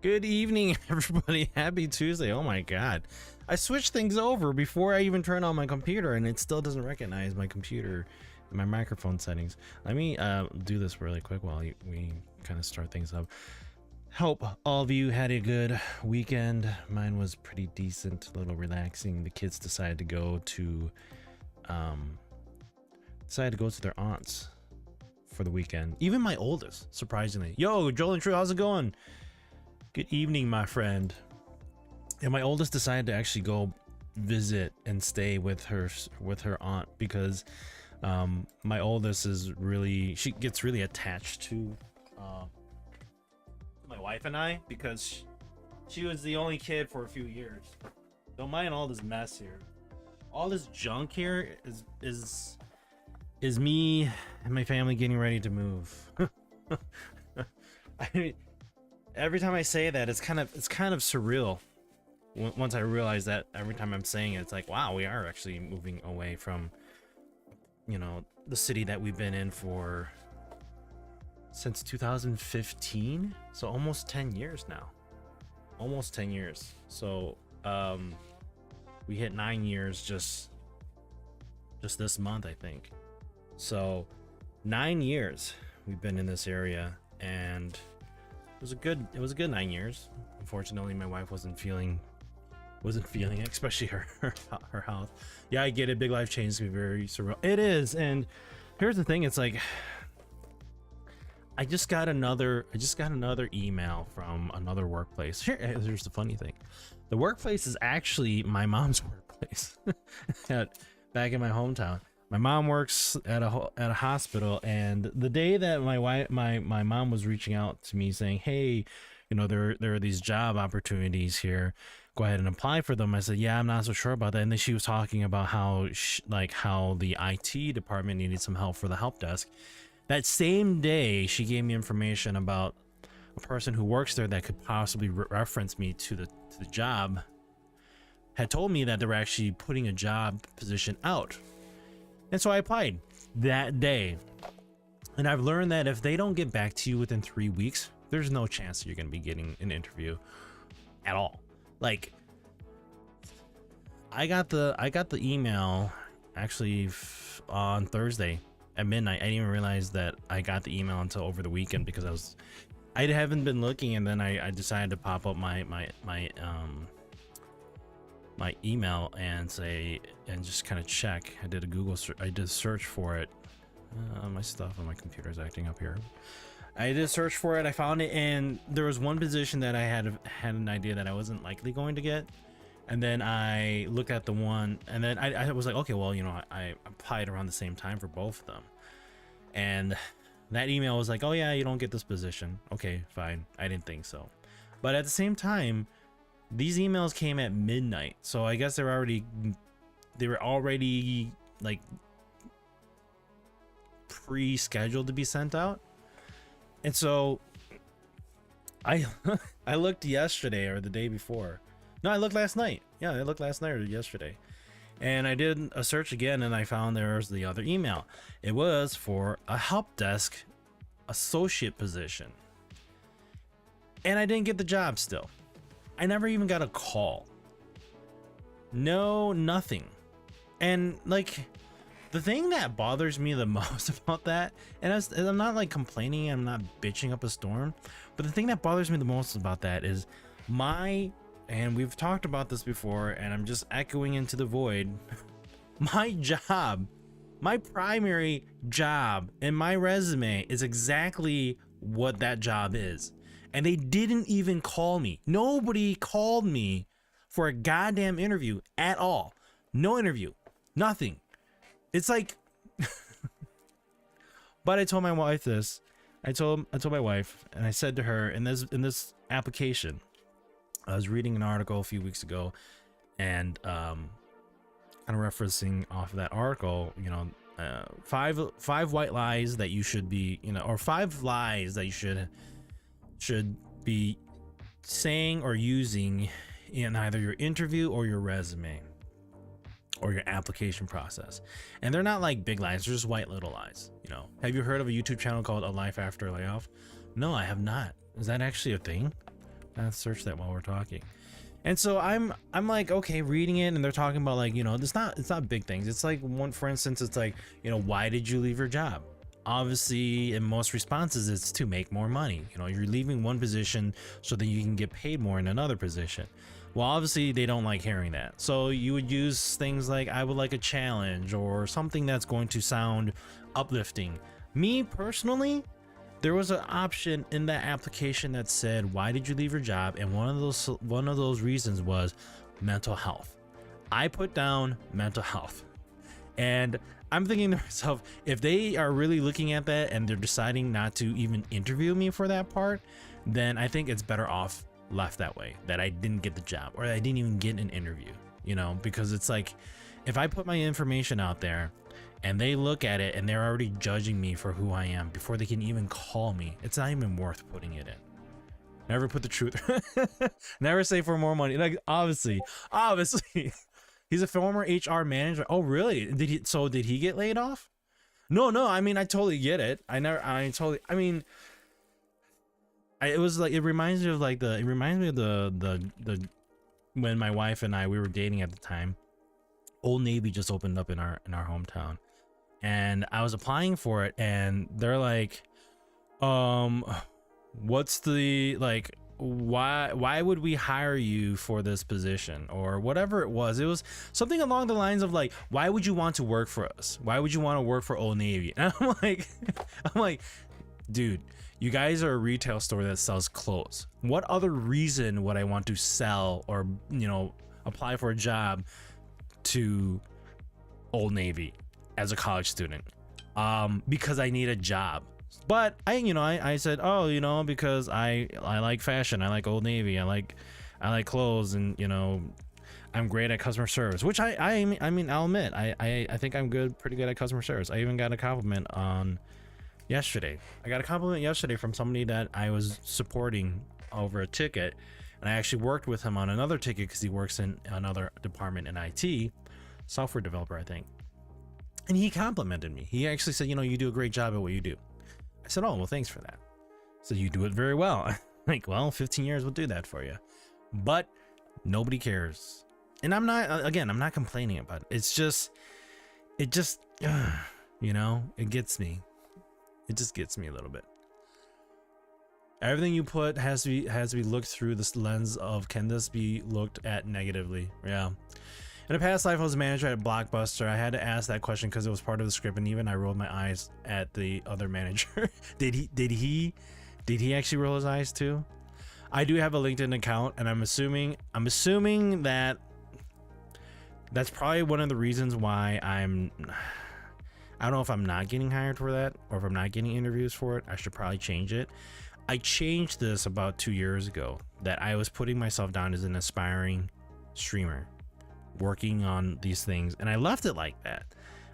Good evening, everybody. Happy Tuesday. Oh my god. I switched things over before I even turn on my computer and it still doesn't recognize my computer and my microphone settings. Let me do this really quick while we kind of start things up. Hope all of you had a good weekend. Mine was pretty decent, a little relaxing. The kids decided to go to their aunts for the weekend. Even my oldest, surprisingly. Yo, Joel and True, how's it going? Good evening, my friend. And my oldest decided to actually go visit and stay with her aunt because my oldest is she gets really attached to my wife and I because she was the only kid for a few years. Don't mind all this mess here. All this junk here is me and my family getting ready to move. I mean, every time I say that, it's kind of surreal. Once I realize that, every time I'm saying it, it's like, wow, we are actually moving away from, the city that we've been in since 2015. So almost 10 years now. Almost 10 years. So we hit 9 years just this month, I think. So 9 years we've been in this area, and it was a good 9 years. Unfortunately, my wife wasn't feeling it, especially her health. Yeah, I get it. Big life change can be very surreal. It is. And here's the thing, it's like I just got another email from another workplace. Here's the funny thing. The workplace is actually my mom's workplace back in my hometown. My mom works at a hospital, and the day that my mom was reaching out to me saying, "Hey, there are these job opportunities here. Go ahead and apply for them." I said, "Yeah, I'm not so sure about that." And then she was talking about how the IT department needed some help for the help desk. That same day, she gave me information about a person who works there that could possibly reference me to the job. Had told me that they were actually putting a job position out. And so I applied that day. And I've learned that if they don't get back to you within 3 weeks, there's no chance that you're going to be getting an interview at all. Like, I got the email actually on Thursday at midnight. I didn't even realize that I got the email until over the weekend because I haven't been looking, and then I decided to pop up my email and just kind of check. I did a Google search. I did a search for it. My stuff on my computer is acting up here. I did a search for it. I found it, and there was one position that I had an idea that I wasn't likely going to get. And then I looked at the one, and then I was like, okay, well, I applied around the same time for both of them. And that email was like, oh yeah, you don't get this position. Okay, fine. I didn't think so. But at the same time, these emails came at midnight, so I guess they were already like pre-scheduled to be sent out. And so I looked yesterday or the day before. No, I looked last night. Yeah, I looked last night or yesterday. And I did a search again, and I found there was the other email. It was for a help desk associate position. And I didn't get the job still. I never even got a call. No, nothing. And like, the thing that bothers me the most about that, and I'm not like complaining, I'm not bitching up a storm, but the thing that bothers me the most about that is and we've talked about this before, and I'm just echoing into the void, my job, my primary job in my resume is exactly what that job is. And they didn't even call me. Nobody called me for a goddamn interview at all. No interview. Nothing. It's like but I told my wife this. I told my wife, and I said to her, in this application, I was reading an article a few weeks ago, and kind of referencing off of that article, five white lies that you should be, or 5 lies that you should be saying or using in either your interview or your resume or your application process. And they're not like big lies, they're just white little lies. Have you heard of a YouTube channel called A Life After a Layoff? No, I have not. Is that actually a thing? I'll search that while we're talking. And so I'm like, okay, reading it, and they're talking about like, you know, it's not big things. It's like, one, for instance, it's like, you know, why did you leave your job? Obviously, in most responses, it's to make more money. You know, you're leaving one position so that you can get paid more in another position. Well, obviously they don't like hearing that. So you would use things like, I would like a challenge, or something that's going to sound uplifting. Me personally, there was an option in that application that said, why did you leave your job? And one of those reasons was mental health. I put down mental health. And I'm thinking to myself, if they are really looking at that and they're deciding not to even interview me for that part, then I think it's better off left that way, that I didn't get the job, or I didn't even get an interview, you know, because it's like, if I put my information out there and they look at it and they're already judging me for who I am before they can even call me, it's not even worth putting it in. Never put the truth. Never say for more money. Like, obviously he's a former HR manager. Oh really? Did he get laid off? No, I mean, I totally get it. It was like, it reminds me of the when my wife and we were dating at the time. Old Navy just opened up in our hometown, and I was applying for it, and they're like, what's the, like, why would we hire you for this position, or whatever it was. It was something along the lines of like, why would you want to work for us? Why would you want to work for Old Navy? And I'm like, dude, you guys are a retail store that sells clothes. What other reason would I want to sell, or, you know, apply for a job to Old Navy as a college student? Because I need a job. But I said, oh, you know, because I like fashion, I like Old Navy, I like clothes, and, you know, I'm great at customer service, which I mean, I'll admit, I think I'm pretty good at customer service. I even got a compliment yesterday. I got a compliment yesterday from somebody that I was supporting over a ticket, and I actually worked with him on another ticket because he works in another department in IT, software developer, I think. And he complimented me. He actually said, you know, you do a great job at what you do. I said, oh, well, thanks for that. So you do it very well. Like, well, 15 years will do that for you. But nobody cares. And I'm not complaining about it. It's just, you know, it gets me. It just gets me a little bit. Everything you put has to be looked through this lens of, can this be looked at negatively? Yeah. In a past life, I was a manager at Blockbuster. I had to ask that question because it was part of the script, and even I rolled my eyes at the other manager. Did he actually roll his eyes too? I do have a LinkedIn account, and I'm assuming that that's probably one of the reasons why I don't know if I'm not getting hired for that, or if I'm not getting interviews for it. I should probably change it. I changed this about 2 years ago, that I was putting myself down as an aspiring streamer working on these things, and I left it like that.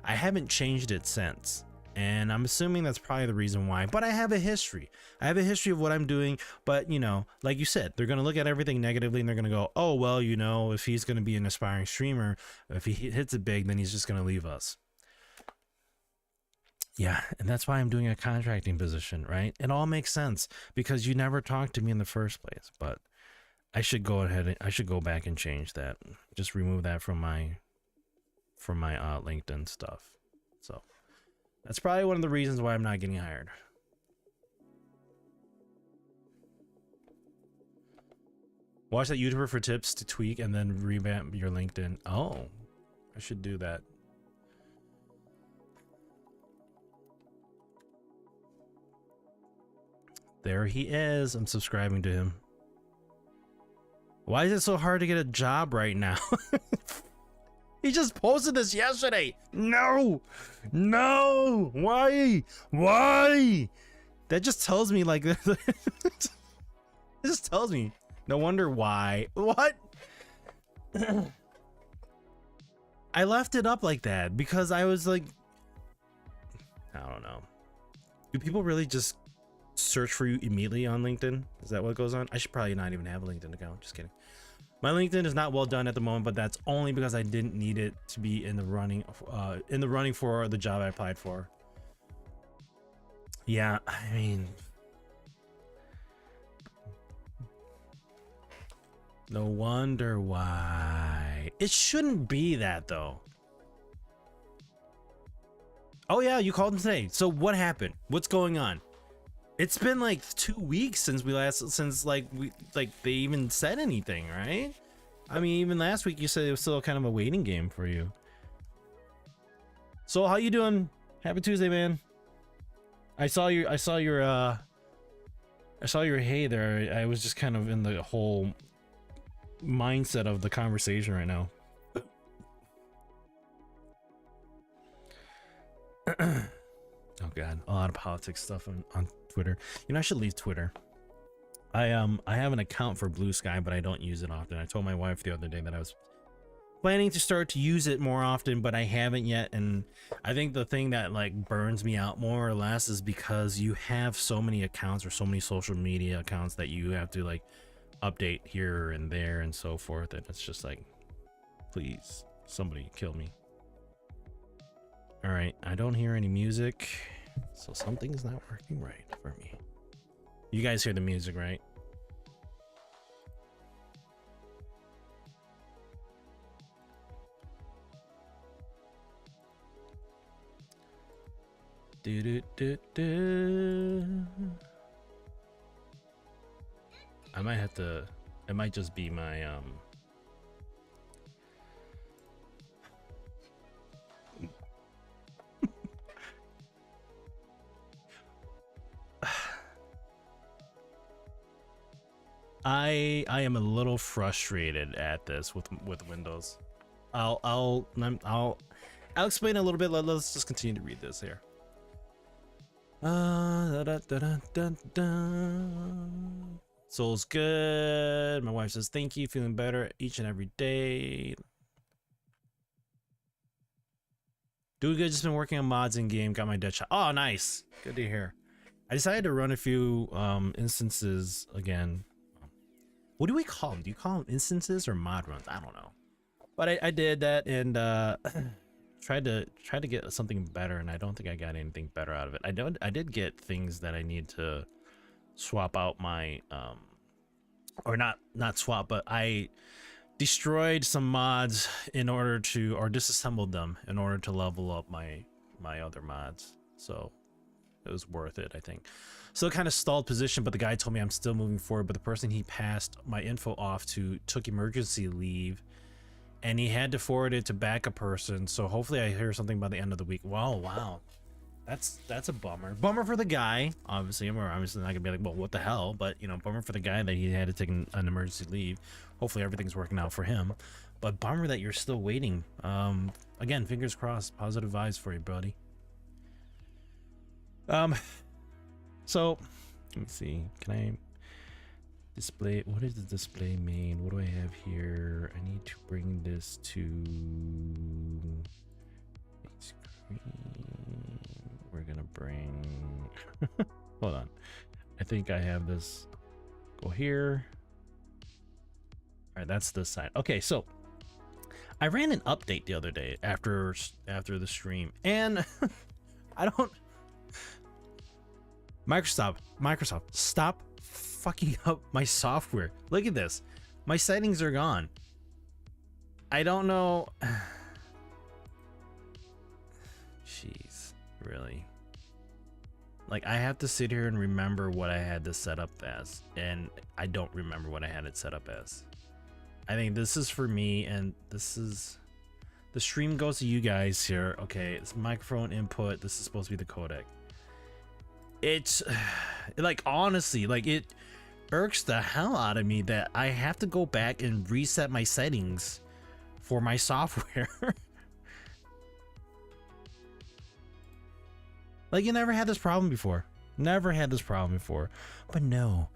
I haven't changed it since, and I'm assuming that's probably the reason why. But I have a history. Of what I'm doing. But, you know, like you said, they're going to look at everything negatively, and they're going to go, oh, well, you know, if he's going to be an aspiring streamer, if he hits it big, then he's just going to leave us. Yeah, and that's why I'm doing a contracting position, right? It all makes sense because you never talked to me in the first place. But I should go back and change that. Just remove that from my LinkedIn stuff. So that's probably one of the reasons why I'm not getting hired. Watch that YouTuber for tips to tweak and then revamp your LinkedIn. Oh, I should do that. There he is. I'm subscribing to him. Why is it so hard to get a job right now? He just posted this yesterday. No, why? That just tells me, like, it just tells me. No wonder why. What? I left it up like that because I was like, I don't know. Do people really just search for you immediately on LinkedIn? Is that what goes on? I should probably not even have a LinkedIn account. Just kidding. My LinkedIn is not well done at the moment, but that's only because I didn't need it to be in the running for the job I applied for. Yeah, I mean, No wonder why. It shouldn't be that though. Oh yeah, you called him today. So what happened? What's going on? It's been like 2 weeks since they even said anything, right? I mean, even last week you said it was still kind of a waiting game for you. So how you doing? Happy Tuesday, man. I saw your hey there. I was just kind of in the whole mindset of the conversation right now. Oh god, a lot of politics stuff on Twitter. You know, I should leave Twitter. I have an account for Blue Sky, but I don't use it often. I told my wife the other day that I was planning to start to use it more often, but I haven't yet. And I think the thing that like burns me out more or less is because you have so many accounts or so many social media accounts that you have to like update here and there and so forth, and it's just like, please, somebody kill me. All right, I don't hear any music, so something's not working right for me. You guys hear the music, right? Do, do, do, do. I might have to, it might just be my I am a little frustrated at this with Windows. I'll explain a little bit. Let's just continue to read this here. Da, da, da, da, da, da. Soul's good. My wife says thank you, feeling better each and every day. Doing good, just been working on mods in game, got my dead shot. Oh, nice. Good to hear. I decided to run a few instances again. What do we call them? Do you call them instances or mod runs? I don't know. But I did that and tried to get something better, and I don't think I got anything better out of it. I did get things that I need to swap out my or not swap, but I destroyed some mods in order to, or disassembled them in order to level up my other mods. So it was worth it, I think. So it kind of stalled position, but the guy told me I'm still moving forward, but the person he passed my info off to took emergency leave, and he had to forward it to backup person. So hopefully I hear something by the end of the week. Wow. That's a bummer for the guy. Obviously, I'm obviously not gonna be like, well, what the hell, but you know, bummer for the guy that he had to take an emergency leave. Hopefully everything's working out for him, but bummer that you're still waiting. Again, fingers crossed, positive vibes for you, buddy. So let me see, can I display, what is the display main? What do I have here? I need to bring this to a screen. We're gonna bring hold on, I think I have this go here. All right, that's this side. Okay, so I ran an update the other day after the stream, and I don't, Microsoft, stop fucking up my software. Look at this. My settings are gone. I don't know. Jeez, really? Like, I have to sit here and remember what I had this set up as, and I don't remember what I had it set up as. I think this is for me, and this is, the stream goes to you guys here. Okay, it's microphone input. This is supposed to be the codec. It's like, honestly, like, it irks the hell out of me that I have to go back and reset my settings for my software. Like, you never had this problem before. Never had this problem before. But no,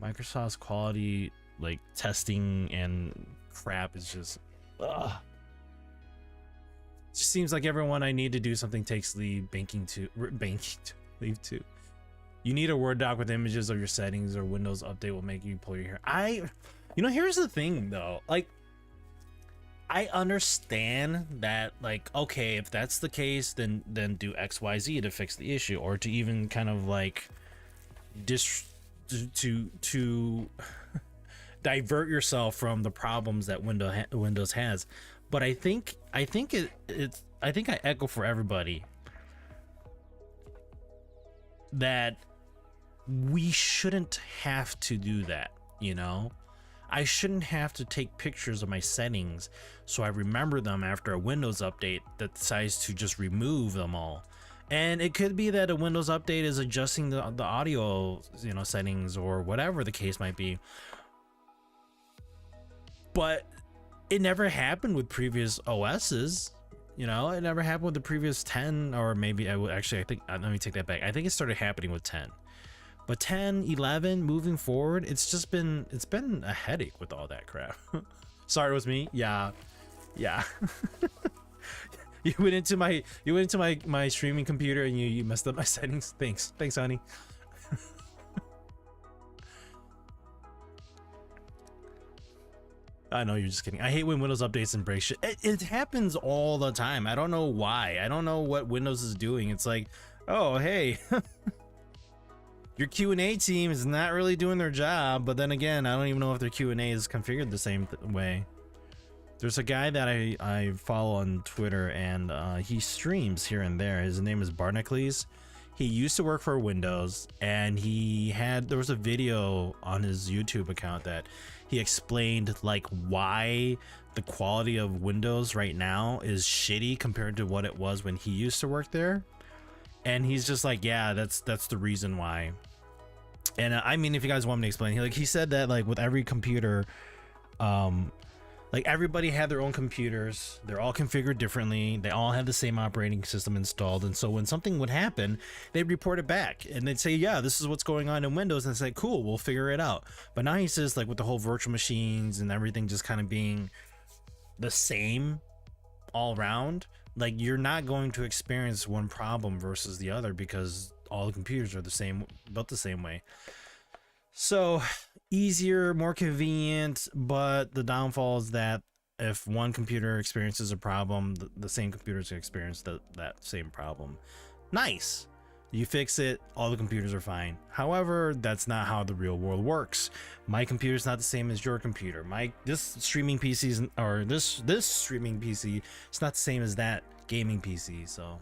Microsoft's quality, like, testing and crap is just, ugh. It just seems like everyone I need to do something takes leave leave too. You need a Word doc with images of your settings, or Windows Update will make you pull your hair. You know, here's the thing though, like, I understand that, like, okay, if that's the case, then do XYZ to fix the issue, or to even kind of like to divert yourself from the problems that Windows has. But I think I echo for everybody that we shouldn't have to do that, you know? I shouldn't have to take pictures of my settings so I remember them after a Windows update that decides to just remove them all. And it could be that a Windows update is adjusting the audio, you know, settings or whatever the case might be. But it never happened with previous OSs. You know, it never happened with the previous 10, or maybe I think, let me take that back. I think it started happening with 10. But 10, 11, moving forward, it's been a headache with all that crap. Sorry, it was me. Yeah. You went into my streaming computer and you messed up my settings. Thanks, honey. I know you're just kidding. I hate when Windows updates and break shit. It happens all the time. I don't know why. I don't know what Windows is doing. It's like, oh hey, your Q&A team is not really doing their job. But then again, I don't even know if their Q&A is configured the same way. There's a guy that I follow on Twitter, and he streams here and there. His name is Barnacles. He used to work for Windows, and there was a video on his YouTube account that he explained like why the quality of Windows right now is shitty compared to what it was when he used to work there. And he's just like, yeah, that's the reason why. And I mean, if you guys want me to explain, he said that like with every computer, like everybody had their own computers, they're all configured differently, they all have the same operating system installed, and so when something would happen, they'd report it back and they'd say, yeah, this is what's going on in Windows, and it's like, cool, we'll figure it out. But now he says, like with the whole virtual machines and everything just kind of being the same all around, like you're not going to experience one problem versus the other because all the computers are the same, built the same way. So easier, more convenient, but the downfall is that if one computer experiences a problem, the same computer's gonna experience that same problem. Nice, you fix it, all the computers are fine. However, that's not how the real world works. My computer's not the same as your computer. This streaming PC this streaming PC is not the same as that gaming PC. So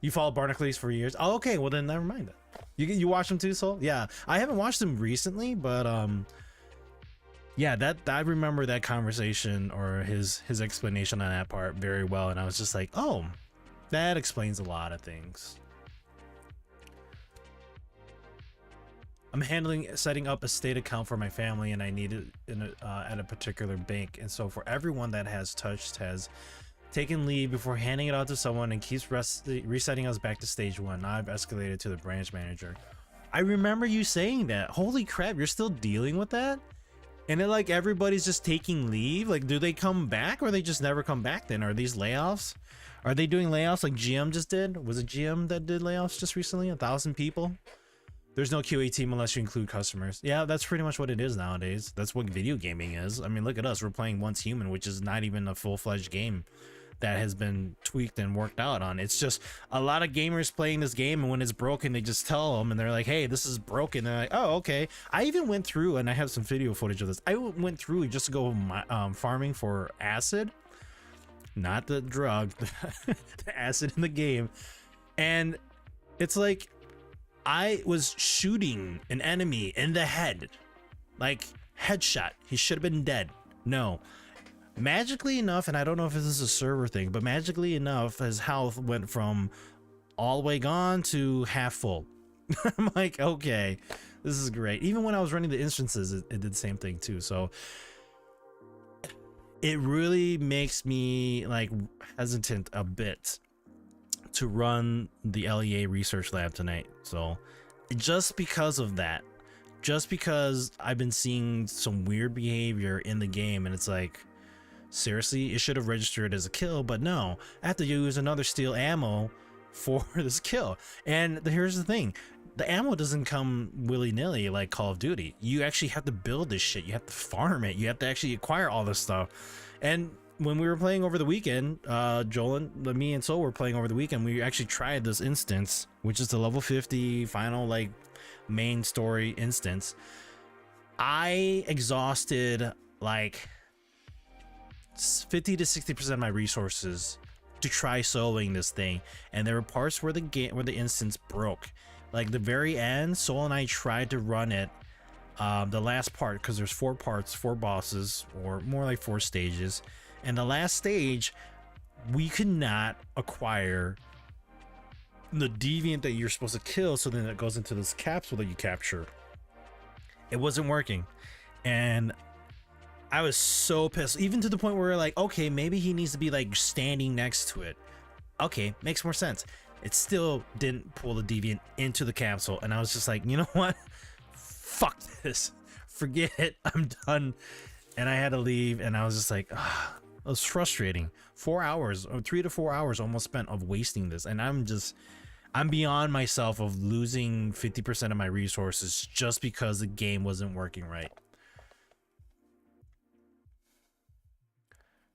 you followed Barnacles for years. Oh, okay, well then never mind that. You watch them too, Soul? Yeah, I haven't watched them recently, but yeah, that I remember that conversation or his explanation on that part very well, and I was just like, oh, that explains a lot of things. I'm setting up a state account for my family, and I need it at a particular bank, and so for everyone that has taken leave before handing it out to someone and keeps resetting us back to stage 1. Now I've escalated to the branch manager. I remember you saying that. Holy crap, you're still dealing with that? And then like everybody's just taking leave? Like, do they come back or they just never come back then? Are these layoffs? Are they doing layoffs like GM just did? Was it GM that did layoffs just recently? 1,000 people? There's no QA team unless you include customers. Yeah, that's pretty much what it is nowadays. That's what video gaming is. I mean, look at us. We're playing Once Hooman, which is not even a full-fledged game that has been tweaked and worked out on. It's just a lot of gamers playing this game, and when it's broken, they just tell them, and they're like, hey, this is broken. And they're like, oh, okay. I even went through, and I have some video footage of this. I went through just to go farming for acid, not the drug, the acid in the game. And it's like, I was shooting an enemy in the head, like headshot. He should have been dead. No. Magically enough, and I don't know if this is a server thing, but magically enough, his health went from all the way gone to half full. I'm like, okay, this is great. Even when I was running the instances, it did the same thing too. So it really makes me like hesitant a bit to run the LEA research lab tonight. So just because of that, just because I've been seeing some weird behavior in the game, and it's like, seriously, it should have registered as a kill, but no, I have to use another steel ammo for this kill. And here's the thing, the ammo doesn't come willy-nilly like Call of Duty. You actually have to build this shit, you have to farm it, you have to actually acquire all this stuff. And when we were playing over the weekend, Joel and me and Soul were playing over the weekend, we actually tried this instance, which is the level 50 final like main story instance. I exhausted like 50 to 60% of my resources to try soloing this thing, and there were parts where the instance broke. Like the very end, Soul and I tried to run it, the last part, because there's 4 parts, 4 bosses, or more like 4 stages, and the last stage we could not acquire the deviant that you're supposed to kill, so then it goes into this capsule that you capture. It wasn't working, and I was so pissed, even to the point where we're like, okay, maybe he needs to be like standing next to it. Okay, makes more sense. It still didn't pull the deviant into the capsule, and I was just like, you know what? Fuck this. Forget it. I'm done. And I had to leave, and I was just like, ah, it was frustrating. 4 hours, or 3 to 4 hours almost spent of wasting this, and I'm beyond myself of losing 50% of my resources just because the game wasn't working right.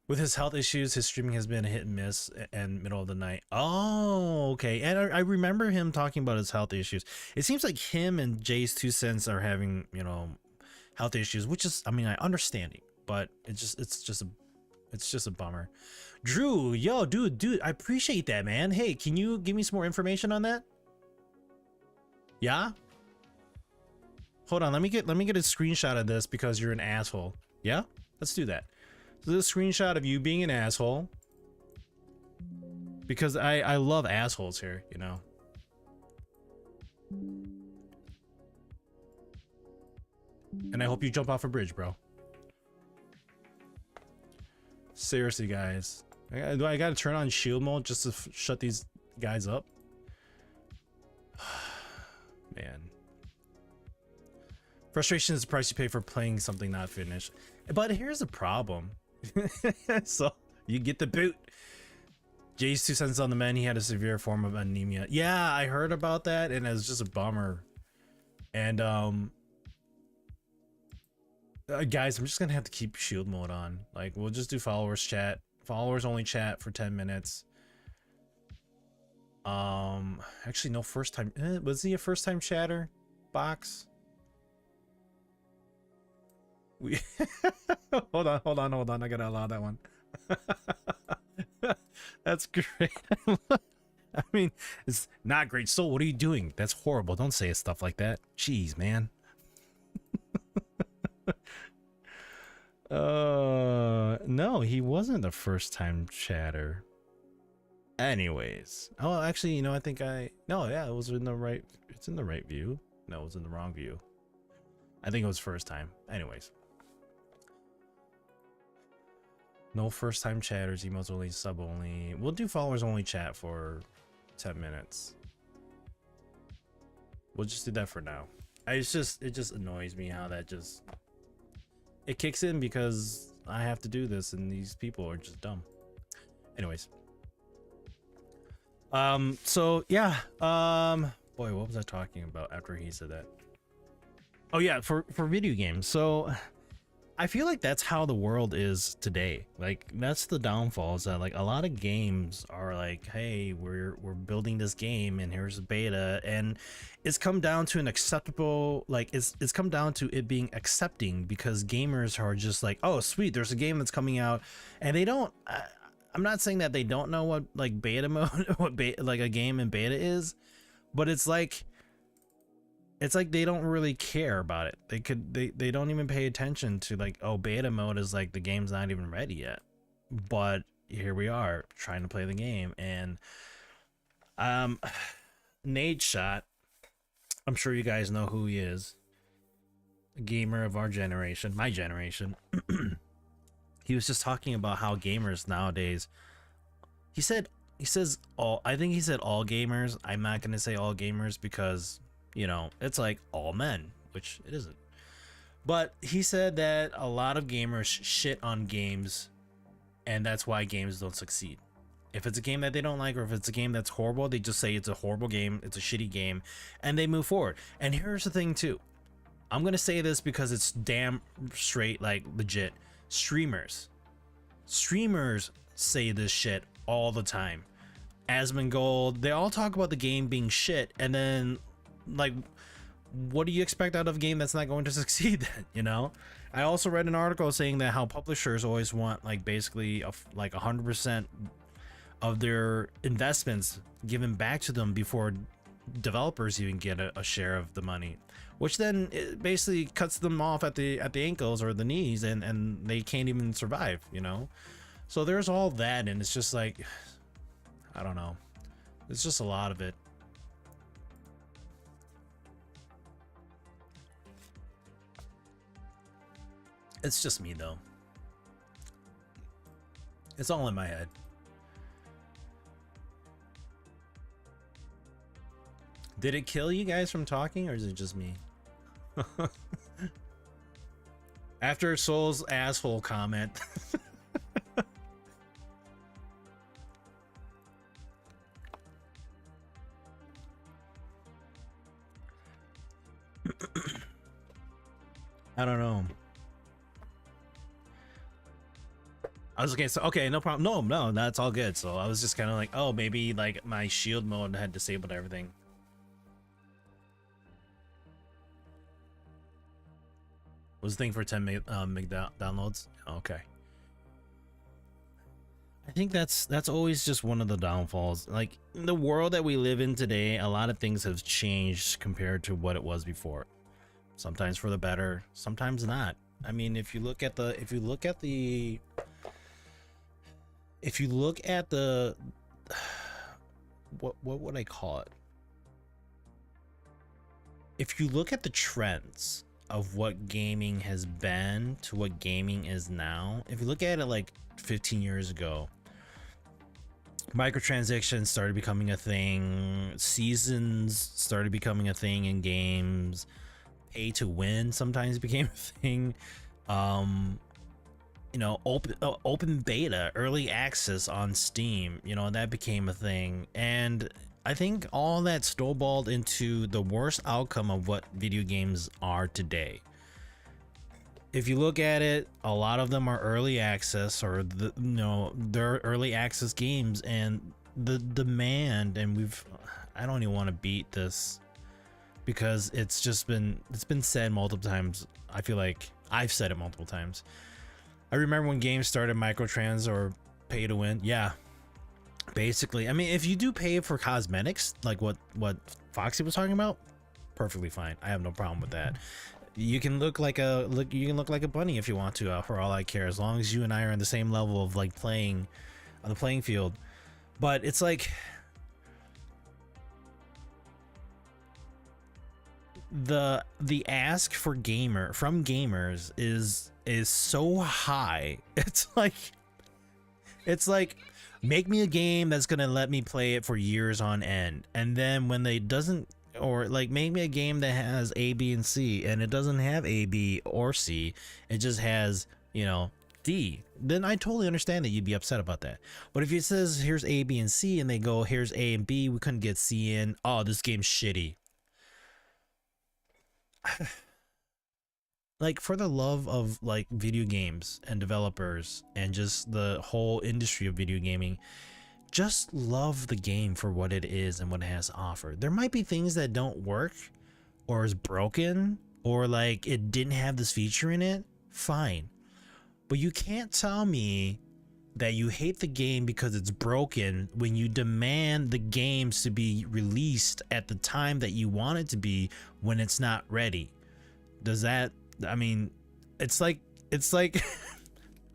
With his health issues, his streaming has been a hit and miss and middle of the night. Oh, okay. And I remember him talking about his health issues. It seems like him and Jay's 2 cents are having, you know, health issues, which is, I mean, I understand it, but it's just a bummer. Drew, yo, dude, I appreciate that, man. Hey, can you give me some more information on that? Yeah? Hold on, let me get a screenshot of this because you're an asshole. Yeah? Let's do that. So this is a screenshot of you being an asshole. Because I love assholes here, you know. And I hope you jump off a bridge, bro. Seriously, guys. Do I gotta turn on shield mode just to shut these guys up? Man. Frustration is the price you pay for playing something not finished. But here's the problem. So, you get the boot. Jay's 2 cents on the man. He had a severe form of anemia. Yeah, I heard about that, and it was just a bummer. And, guys, I'm just gonna have to keep shield mode on. Like, we'll just do followers chat. Followers only chat for 10 minutes. Actually, no first time. Was he a first time chatter? Box? We hold on. I gotta allow that one. That's great. I mean, it's not great. So, what are you doing? That's horrible. Don't say stuff like that. Jeez, man. No, he wasn't the first time chatter. Anyways, oh, actually, you know, I think no, yeah, it was in the right. It's in the right view. No, it was in the wrong view. I think it was first time. Anyways. No first time chatters, emotes only, sub only. We'll do followers only chat for 10 minutes. We'll just do that for now. It just annoys me how that just, it kicks in because I have to do this and these people are just dumb. Anyways. So yeah, boy, what was I talking about after he said that? Oh yeah, for video games. So I feel like that's how the world is today. Like, that's the downfall, is that like a lot of games are like, hey, we're building this game and here's a beta, and it's come down to an acceptable, like it's come down to it being accepting, because gamers are just like, oh sweet, there's a game that's coming out, and they don't I'm not saying that they don't know what like beta mode like a game in beta is, but it's like they don't really care about it. They don't even pay attention to like, oh, beta mode is like the game's not even ready yet. But here we are trying to play the game, and Nate Shot, I'm sure you guys know who he is. A gamer of our generation, my generation. He was just talking about how gamers nowadays, he says all, I think he said all gamers. I'm not going to say all gamers because, you know, it's like all men, which it isn't. But he said that a lot of gamers shit on games, and that's why games don't succeed. If it's a game that they don't like, or if it's a game that's horrible, they just say it's a horrible game, it's a shitty game, and they move forward. And here's the thing too. I'm going to say this because it's damn straight, like legit. Streamers say this shit all the time. Asmongold, they all talk about the game being shit, and then like what do you expect out of a game that's not going to succeed then, you know? I also read an article saying that how publishers always want like basically like 100% of their investments given back to them before developers even get a share of the money, which then it basically cuts them off at the ankles or the knees, and they can't even survive, you know? So there's all that, and it's just like, I don't know, it's just a lot of it. It's just me though. It's all in my head. Did it kill you guys from talking, or is it just me? After Soul's asshole comment. I don't know. I was okay, so okay, no problem. No, that's all good. So I was just kind of like, oh, maybe like my shield mode had disabled everything. Was the thing for 10 meg downloads? Okay. I think that's always just one of the downfalls. Like, in the world that we live in today, a lot of things have changed compared to what it was before. Sometimes for the better, sometimes not. I mean, if you look at the what would I call it? If you look at the trends of what gaming has been to what gaming is now, if you look at it like 15 years ago, microtransactions started becoming a thing, seasons started becoming a thing in games, pay to win sometimes became a thing, you know, open beta, early access on Steam, you know, that became a thing. And I think all that snowballed into the worst outcome of what video games are today. If you look at it, a lot of them are early access, or they're early access games, and the demand, and I don't even want to beat this because it's been said multiple times. I feel like I've said it multiple times. I remember when games started microtrans or pay to win. Yeah. Basically, I mean, if you do pay for cosmetics, like what Foxy was talking about, perfectly fine. I have no problem with that. You can look like a bunny if you want to, for all I care, as long as you and I are on the same level of like playing on the playing field. But it's like the ask for from gamers is so high. It's like make me a game that's gonna let me play it for years on end, and then when they doesn't, or like make me a game that has A, B, and C, and it doesn't have A, B, or C, it just has, you know, D, then I totally understand that you'd be upset about that. But if it says here's A, B, and C, and they go here's A and B, we couldn't get C in, oh, this game's shitty. Like, for the love of like video games and developers and just the whole industry of video gaming, just love the game for what it is and what it has to offer. There might be things that don't work, or is broken, or like it didn't have this feature in it, fine. But you can't tell me that you hate the game because it's broken when you demand the games to be released at the time that you want it to be when it's not ready. Does that, I mean, it's like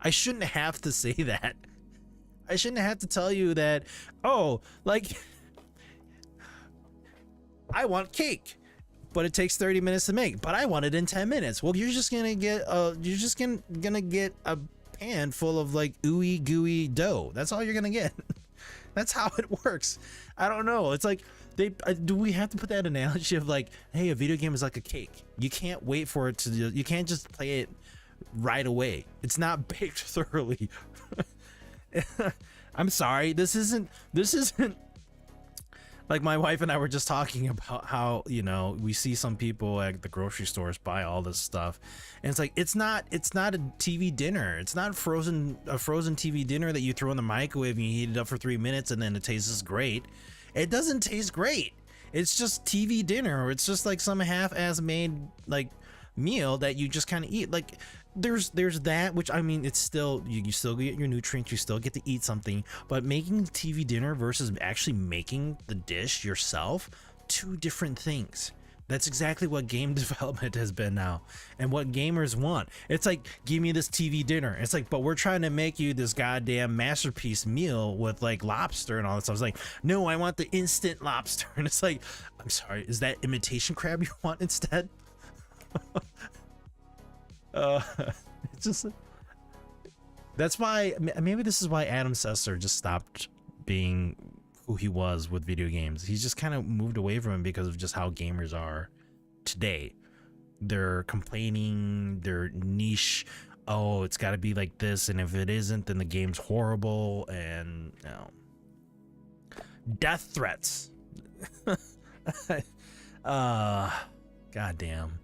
I shouldn't have to say that. I shouldn't have to tell you that, oh, like, I want cake, but it takes 30 minutes to make, but I want it in 10 minutes. Well, you're just gonna get gonna get a pan full of like ooey gooey dough. That's all you're gonna get. That's how it works. I don't know. It's like, do we have to put that analogy of like, hey, a video game is like a cake. You can't wait for it to, you can't just play it right away. It's not baked thoroughly. I'm sorry. This isn't like, my wife and I were just talking about how, you know, we see some people at the grocery stores buy all this stuff, and it's like, it's not a TV dinner. It's not a frozen TV dinner that you throw in the microwave and you heat it up for 3 minutes and then it tastes great. It doesn't taste great. It's just TV dinner, or it's just like some half-ass made like meal that you just kind of eat. Like there's that, which I mean, it's still you still get your nutrients, you still get to eat something, but making TV dinner versus actually making the dish yourself, two different things. That's exactly what game development has been now, and what gamers want. It's like, give me this TV dinner. It's like, but we're trying to make you this goddamn masterpiece meal with like lobster and all that stuff. It's like, no, I want the instant lobster. And it's like, I'm sorry, is that imitation crab you want instead? It's just, that's why, maybe this is why Adam Sessler just stopped being who he was with video games. He's just kind of moved away from it because of just how gamers are today. They're complaining, they're niche. Oh, it's got to be like this, and if it isn't, then the game's horrible. And you know, death threats. Goddamn.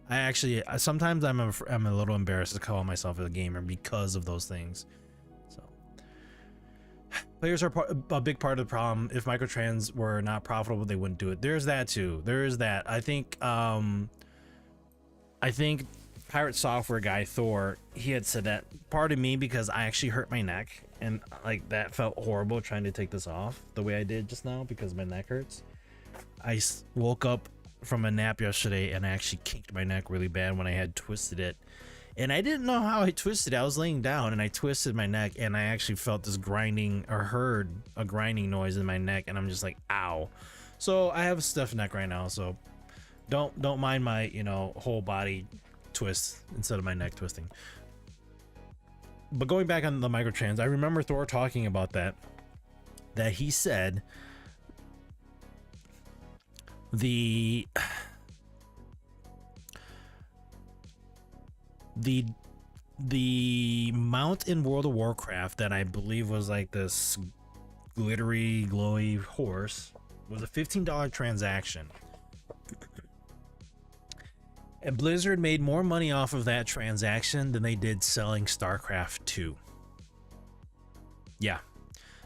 I actually sometimes I'm a little embarrassed to call myself a gamer because of those things. Players are a big part of the problem. If microtrans were not profitable, they wouldn't do it. There's that too. There is that. I think Pirate Software guy Thor, he had said that. Pardon me, because I actually hurt my neck, and like that felt horrible trying to take this off the way I did just now because my neck hurts. I woke up from a nap yesterday and I actually kinked my neck really bad when I had twisted it. And I didn't know how I twisted it. I was laying down and I twisted my neck, and I actually felt this grinding, or heard a grinding noise in my neck, and I'm just like, ow. So I have a stiff neck right now, so don't mind my, you know, whole body twist instead of my neck twisting. But going back on the microtrans, I remember Thor talking about that he said the mount in World of Warcraft that I believe was like this glittery, glowy horse was a $15 transaction. And Blizzard made more money off of that transaction than they did selling StarCraft 2. Yeah.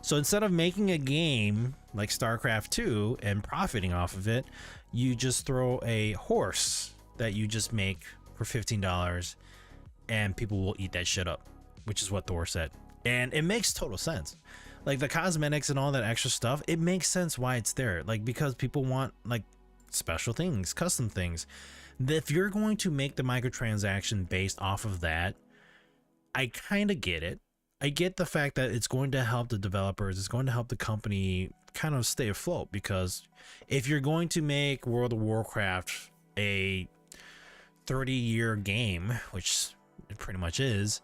So instead of making a game like StarCraft 2 and profiting off of it, you just throw a horse that you just make for $15, and people will eat that shit up, which is what Thor said. And it makes total sense. Like the cosmetics and all that extra stuff, it makes sense why it's there. Like, because people want like special things, custom things. If you're going to make the microtransaction based off of that, I kind of get it. I get the fact that it's going to help the developers, it's going to help the company kind of stay afloat, because if you're going to make World of Warcraft a 30-year game, which it pretty much is,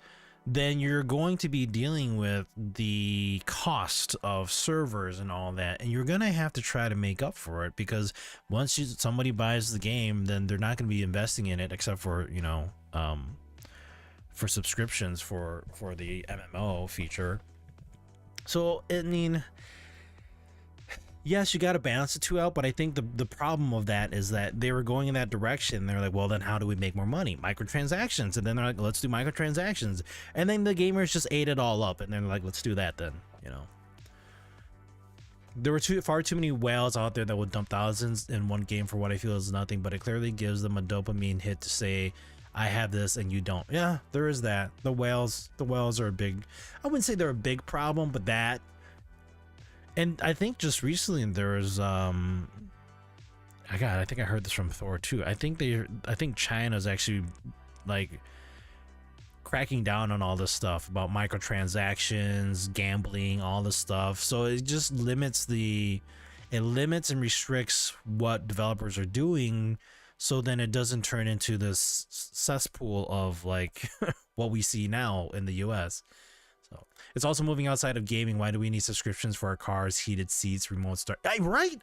then you're going to be dealing with the cost of servers and all that, and you're gonna have to try to make up for it, because once somebody buys the game, then they're not going to be investing in it except for, you know, for subscriptions for the MMO feature. So I mean, yes, you got to balance the two out, but I think the problem of that is that they were going in that direction. They're like, well, then how do we make more money? Microtransactions. And then they're like, let's do microtransactions. And then the gamers just ate it all up, and they're like, let's do that then, you know. There were far too many whales out there that would dump thousands in one game for what I feel is nothing, but it clearly gives them a dopamine hit to say, I have this and you don't. Yeah, there is that. The whales are a big, I wouldn't say they're a big problem, but that. And I think just recently there was I think I heard this from Thor too. I think China's actually like cracking down on all this stuff about microtransactions, gambling, all this stuff. So it just limits and restricts what developers are doing, so then it doesn't turn into this cesspool of like what we see now in the US. So it's also moving outside of gaming. Why do we need subscriptions for our cars, heated seats, remote start? Right?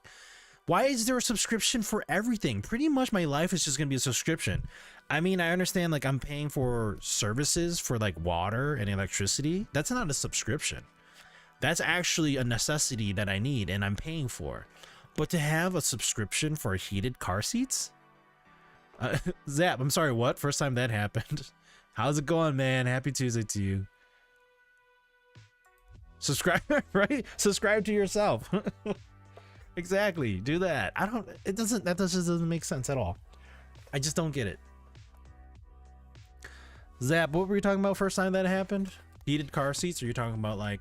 Why is there a subscription for everything? Pretty much my life is just gonna be a subscription. I mean, I understand like I'm paying for services for like water and electricity. That's not a subscription. That's actually a necessity that I need and I'm paying for. But to have a subscription for heated car seats? Zap, I'm sorry, what? First time that happened. How's it going, man? Happy Tuesday to you. Subscribe, right? Subscribe to yourself. Exactly. Do that. I don't. It doesn't. That just doesn't make sense at all. I just don't get it. Zap, what were you talking about first time that happened? Heated car seats, or you're talking about like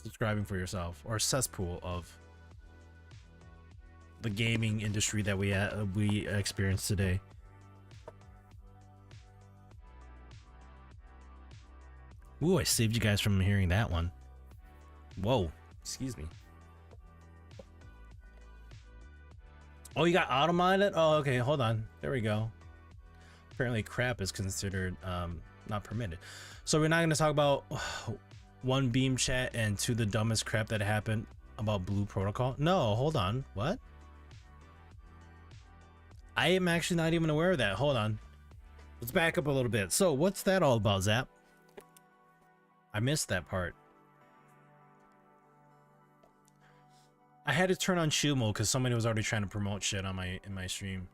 subscribing for yourself, or a cesspool of the gaming industry that we experience today? Ooh, I saved you guys from hearing that one. Whoa, excuse me. Oh, you got automated? Oh, okay, hold on. There we go. Apparently crap is considered not permitted. So we're not going to talk about one beam chat and two the dumbest crap that happened about Blue Protocol. No, hold on. What? I am actually not even aware of that. Hold on. Let's back up a little bit. So what's that all about, Zap? I missed that part. I had to turn on shoe mode because somebody was already trying to promote shit on in my stream.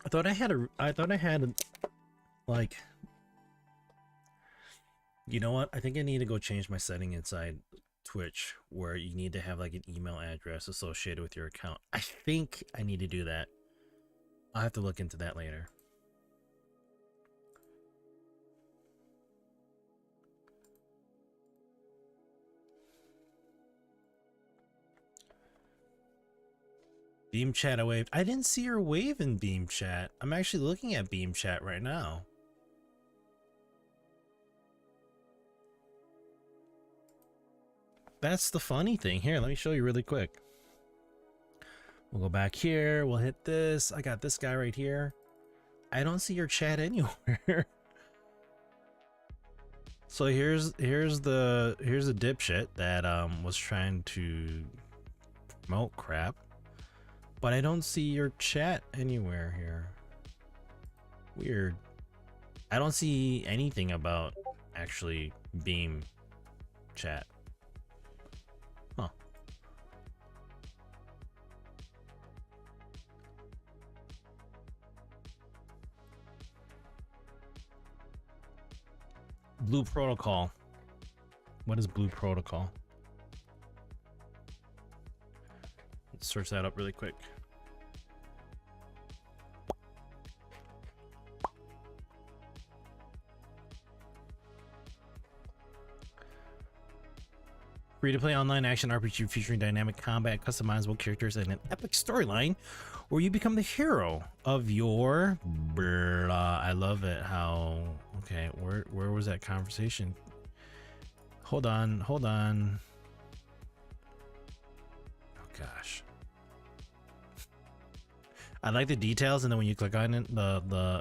I thought I had like, you know what? I think I need to go change my setting inside Twitch where you need to have like an email address associated with your account. I think I need to do that. I'll have to look into that later. Beam chat, I waved. I didn't see her wave in Beam chat. I'm actually looking at Beam chat right now. That's the funny thing. Here, let me show you really quick. We'll go back here. We'll hit this. I got this guy right here. I don't see your chat anywhere. So here's the dipshit that was trying to promote crap. But I don't see your chat anywhere here. Weird. I don't see anything about actually Beam chat. Huh. Blue Protocol. What is Blue Protocol? Let's search that up really quick. Free-to-play online action RPG featuring dynamic combat, customizable characters, and an epic storyline where you become the hero of your blah. I love it. How... Okay, where was that conversation? Hold on. Oh, gosh. I like the details, and then when you click on it,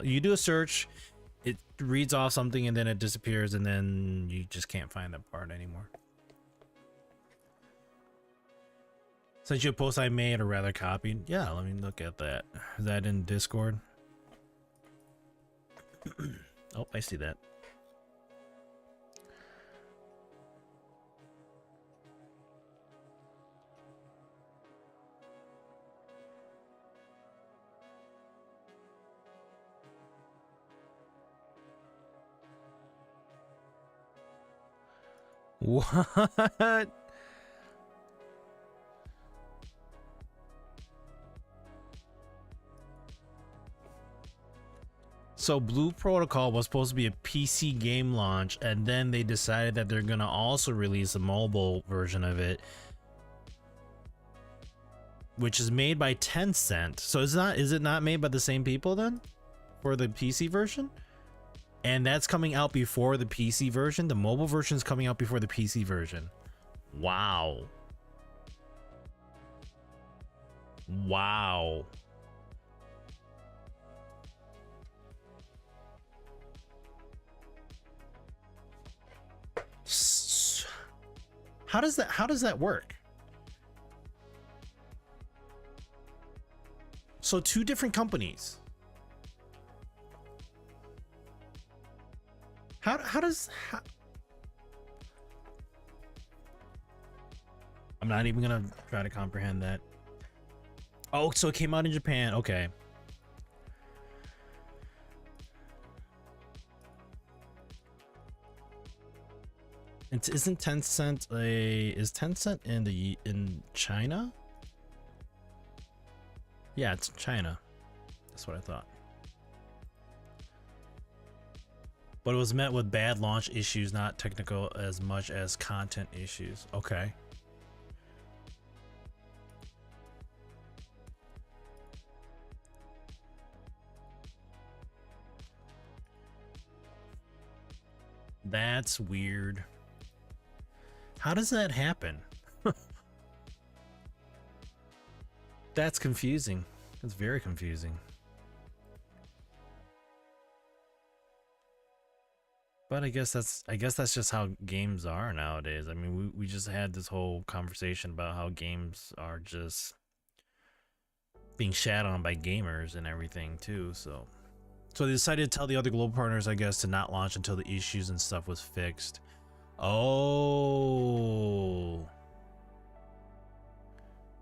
you do a search, it reads off something, and then it disappears, and then you just can't find that part anymore. Sent you a post I made, or rather copied. Yeah, let me look at that. Is that in Discord? Oh, I see that. What? So Blue Protocol was supposed to be a PC game launch, and then they decided that they're gonna also release a mobile version of it, which is made by Tencent. So is it not made by the same people then for the PC version? And that's coming out before the PC version. The mobile version is coming out before the PC version. Wow. Wow. How does that work? So two different companies. How I'm not even gonna try to comprehend that. Oh, so it came out in Japan. Okay. Isn't Tencent is Tencent in China? Yeah, it's China. That's what I thought. But it was met with bad launch issues, not technical as much as content issues. Okay. That's weird. How does that happen? That's confusing. That's very confusing. But I guess that's just how games are nowadays. I mean, we just had this whole conversation about how games are just being shat on by gamers and everything too. So they decided to tell the other global partners, I guess, to not launch until the issues and stuff was fixed. Oh.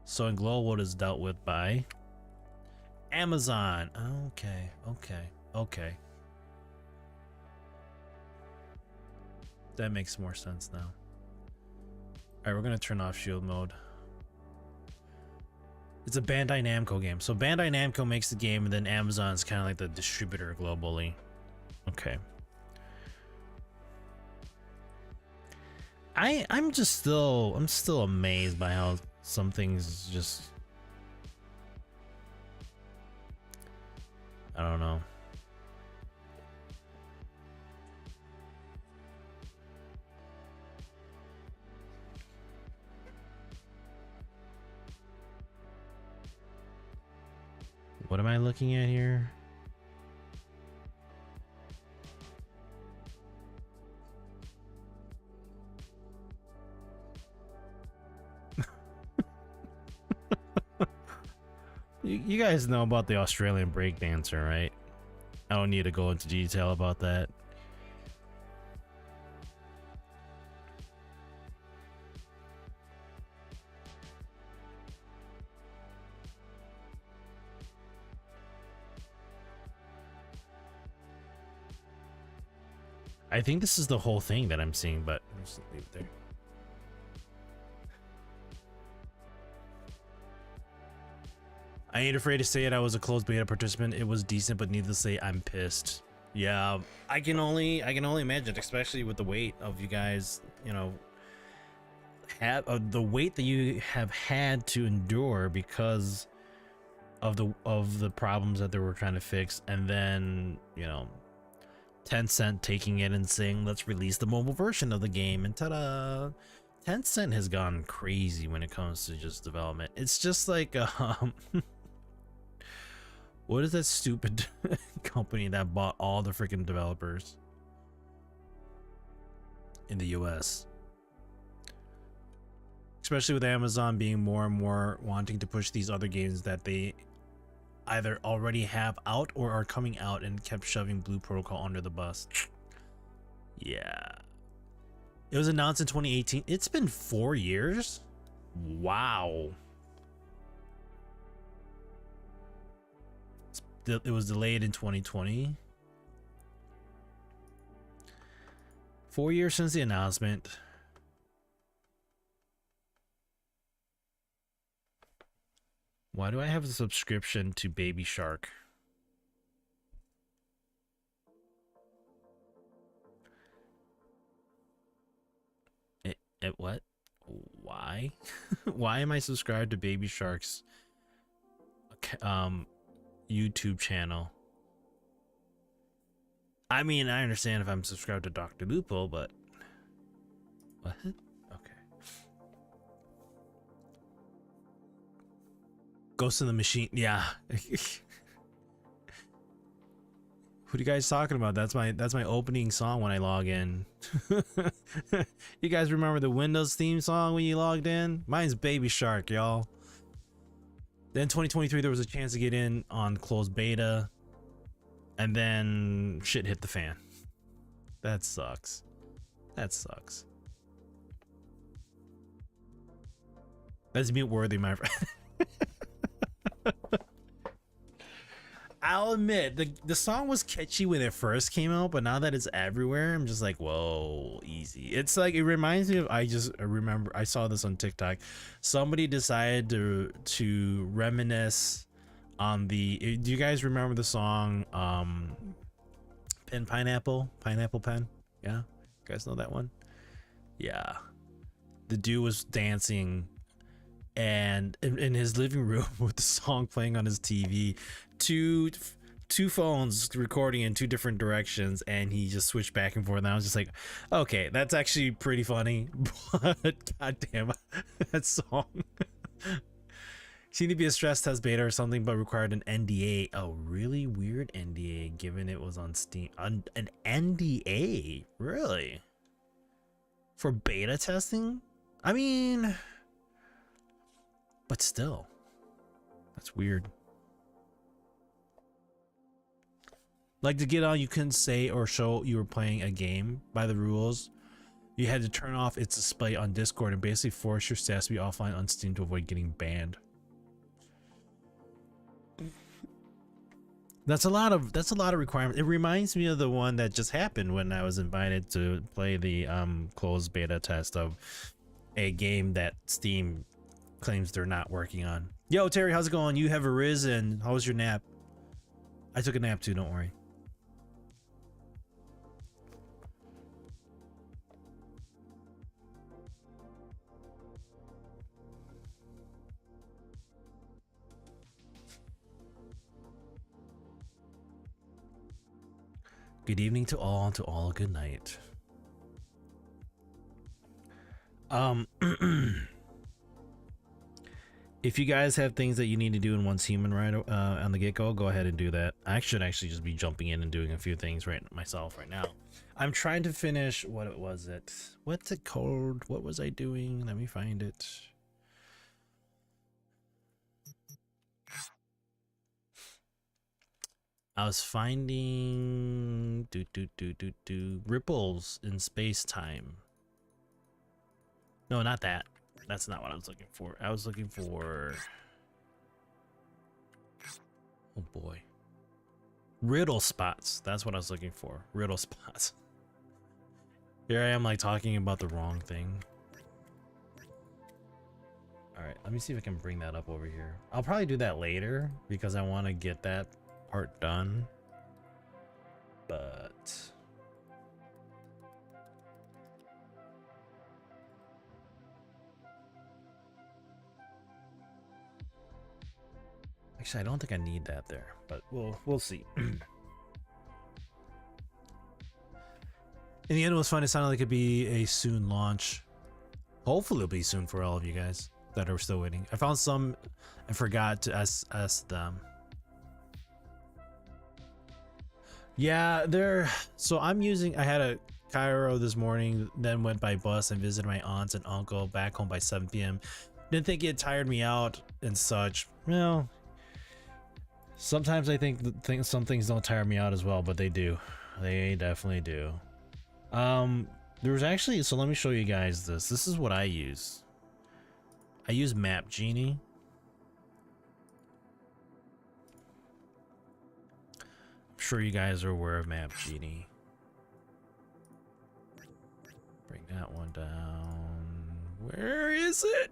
So in global, it is dealt with by Amazon. Okay. That makes more sense now. Alright, we're gonna turn off shield mode. It's a Bandai Namco game. So Bandai Namco makes the game, and then Amazon's kind of like the distributor globally. Okay. I'm still amazed by how some things just, I don't know. What am I looking at here? You guys know about the Australian breakdancer, right? I don't need to go into detail about that. I think this is the whole thing that I'm seeing, but I'll just leave it there. I ain't afraid to say it. I was a closed beta participant. It was decent, but needless to say, I'm pissed. Yeah, I can only imagine, especially with the weight of you guys, you know, have the weight that you have had to endure because of the problems that they were trying to fix, and then, you know, Tencent taking it and saying, let's release the mobile version of the game, and ta-da! Tencent has gone crazy when it comes to just development. It's just like what is that stupid company that bought all the freaking developers in the US? Especially with Amazon being more and more wanting to push these other games that they either already have out or are coming out, and kept shoving Blue Protocol under the bus. Yeah. It was announced in 2018. It's been 4 years? Wow. It was delayed in 2020. 4 years since the announcement. Why do I have a subscription to Baby Shark? It what? Why? Why am I subscribed to Baby Shark's YouTube channel? I mean, I understand if I'm subscribed to Dr. Lupo, but what? Okay. Ghost in the Machine. Yeah. What are you guys talking about? That's my opening song when I log in. You guys remember the Windows theme song when you logged in? Mine's Baby Shark, y'all. Then 2023 there was a chance to get in on closed beta, and then shit hit the fan. That sucks. That sucks. That's mute worthy, my friend. I'll admit the song was catchy when it first came out, but now that it's everywhere, I'm just like, whoa, easy. It's like, it reminds me of, I remember I saw this on TikTok. Somebody decided to reminisce on the, do you guys remember the song Pen Pineapple Pen? Yeah, you guys know that one? Yeah, the dude was dancing and in his living room with the song playing on his TV, two phones recording in two different directions, and he just switched back and forth, and I was just like, okay, that's actually pretty funny, but goddamn, that song seemed to be a stress test beta or something, but required an NDA. Oh, really weird NDA, given it was on Steam. An NDA, really, for beta testing? I mean, but still, that's weird. Like, to get on, you couldn't say or show you were playing a game by the rules. You had to turn off its display on Discord and basically force your stats to be offline on Steam to avoid getting banned. That's a lot of requirements. It reminds me of the one that just happened when I was invited to play the closed beta test of a game that Steam claims they're not working on. Yo, Terry, how's it going? You have arisen. How was your nap? I took a nap too, don't worry. Good evening to all a good night. If you guys have things that you need to do in Once Hooman right on the get-go, go ahead and do that. I should actually just be jumping in and doing a few things myself right now. I'm trying to finish, what's it called? What was I doing? Let me find it. I was finding ripples in space-time. No, not that. That's not what I was looking for. I was looking for, oh boy, riddle spots. That's what I was looking for. Riddle spots. Here I am, like, talking about the wrong thing. All right, let me see if I can bring that up over here. I'll probably do that later because I want to get that part done, but actually I don't think I need that there, but we'll see. In the end, it was fun. It sounded like it'd be a soon launch. Hopefully it'll be soon for all of you guys that are still waiting. I found some and forgot to ask them. Yeah, so I'm using, I had a Cairo this morning, then went by bus and visited my aunts and uncle back home by 7 p.m. Didn't think it tired me out and such. Well, sometimes I think some things don't tire me out as well, but they do. They definitely do. There was actually, so let me show you guys this. This is what I use. I use Map Genie. Sure you guys are aware of Map Genie. Bring that one down. Where is it?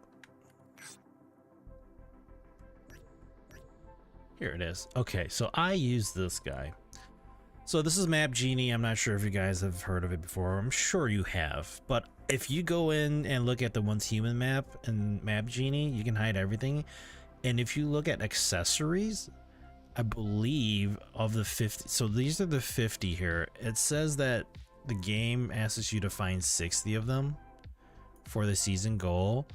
Here it is. Okay, so I use this guy. So this is Map Genie. I'm not sure if you guys have heard of it before. I'm sure you have. But if you go in and look at the Once Hooman map and Map Genie, you can hide everything. And if you look at accessories, I believe of the 50, so these are the 50 here. It says that the game asks you to find 60 of them for the season goal,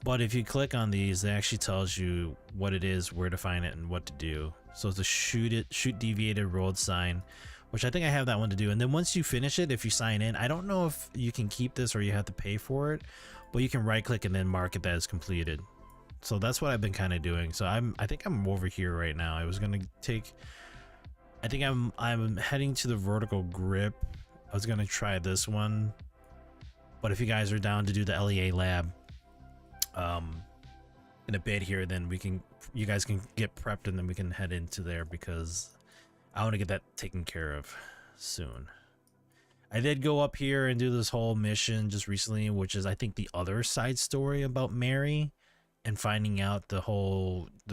but if you click on these, it actually tells you what it is, where to find it, and what to do. So it's a shoot deviated road sign, which I think I have that one to do. And then once you finish it, if you sign in, I don't know if you can keep this or you have to pay for it, but you can right click and then mark it as completed. So that's what I've been kind of doing. So I think I'm over here right now. I was gonna take, I think I'm heading to the vertical grip. I was gonna try this one, but if you guys are down to do the LEA lab in a bit here, then you guys can get prepped and then we can head into there, because I want to get that taken care of soon. I did go up here and do this whole mission just recently, which is I think the other side story about Mary and finding out the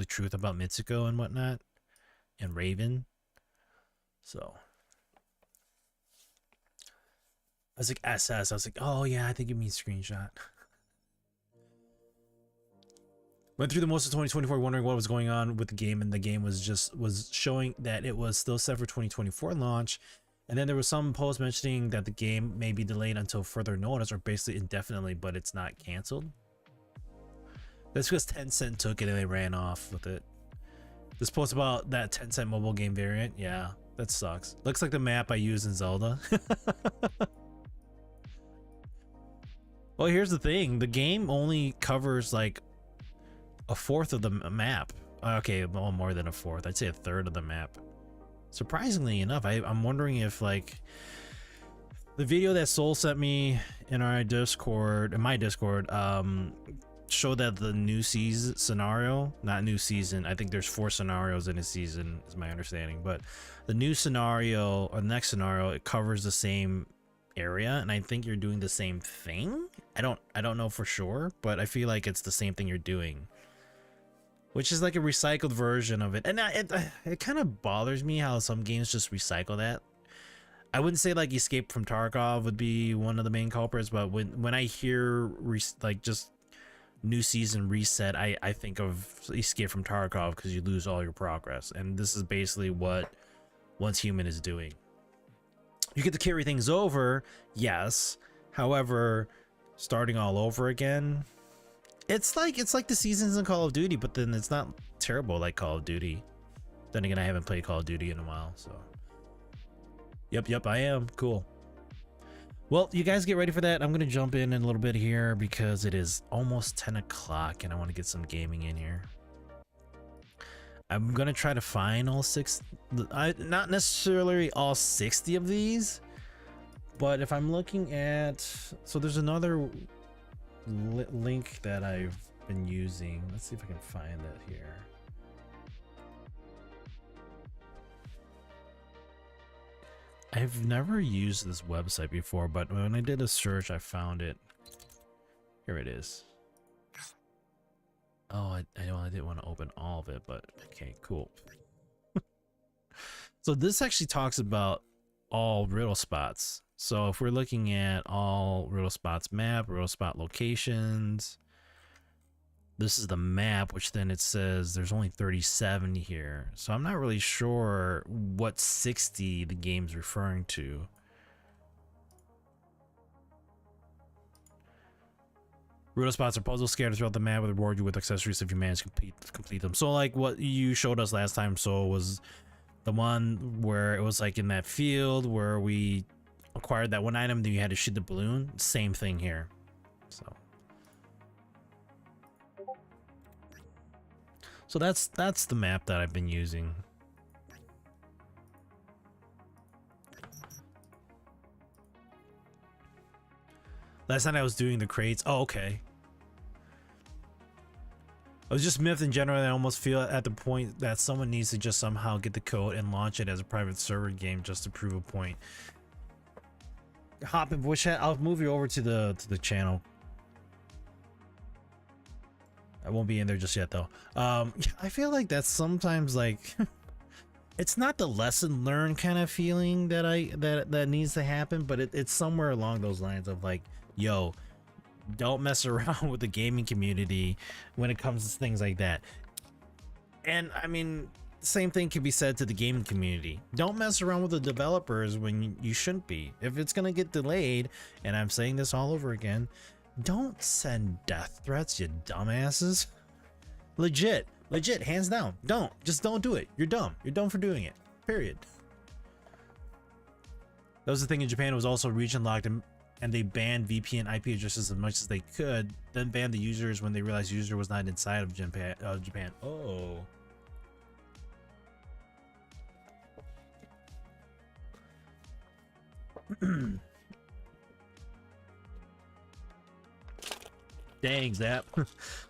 truth about Mitsuko and whatnot and Raven. So I was like SS. I was like, oh yeah, I think it means screenshot. Went through the most of 2024 wondering what was going on with the game, and the game was showing that it was still set for 2024 launch. And then there was some post mentioning that the game may be delayed until further notice, or basically indefinitely, but it's not canceled. That's because Tencent took it and they ran off with it. This post about that Tencent mobile game variant, yeah, that sucks. Looks like the map I use in Zelda. Well, here's the thing. The game only covers like a fourth of the map. Okay, well, more than a fourth. I'd say a third of the map. Surprisingly enough, I'm wondering if like the video that Soul sent me in our Discord, in my Discord, showed that the new season scenario, not new season. I think there's 4 scenarios in a season, is my understanding. But the new scenario or next scenario, it covers the same area, and I think you're doing the same thing. I don't know for sure, but I feel like it's the same thing you're doing, which is like a recycled version of it. And it kind of bothers me how some games just recycle that. I wouldn't say like Escape from Tarkov would be one of the main culprits, but when I hear like just new season reset, I think of Escape from Tarkov because you lose all your progress, and this is basically what Once Hooman is doing. You get to carry things over, yes. However, starting all over again, it's like the seasons in Call of Duty, but then it's not terrible like Call of Duty. Then again, I haven't played Call of Duty in a while, so. Yep, I am. Cool. Well, you guys get ready for that. I'm going to jump in a little bit here because it is almost 10 o'clock and I want to get some gaming in here. I'm going to try to find all 6, not necessarily all 60 of these, but if I'm looking at, so there's another link that I've been using. Let's see if I can find that here. I've never used this website before, but when I did a search, I found it. Here it is. Oh, I didn't want to open all of it, but okay, cool. So this actually talks about all riddle spots. So if we're looking at all riddle spots map, riddle spot locations, this is the map, which then it says there's only 37 here. So I'm not really sure what 60 the game's referring to. Riddle spots are puzzles scattered throughout the map that reward you with accessories if you manage to complete them. So like what you showed us last time, so was the one where it was like in that field where we acquired that one item, then you had to shoot the balloon. Same thing here. So that's the map that I've been using. Last night I was doing the crates. Oh, okay. I was just myth in general. I almost feel at the point that someone needs to just somehow get the code and launch it as a private server game just to prove a point. Hop in bush hat. I'll move you over to the channel. I won't be in there just yet though. I feel like that's sometimes like it's not the lesson learned kind of feeling that that needs to happen, but it's somewhere along those lines of like, yo, don't mess around with the gaming community when it comes to things like that. And I mean, same thing can be said to the gaming community. Don't mess around with the developers when you shouldn't be. If it's gonna get delayed, and I'm saying this all over again, don't send death threats, you dumbasses. Legit, hands down. Just don't do it. You're dumb. You're dumb for doing it. Period. That was the thing in Japan. It was also region locked, and they banned VPN IP addresses as much as they could, then banned the users when they realized the user was not inside of Japan. Oh. Dang, Zap.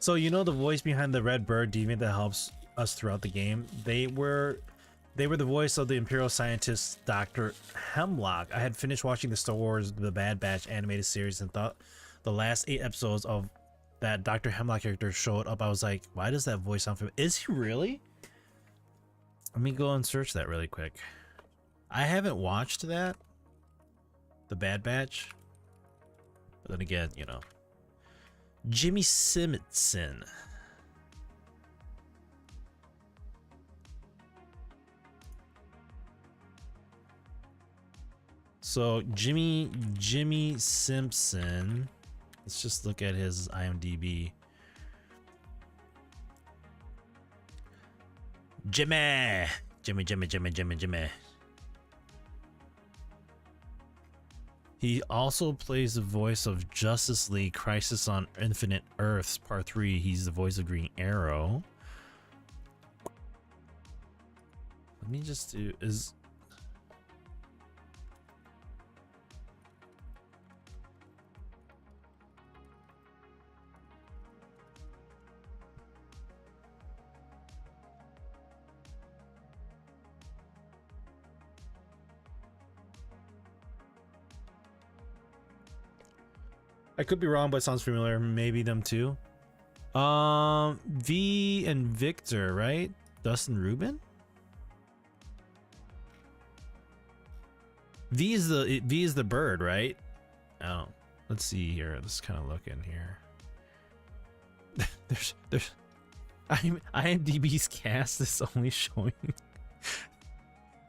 So you know the voice behind the red bird deviant that helps us throughout the game? They were They were the voice of the Imperial scientist Dr. Hemlock. I had finished watching the Star Wars The Bad Batch animated series and thought the last 8 episodes of that Dr. Hemlock character showed up. I was like, why does that voice sound familiar? Is he really? Let me go and search that really quick. I haven't watched that, The Bad Batch. But then again, you know. Jimmy Simpson. So Jimmy Simpson. Let's just look at his IMDb. Jimmy. He also plays the voice of Justice League Crisis on Infinite Earths Part 3. He's the voice of Green Arrow. Let me just do is I could be wrong, but it sounds familiar. Maybe them too. V and Victor, right? Dustin Rubin? V is the bird, right? Oh, let's see here. Let's kind of look in here. there's IMDb's cast is only showing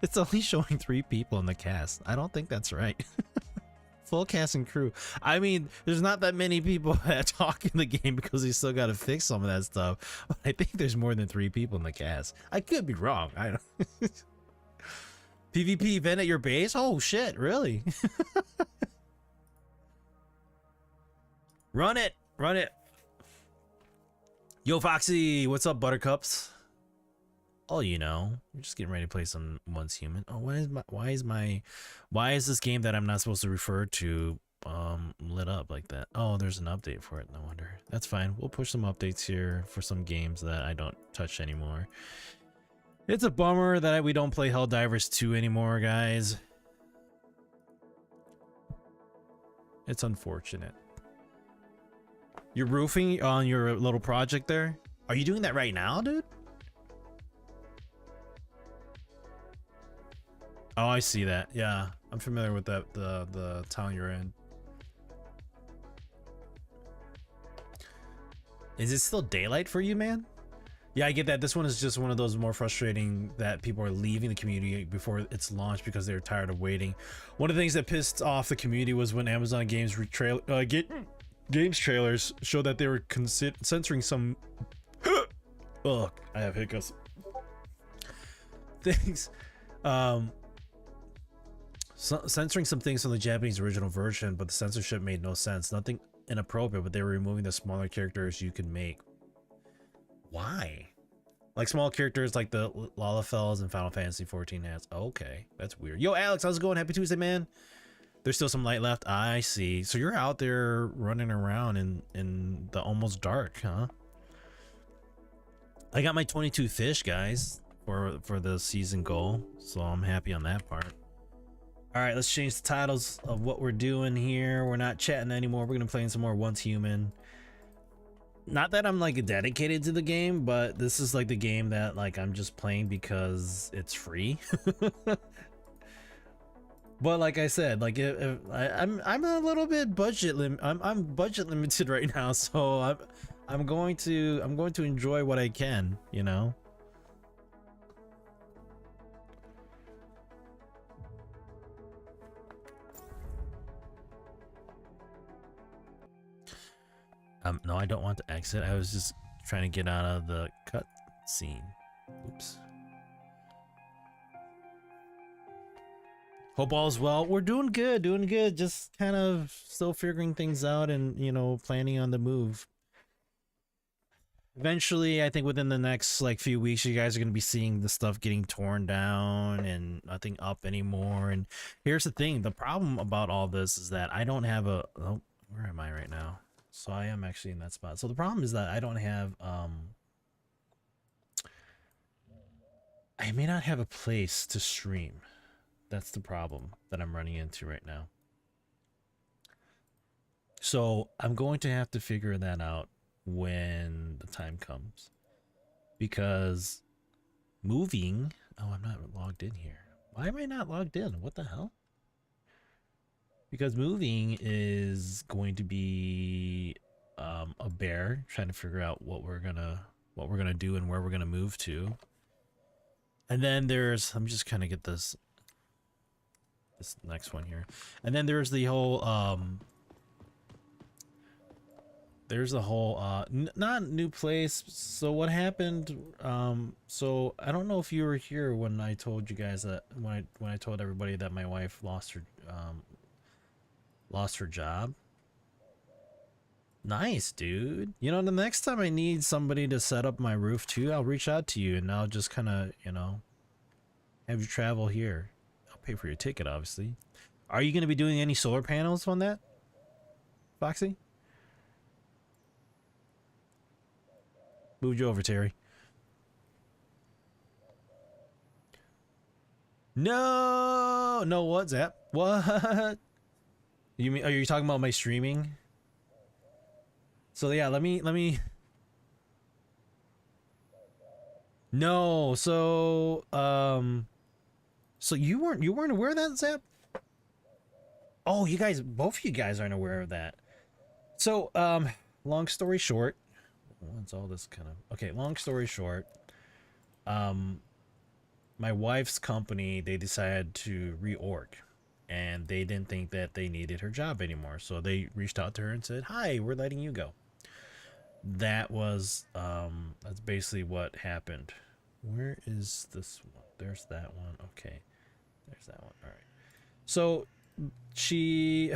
it's only showing 3 people in the cast. I don't think that's right. Full cast and crew. I mean, there's not that many people that talk in the game because they still got to fix some of that stuff. But I think there's more than 3 people in the cast. I could be wrong. I don't. PvP event at your base? Oh shit! Really? Run it! Run it! Yo, Foxy, what's up, Buttercups? Oh, you know, we're just getting ready to play some Once Human. Oh, why is this game that I'm not supposed to refer to lit up like that? Oh, there's an update for it. No wonder. That's fine. We'll push some updates here for some games that I don't touch anymore. It's a bummer that we don't play Helldivers 2 anymore, guys. It's unfortunate. You're roofing on your little project there? Are you doing that right now, dude? Oh, I see that. Yeah, I'm familiar with that. The town you're in. Is it still daylight for you, man? Yeah, I get that. This one is just one of those more frustrating that people are leaving the community before it's launched because they're tired of waiting. One of the things that pissed off the community was when Amazon Games games trailers showed that they were censoring some. Ugh, I have hiccups. Things. Censoring some things from the Japanese original version, but the censorship made no sense. Nothing inappropriate, but they were removing the smaller characters you could make. Why? Like small characters like the Lalafels in Final Fantasy 14 has. Okay, that's weird. Yo, Alex, how's it going? Happy Tuesday, man. There's still some light left. I see. So you're out there running around in the almost dark, huh? I got my 22 fish, guys, for the season goal, so I'm happy on that part. All right, let's change the titles of what we're doing here. We're not chatting anymore. We're gonna play in some more Once Human. Not that I'm like dedicated to the game, but this is like the game that like I'm just playing because it's free. But like I said, like I'm a little bit I'm budget limited right now, so I'm going to enjoy what I can, you know. No, I don't want to exit. I was just trying to get out of the cut scene. Oops. Hope all is well. We're doing good, Just kind of still figuring things out and, you know, planning on the move. Eventually, I think within the next like few weeks, you guys are going to be seeing the stuff getting torn down and nothing up anymore. And here's the thing. The problem about all this is that I don't have a... Oh, where am I right now? So I am actually in that spot. So the problem is that I don't have I may not have a place to stream. That's the problem that I'm running into right now. So I'm going to have to figure that out when the time comes. Because moving... Oh, I'm not logged in here. Why am I not logged in? What the hell? Because moving is going to be a bear, trying to figure out what we're gonna do and where we're gonna move to. And then there's... Let me just kind of get this next one here. And then there's the whole not new place. So what happened, so I don't know if you were here when I told you guys that, when I told everybody that my wife lost her job. Nice, dude. You know, the next time I need somebody to set up my roof too, I'll reach out to you and I'll just kind of, you know, have you travel here. I'll pay for your ticket, obviously. Are you going to be doing any solar panels on that, Foxy? Moved you over, Terry. No, no, what's that? What? You mean, are you talking about my streaming? So yeah, let me. No, so so you weren't aware of that, Zap? Oh, you guys, both of you guys aren't aware of that. So long story short, what's all this kind of... Okay, long story short, my wife's company, they decided to reorg, and they didn't think that they needed her job anymore, so they reached out to her and said, "Hi, we're letting you go." That was that's basically what happened. Where is this one? There's that one. Okay, there's that one. All right. So she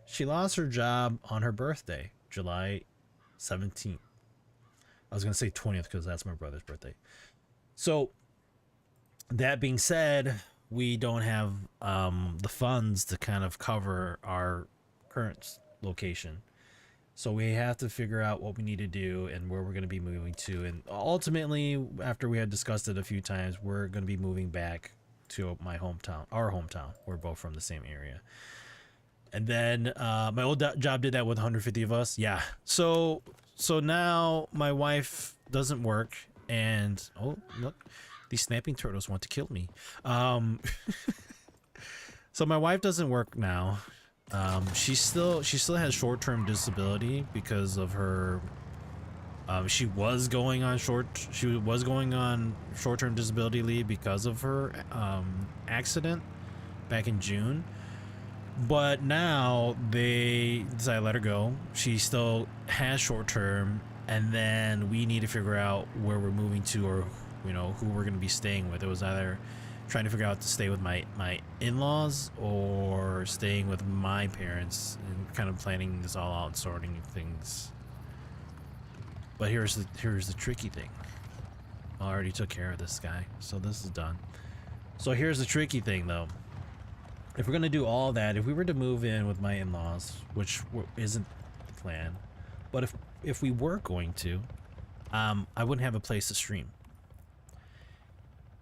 she lost her job on her birthday, July 17th. I was gonna say 20th because that's my brother's birthday. So that being said, we don't have the funds to kind of cover our current location. So we have to figure out what we need to do and where we're going to be moving to. And ultimately, after we had discussed it a few times, we're going to be moving back to my hometown, our hometown. We're both from the same area. And then my old job did that with 150 of us. Yeah. So now my wife doesn't work, and oh look, these snapping turtles want to kill me. So my wife doesn't work now. She still has short-term disability because of her. She was going on short-term disability leave because of her accident back in June. But now they decided to let her go. She still has short-term, and then we need to figure out where we're moving to, or you know, who we're going to be staying with. It was either trying to figure out to stay with my in-laws or staying with my parents, and kind of planning this all out and sorting things. But here's the tricky thing. I already took care of this guy, so this is done. So here's the tricky thing, though. If we're gonna do all that, if we were to move in with my in-laws, which isn't the plan, but if we were going to, I wouldn't have a place to stream.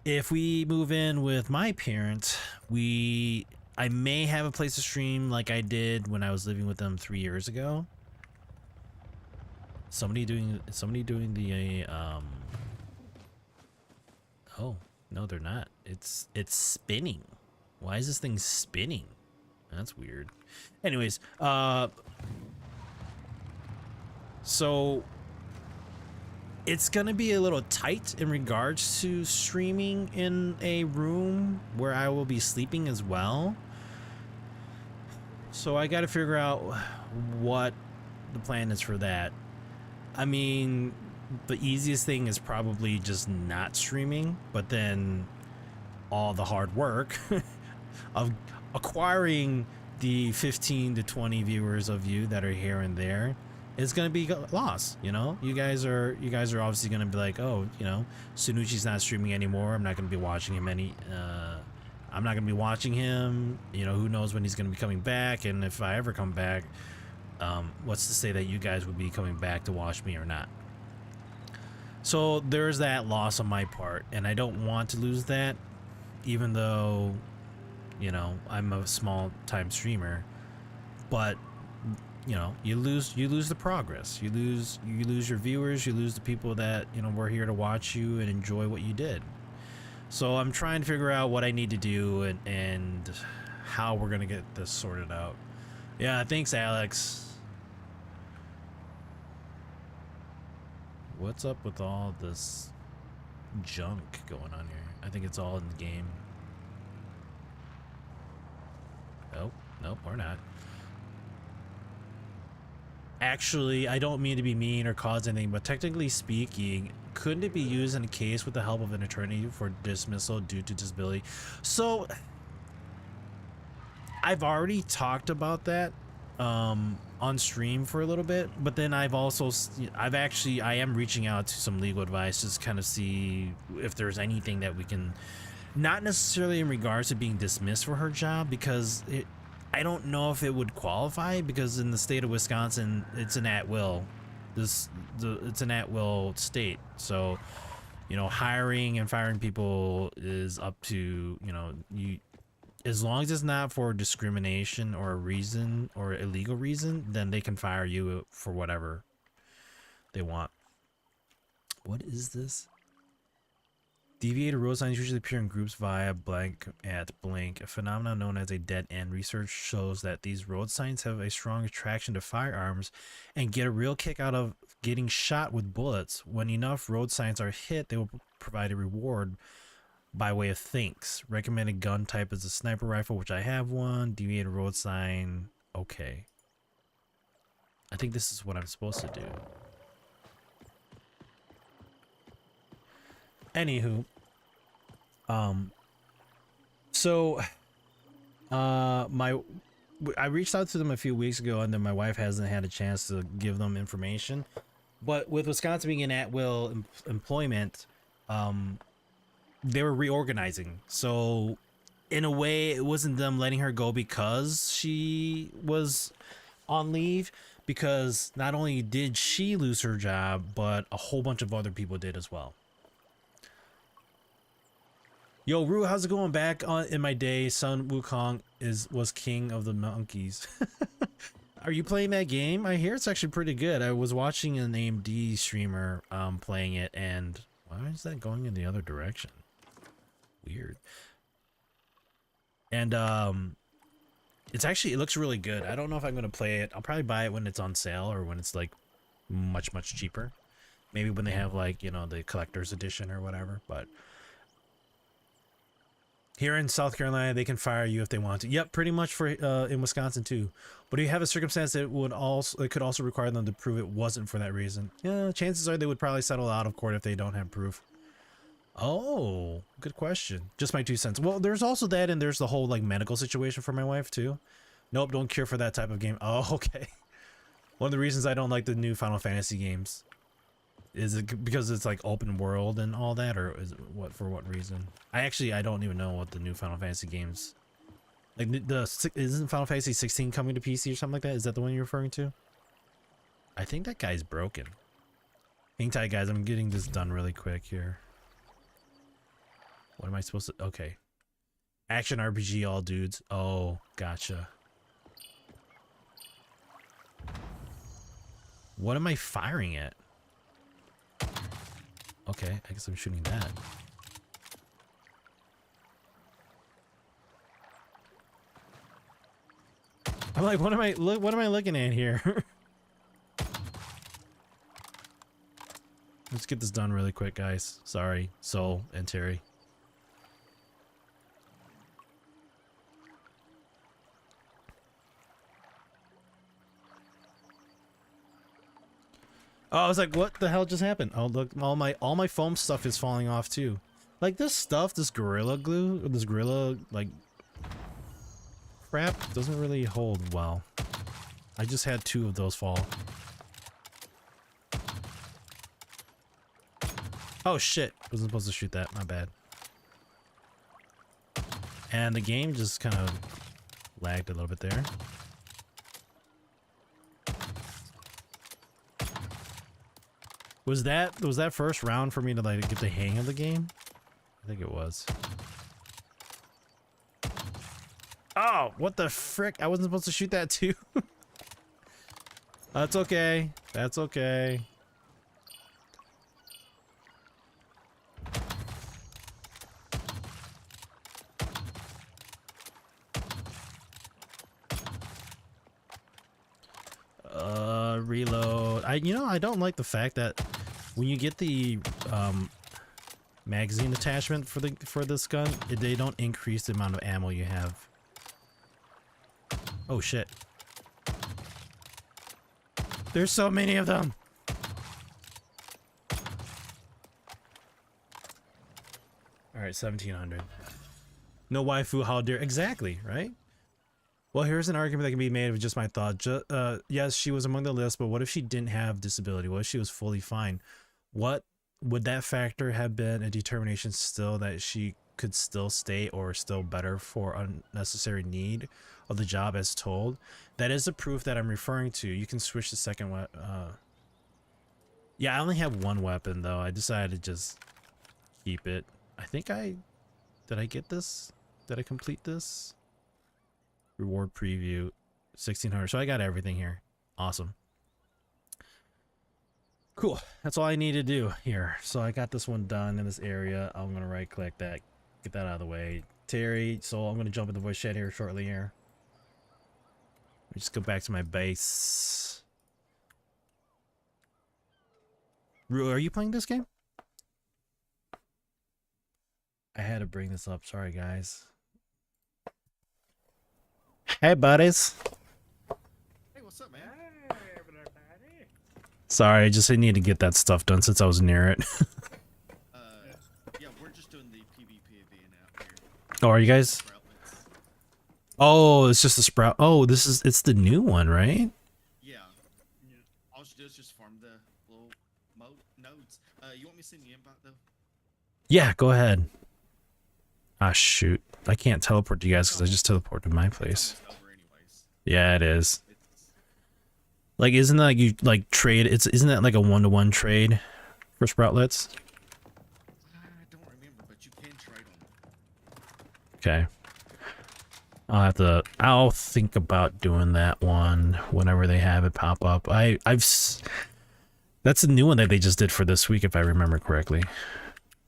If we move in with my parents, I may have a place to stream like I did when I was living with them 3 years ago. Somebody doing the oh no, they're not. It's spinning. Why is this thing spinning? That's weird. Anyways, so it's gonna be a little tight in regards to streaming in a room where I will be sleeping as well. So I gotta figure out what the plan is for that. I mean, the easiest thing is probably just not streaming, but then all the hard work of acquiring the 15 to 20 viewers of you that are here and there is going to be lost. You know, you guys are obviously going to be like, oh, you know, Sunuchi's not streaming anymore. I'm not going to be watching him I'm not going to be watching him. You know, who knows when he's going to be coming back, and if I ever come back, what's to say that you guys would be coming back to watch me or not? So there's that loss on my part, and I don't want to lose that, even though, you know, I'm a small time streamer. But you know, you lose the progress. You lose your viewers. You lose the people that, you know, were here to watch you and enjoy what you did. So I'm trying to figure out what I need to do and how we're gonna get this sorted out. Yeah, thanks, Alex. What's up with all this junk going on here? I think it's all in the game. Oh, nope, we're not. Actually, I don't mean to be mean or cause anything, but technically speaking, couldn't it be used in a case with the help of an attorney for dismissal due to disability? So, I've already talked about that on stream for a little bit, but then I am reaching out to some legal advice just kind of see if there's anything that we can, not necessarily in regards to being dismissed for her job, because I don't know if it would qualify, because in the state of Wisconsin, it's an at-will. It's an at-will state. So, you know, hiring and firing people is up to, you know, as long as it's not for discrimination or a reason or illegal reason, then they can fire you for whatever they want. What is this? Deviated road signs usually appear in groups via blank at blank. A phenomenon known as a dead end. Research shows that these road signs have a strong attraction to firearms and get a real kick out of getting shot with bullets. When enough road signs are hit, they will provide a reward by way of thanks. Recommended gun type is a sniper rifle, which I have one. Deviated road sign. Okay. I think this is what I'm supposed to do. Anywho, I reached out to them a few weeks ago, and then my wife hasn't had a chance to give them information. But with Wisconsin being an at-will employment, they were reorganizing. So in a way, it wasn't them letting her go because she was on leave, because not only did she lose her job, but a whole bunch of other people did as well. Yo, Rue, how's it going? Back in my day, Sun Wukong was king of the monkeys. Are you playing that game? I hear it's actually pretty good. I was watching an AMD streamer playing it, and why is that going in the other direction? Weird. And it looks really good. I don't know if I'm gonna play it. I'll probably buy it when it's on sale or when it's like much cheaper. Maybe when they have, like, you know, the collector's edition or whatever. But here in South Carolina, they can fire you if they want to. Yep, pretty much for in Wisconsin too. But if you have a circumstance that could also require them to prove it wasn't for that reason, yeah, chances are they would probably settle out of court if they don't have proof. Oh, good question. Just my 2 cents. Well, there's also that, and there's the whole like medical situation for my wife too. Nope, don't cure for that type of game. Oh, okay. One of the reasons I don't like the new Final Fantasy games. Is it because it's like open world and all that, or is it for what reason? I don't even know what the new Final Fantasy games, like isn't Final Fantasy 16 coming to PC or something like that? Is that the one you're referring to? I think that guy's broken. Hang tight, guys. I'm getting this done really quick here. What am I supposed to? Okay. Action RPG, all dudes. Oh, gotcha. What am I firing at? Okay, I guess I'm shooting that. I'm like, what am I looking at here? Let's get this done really quick, guys. Sorry, Soul and Terry. Oh, I was like, what the hell just happened? Oh, look, all my foam stuff is falling off too. Like this stuff, this Gorilla Glue, or this Gorilla, like, crap doesn't really hold well. I just had 2 of those fall. Oh shit, wasn't supposed to shoot that, my bad. And the game just kind of lagged a little bit there. Was that first round for me to like get the hang of the game? I think it was. Oh, what the frick? I wasn't supposed to shoot that too. That's okay. That's okay. Reload. I don't like the fact that when you get the magazine attachment for this gun, they don't increase the amount of ammo you have. Oh shit. There's so many of them. All right, 1700. No waifu, how dare. Exactly, right? Well, here's an argument that can be made with just my thought. Yes, she was among the list, but what if she didn't have disability? What if she was fully fine? What would that factor have been a determination still that she could still stay or still better for unnecessary need of the job as told? That is the proof that I'm referring to. You can switch the second weapon. Yeah, I only have one weapon though. I decided to just keep it. I think did I get this? Did I complete this? Reward preview 1600. So I got everything here. Awesome. Cool. That's all I need to do here. So I got this one done in this area. I'm going to right click that, get that out of the way. Terry, so I'm going to jump in the voice chat here shortly here. Let me just go back to my base. Ru, are you playing this game? I had to bring this up. Sorry, guys. Hey, buddies. Hey, what's up, man? Sorry, I just need to get that stuff done since I was near it. Yeah, we're just doing the PvP event out here. Oh, are you guys? Oh, it's just a sprout. Oh, it's the new one, right? Yeah. All you do is just farm the little nodes. You want me to send you an invite, though? Yeah, go ahead. Ah, shoot. I can't teleport to you guys because I just teleported to my place. It's almost over anyways. Yeah, it is. It's... Like, isn't that like you like trade? Isn't that like a 1-to-1 trade for sproutlets? I don't remember, but you can trade them. Okay. I'll think about doing that one whenever they have it pop up. That's a new one that they just did for this week, if I remember correctly.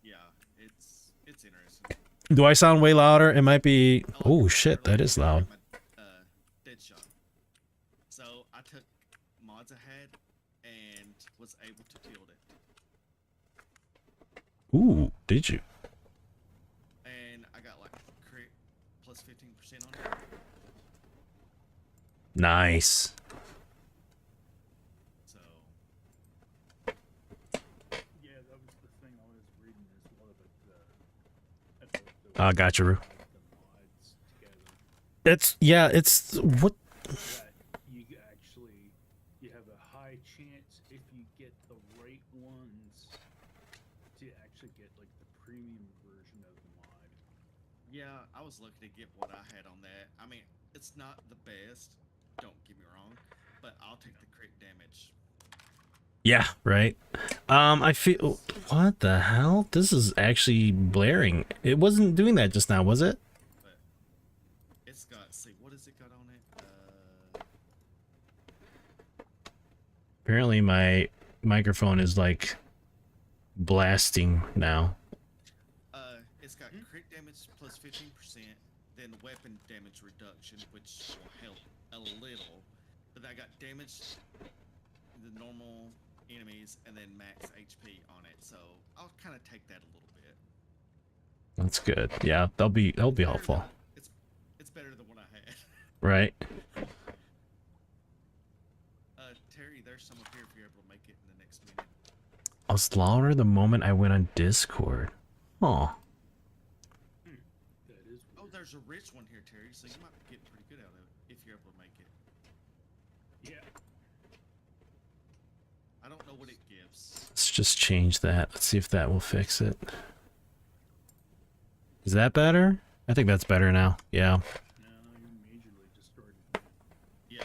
Yeah, it's interesting. Do I sound way louder? It might be. Oh shit, that is loud. Deadshot. So I took mods I had and was able to build it. Ooh, did you? And I got like crit plus 15% on it. Nice. So yeah, that was the thing I was reading as well about Gotcha, Roo. the mods together. It's what? That you have a high chance if you get the right ones to actually get like the premium version of the mod. yeah, I was lucky to get what I had on that. I mean, it's not the best, don't get me wrong, but I'll take the crit damage. Yeah, right. I feel. What the hell? This is actually blaring. It wasn't doing that just now, was it? But it's got, see, what has it got on it? Apparently, my microphone is like blasting now. It's got crit damage plus 15%, then weapon damage reduction, which will help a little. But I got damage the normal enemies and then max HP on it, so I'll kind of take that a little bit. That's good. Yeah, that'll be helpful. It's better than what I had. Right. Terry, there's some up here if you're able to make it in the next minute. I was louder the moment I went on Discord. Oh. That is Oh, there's a rich one here, Terry, so you might get pretty good out of it if you're able to make it. yeah. I don't know what it gives. Let's just change that. Let's see if that will fix it. Is that better? I think that's better now. Yeah. No, you majorly distorted. Yeah,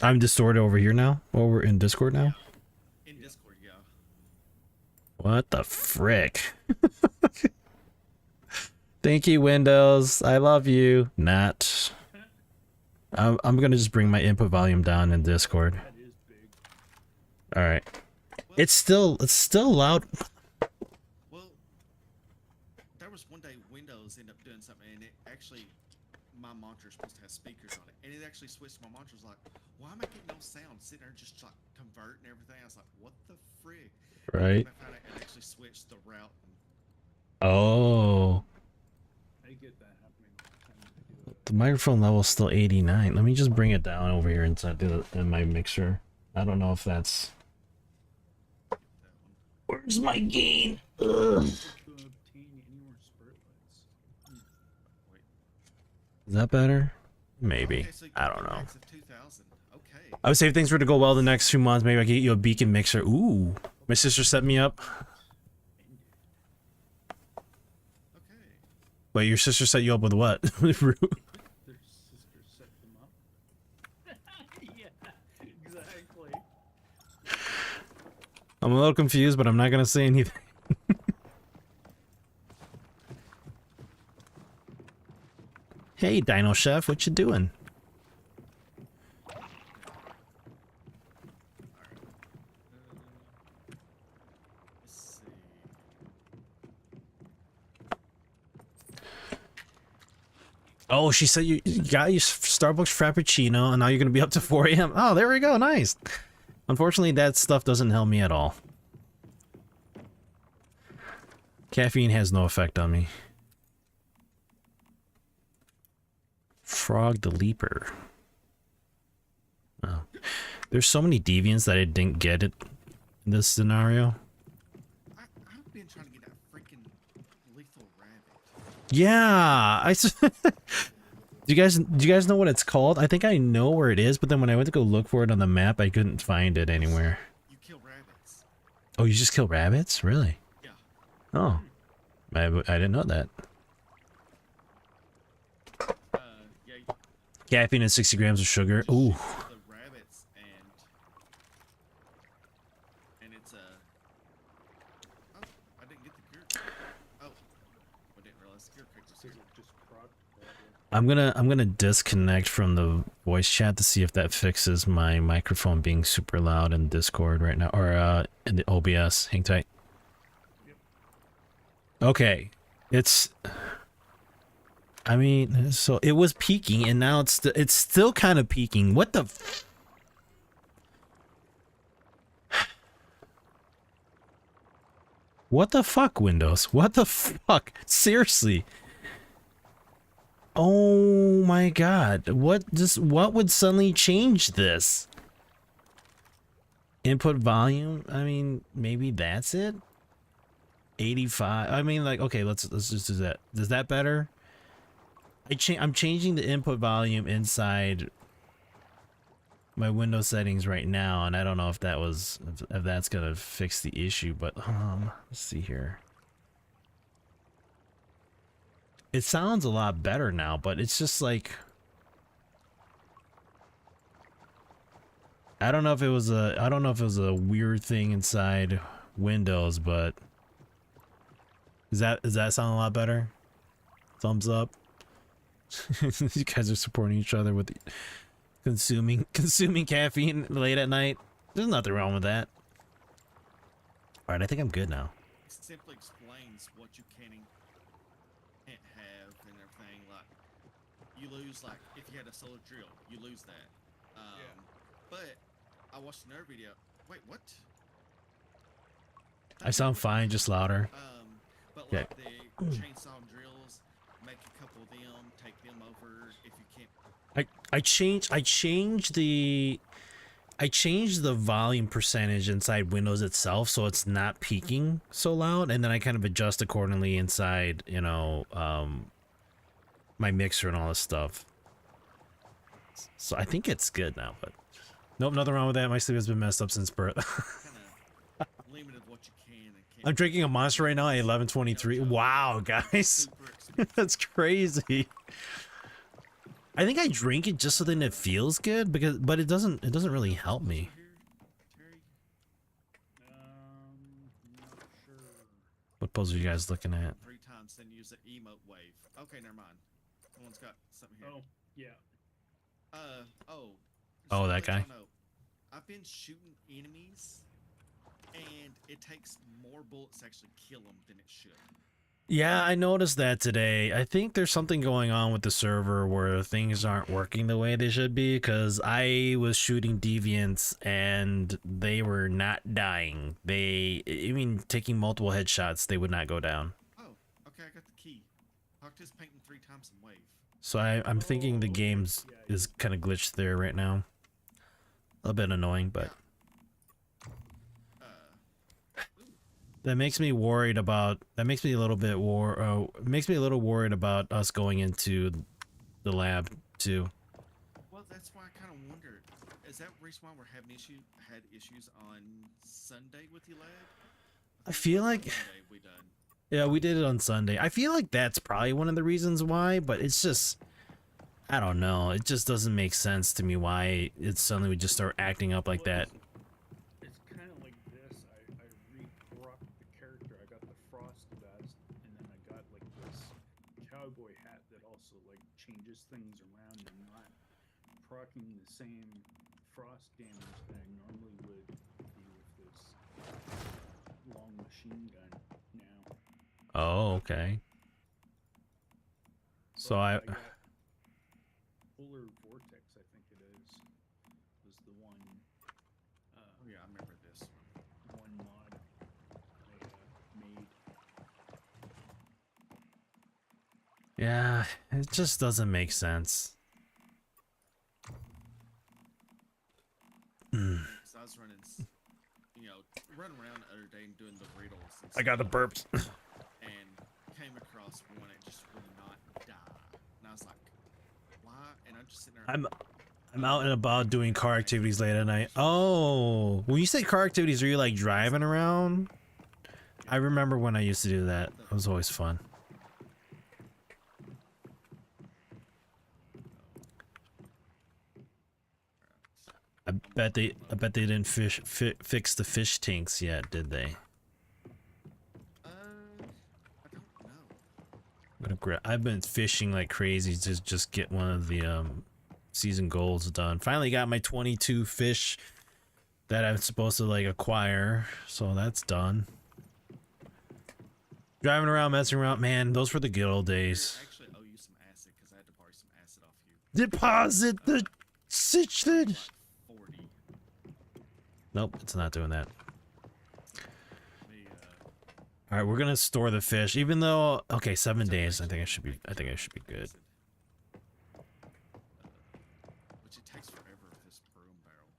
I'm distorted over here now? Over in Discord now? in Discord, yeah. What the frick? Thank you, Windows. I love you. Not. I'm gonna just bring my input volume down in Discord. That is big. All right. Well, It's still loud. well, there was one day Windows ended up doing something, and it actually, my monitor is supposed to have speakers on it, and it actually switched to my monitor. I was like, why am I getting no sound? Sitting there just like converting everything. I was like, what the frig? Right. And I found out it actually switched the route. Oh. I get that happening all the time when I do it. The microphone level is still 89. Let me just bring it down over here inside in my mixer. I don't know if that's. That one. Where's my gain? Ugh. To obtain any more spotlights. Wait. Is that better? Maybe. Okay, so you I got don't the know. max of 2000. Okay. I would say if things were to go well the next 2 months, maybe I could get you a beacon mixer. Ooh. My sister set me up. Okay. Wait, your sister set you up with what? Their sister set them up. Yeah, exactly. I'm a little confused, but I'm not gonna say anything. Hey, Dino Chef, what you doing? Let's see. Oh, she said you got your Starbucks Frappuccino, and now you're gonna be up to 4 a.m. Oh, there we go, nice. Unfortunately, that stuff doesn't help me at all. Caffeine has no effect on me. Frog the Leaper. Oh. There's so many deviants that I didn't get it in this scenario. I've been trying to get that freaking lethal rabbit. Yeah, do you guys know what it's called? I think I know where it is, but then when I went to go look for it on the map, I couldn't find it anywhere. You kill rabbits. Oh, you just kill rabbits? Really? Yeah. Oh, I didn't know that. Yeah. Caffeine and 60 grams of sugar. Just Ooh. shoot the rabbits and it's oh, I didn't get the gear. Oh, I didn't realize the gear crate was Is here. it just prod? I'm gonna disconnect from the voice chat to see if that fixes my microphone being super loud in Discord right now, or in the OBS. Hang tight. Okay, it's. I mean, so it was peaking, and now it's still kind of peaking. What the? What the fuck, Windows? What the fuck? Seriously. Oh my god. What would suddenly change this? Input volume? I mean, maybe that's it? 85. I mean, like, okay, let's just do that. Is that better? I'm changing the input volume inside my Windows settings right now, and I don't know if that's gonna fix the issue, but let's see here. It sounds a lot better now, but it's just like, I don't know if it was a weird thing inside Windows, but does that sound a lot better? Thumbs up. You guys are supporting each other with consuming caffeine late at night. There's nothing wrong with that. All right, I think I'm good now. It simply explains what you can't have and everything. Like, you lose, like, if you had a solar drill, you lose that. But I watched another video. Wait, what? I sound fine, just louder. But Okay. like the chainsaw drills, make a couple of them, take them over if you can't. I changed the volume percentage inside Windows itself, so it's not peaking so loud, and then I kind of adjust accordingly inside, you know, my mixer and all this stuff. So I think it's good now, but nope, nothing wrong with that. My sleep has been messed up since birth. Kind of limited what you can and can't. I'm drinking a Monster right now at 11:23. Wow, guys, Super expensive. that's crazy. I think I drink it just so then it feels good, but it doesn't really help me. Terry? Not sure. post are you guys looking at? 3 times, then use the emote wave. Okay, never mind. Someone's got something here. Oh, yeah. Oh. Oh, to that let guy? y'all know, I've been shooting enemies, and it takes more bullets to actually kill them than it should. Yeah, I noticed that today. I think there's something going on with the server where things aren't working the way they should be, because I was shooting deviants and they were not dying. I mean, taking multiple headshots, they would not go down. Oh, okay, I got the key. Talk to his painting 3 times and wave. So I'm thinking the Oh, okay. game's Yeah, is kind of glitched there right now. A little bit annoying, but that makes me worried about. That makes me a little bit makes me a little worried about us going into the lab too. Well, that's why I kind of wondered. Is that the reason why we're having had issues on Sunday with the lab? I feel like Monday we done. yeah, we did it on Sunday. I feel like that's probably one of the reasons why, but it's just I don't know. It just doesn't make sense to me why it suddenly would just start acting up like that. It's kind of like this. I re-rocked the character. I got the frost vest, and then I got like this cowboy hat that also like changes things around and not procking the same frost damage that I normally would be with this long machine gun now. Oh, okay. So But I got Polar Vortex, I think it is, was the one. Oh yeah, I remember this one. One mod I made. yeah, it just doesn't make sense. So I was running, running around the other day and doing the riddles. And I got the stuff, burps. and came across one that just would not die. And I was like, why? And I'm just sitting there. I'm out and about doing car activities late at night. Oh, when you say car activities, are you like driving around? I remember when I used to do that. It was always fun. I bet they didn't fix the fish tanks yet, did they? I don't know. I'm gonna I've been fishing like crazy to just get one of the season goals done. Finally got my 22 fish that I'm supposed to like acquire, so that's done. Driving around, messing around, man, those were the good old days. I actually owe you some acid because I had to borrow some acid off you. Deposit the citrus. Like 40. Nope, it's not doing that. The, All right, we're gonna store the fish, even though 7 days. I think I should be good. acid. Which it takes forever with this broom barrel.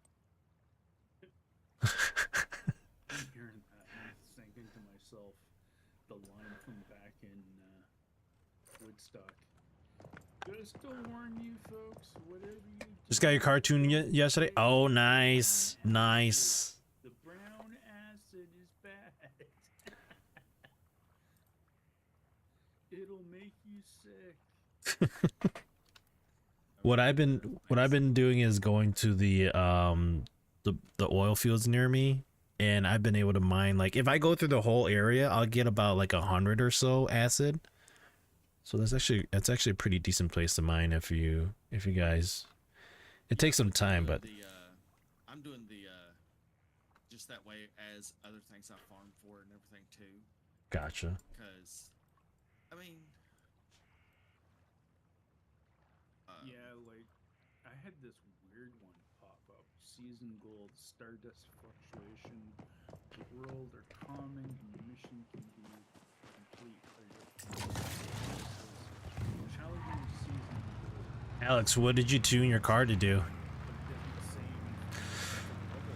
I'm hearing that and I'm thinking to myself, the line from back in Woodstock. Just to warn you folks, whatever you do, Just got your cartoon yesterday. Oh, nice, nice. the brown acid is bad. It'll make you sick. What I've been doing is going to the oil fields near me, and I've been able to mine, like, if I go through the whole area, I'll get about like 100 or so acid. So that's actually a pretty decent place to mine if you guys. It takes some time, but I'm doing the just that way as other things I farm for and everything too. gotcha. Because, I mean, Yeah, like I had this weird one pop up. Season gold, stardust fluctuation, the world are calming, and your mission can be complete. Challenging season gold. Alex, what did you tune your car to do? But it doesn't say anything.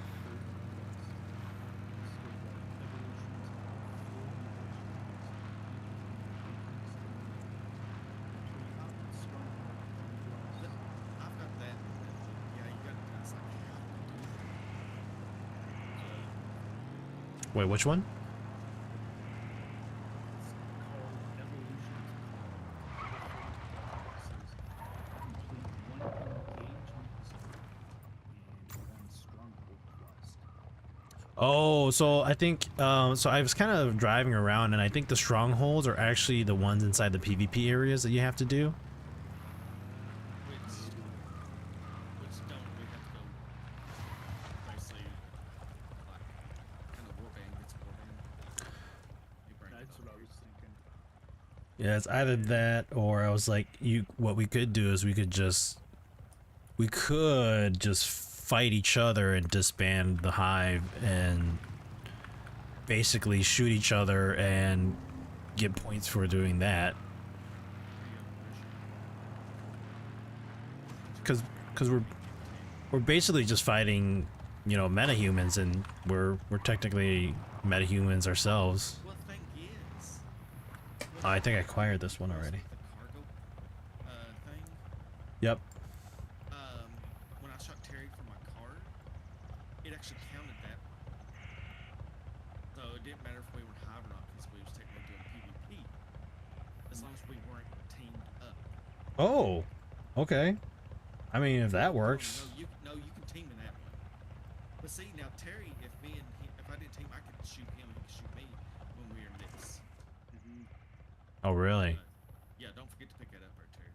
I've got that. Yeah, you got to. It's like, Wait, which one? Oh, so I think so I was kind of driving around and I think the strongholds are actually the ones inside the PvP areas that you have to do. Which don't we have to go basically like kind of warband gets warband. They bring it That's up what I here. was thinking. Yeah, it's either that or I was like, what we could do is we could just fight each other and disband the hive and basically shoot each other and get points for doing that. Here you go, Cause, cause we're basically just fighting, you know, metahumans, and we're technically metahumans ourselves. Well, the thing is, Oh, I think I acquired this one already. the cargo thing. Yep. When I shot Terry from my car, it actually counted that. So it didn't matter if we were hive or not because we was technically doing PvP. As long as we weren't teamed up. Oh, okay. I mean, if that works. No, you can team in that one. But see, now Terry, if I didn't team, I could shoot him. He could shoot me when we were in this. Oh, really? Yeah, don't forget to pick that up, right, Terry.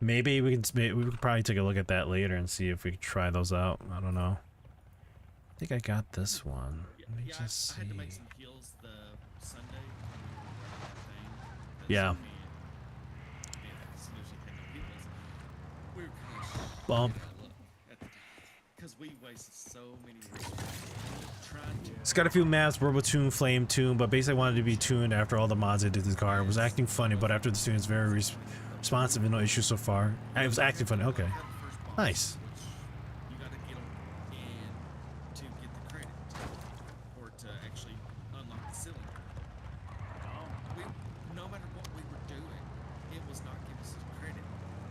Maybe we could probably take a look at that later and see if we could try those out. I don't know. I think I got this one. Let me just I had to see. make some heals the Sunday thing. Yeah. We were kind of Bump. because we wasted so many resources trying to. It's got a few maps, Robo Tune, Flame Tune, but basically wanted to be tuned after all the mods I did to the car. It was acting funny, but after the tune, it's very responsive and no issues so far. And it was acting funny. Okay. Nice. You got to get them in to get the credit or to actually unlock the cylinder. No matter what we were doing, it was not giving us credit.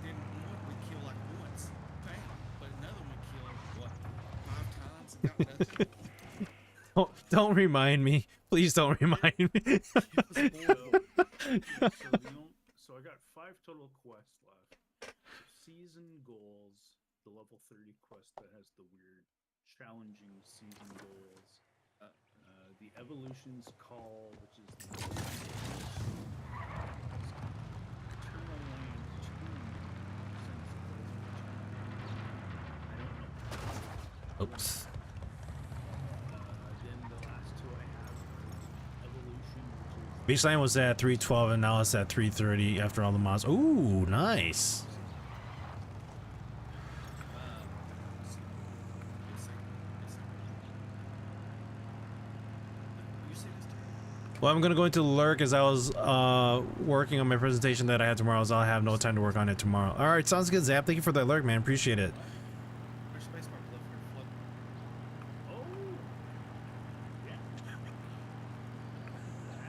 Then one we kill like once, bang, but another one we kill what 5 times and got nothing. Oh, don't remind me. Please don't remind me. So I got 5 total quests left. Season goals, the level 30 quest that has the weird, challenging season goals. The evolutions call, which is the eternal lane I don't know. Oops. Then the last 2 I have are evolution, which is Baseline was at 312 and now it's at 330 after all the mods. Ooh, nice. Well, I'm gonna go into lurk as I was working on my presentation that I had tomorrow, so I'll have no time to work on it tomorrow. All right, sounds good, Zap. Thank you for that lurk, man. Appreciate it. oh yeah.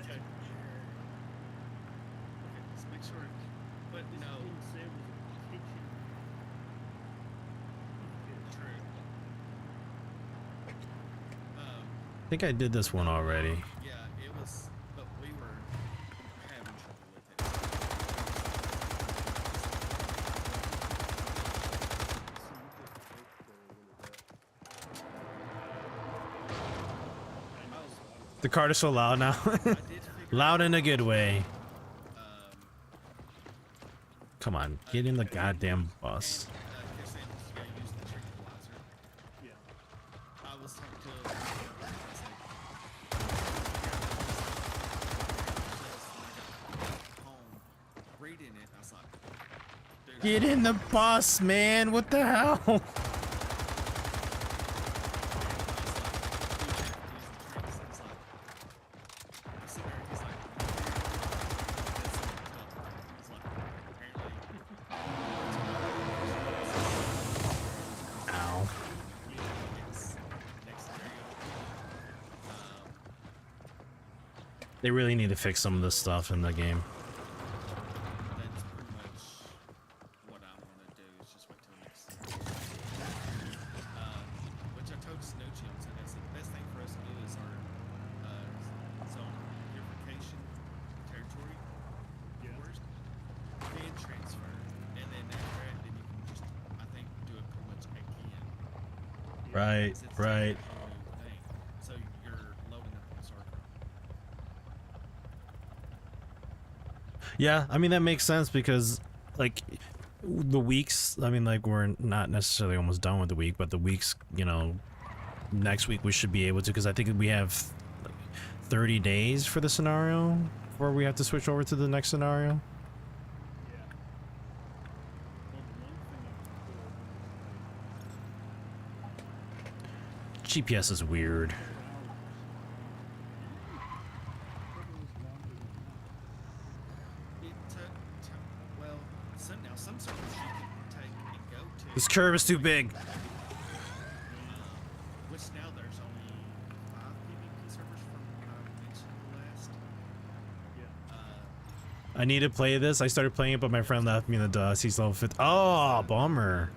Okay. Let's make sure. But This no, didn't say it was a kitchen. true. I think I did this one already. Yeah, it was, but we were having trouble with it. The card is so loud now. I did figure Loud in a good way. um, Come on, get in the goddamn bus. Kirsten was gonna use the tranquilizer. Yeah. I was talking to I was like, home, reading it. I was like, dude, Get in the bus, man. What the hell? Ow. They really need to fix some of this stuff in the game. That's pretty much what I'm gonna do. Is just wait till next. Which I told Snoochie, I said that's the best thing for us to do is our zone purification territory. Yeah. First, then transfer, and then after that, then you can just I think do it pretty much again. Right, It's right. a whole new thing. So Yeah, I mean that makes sense because like the weeks, I mean like we're not necessarily almost done with the week, but the weeks, you know, next week we should be able to, because I think we have like 30 days for the scenario before we have to switch over to the next scenario. Yeah. Well, the one thing I could GPS is weird. 4 hours. I thought it was longer than that. It took, well, some servers you can take and go to. This curve is too big. Which now there's only 5 PvP servers from what I mentioned last. Yeah. I need to play this. I started playing it, but my friend left me in the dust. He's level 50. Oh, bummer.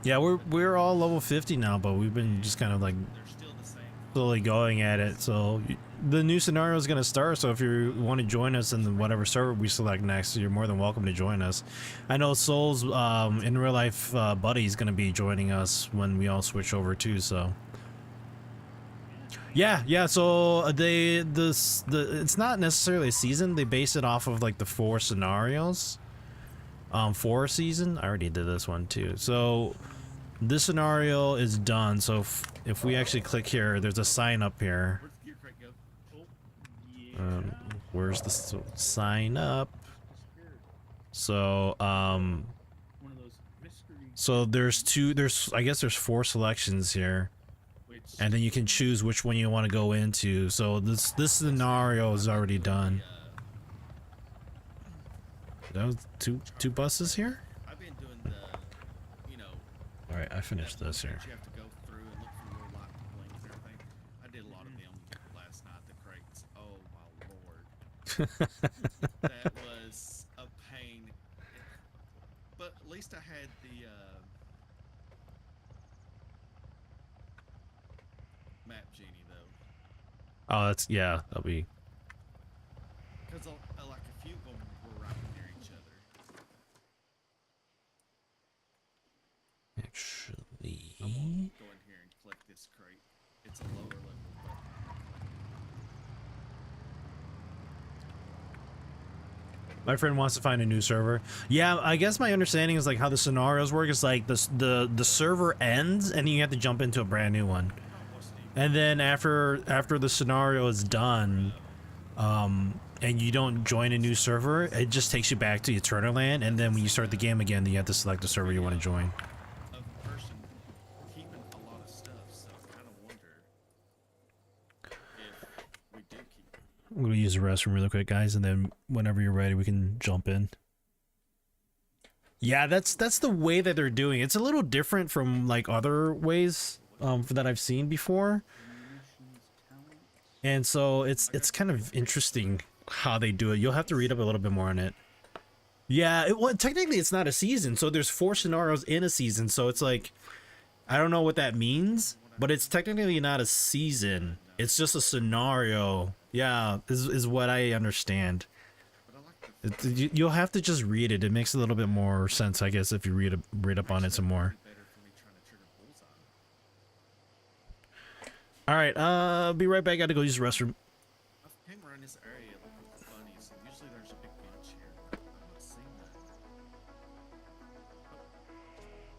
Yeah, we're all level 50 now, but we've been just kind of like They're still the same. slowly going at it. So the new scenario is going to start. So if you want to join us in whatever server we select next, you're more than welcome to join us. I know Soul's in real life buddy is going to be joining us when we all switch over too. So yeah. So it's not necessarily a season. They base it off of like the 4 scenarios. For a season. I already did this one too. So this scenario is done. So if we actually click here, there's a sign up here. Where'd the gear crate go? Oh, yeah. Where's the sign up? Disappeared. So One of those mystery. so I guess there's 4 selections here, Which and then you can choose which one you want to go into. So this scenario is already done. That was two buses here. I've been doing the, you know, All right, I finished this here. that you have to go through and look for little light blinks and everything. I did a lot of them last night. The crates. Oh my lord, that was a pain. But at least I had the map genie though, Oh, that's yeah. That'll be. because like a few of them were right near each other. Actually, I'm gonna go in here and collect this crate. It's a lower level, but my friend wants to find a new server. Yeah, I guess my understanding is like how the scenarios work is like the server ends and you have to jump into a brand new one. And then after the scenario is done, and you don't join a new server, it just takes you back to Eternaland, and then when you start the game again, you have to select the server you want to join. of a person keeping a lot of stuff, so I kind of wonder if we do keep it. I'm gonna use the restroom really quick, guys, and then whenever you're ready, we can jump in. Yeah, that's the way that they're doing. It's a little different from like other ways that I've seen before. Munitions, talent. And so it's kind of interesting how they do it. You'll have to read up a little bit more on it. Yeah, well, technically it's not a season, so there's 4 scenarios in a season. So it's like, I don't know what that means, but it's technically not a season. It's just a scenario. Yeah, is what I understand. But I like the You'll have to just read it. It makes a little bit more sense, I guess, if you read up on it some more. better for me trying to trigger bullseye. All right, be right back. Got to go use the restroom. I've came around this area looking for bunnies, and usually there's a big bench here. I've not seen that. Oh,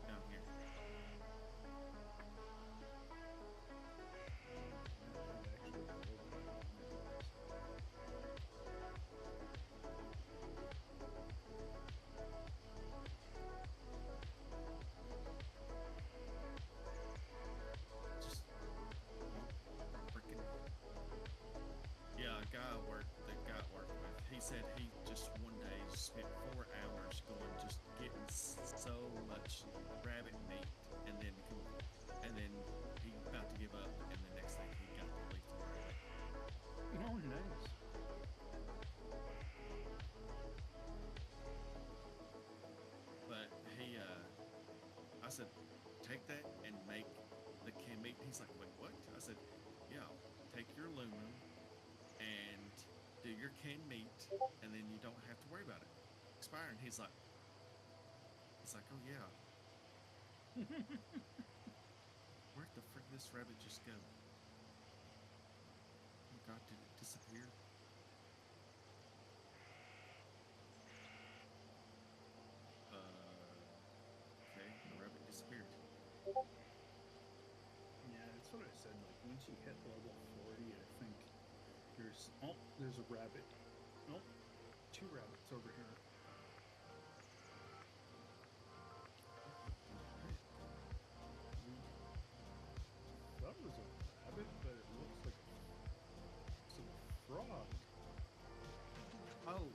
down here. Just freaking. Yeah, a guy I worked with, he said he just one day spent 4 hours going just getting so much rabbit meat, and then he about to give up, and the next thing he got the lethal rabbit. Oh, nice. But he, I said, take that and make the canned meat. He's like, wait, what? I said, yeah, take your aluminum and do your canned meat, and then you don't have to worry about it expiring. He's like, oh yeah. Where the frick did this rabbit just go? Oh God, did it disappear? you hit level 40, I think there's a rabbit. Nope, 2 rabbits over here. That was a rabbit, but it looks like a frog. Oh,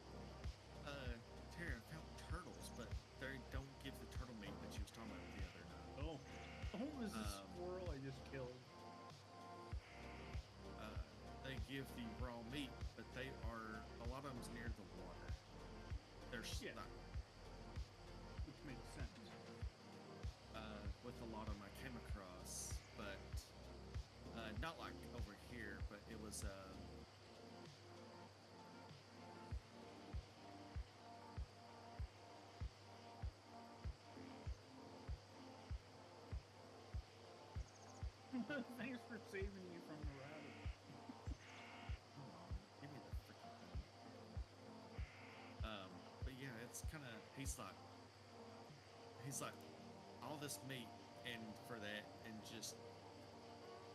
Terry, I found turtles, but they don't give the turtle meat that you was talking about the other night. Oh, it was a squirrel I just killed. They give the raw meat, but they are a lot of them's near the water. They're stuck. Which makes sense. With a lot of them I came across, but not like over here, but it was Thanks for saving me from the rabbit. give me the freaking thing. But yeah, it's kind of he's like all this meat and for that and just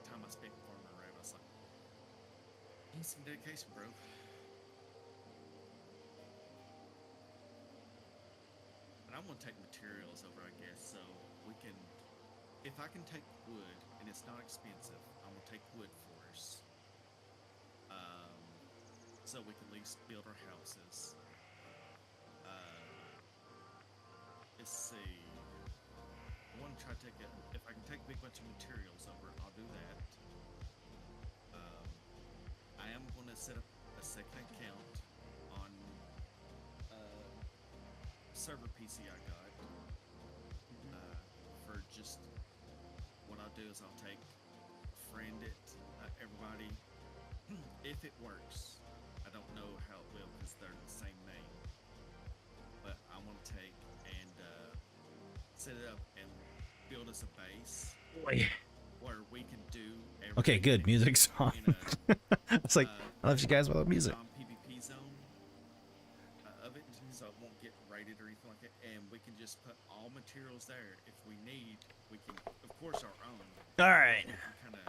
time I spent farming around. I was like, need some dedication, bro. But I'm gonna take materials over, I guess, so we can. If I can take wood and it's not expensive, I'm gonna take wood for us. So we can at least build our houses. Let's see. I want to try to take it. If I can take a big bunch of materials over, I'll do that. I am going to set up a second account on server PC I got for just what I'll do is I'll friend it, everybody. If it works, I don't know how it will because they're the same name. But I want to take and set it up and build us a base where we can do everything. Okay, good. Music's on. It's like, I love you guys without music. PvP zone of it, so it won't get raided or anything like that. And we can just put all materials there. If we need, we can, of course, our own. All right. Kind of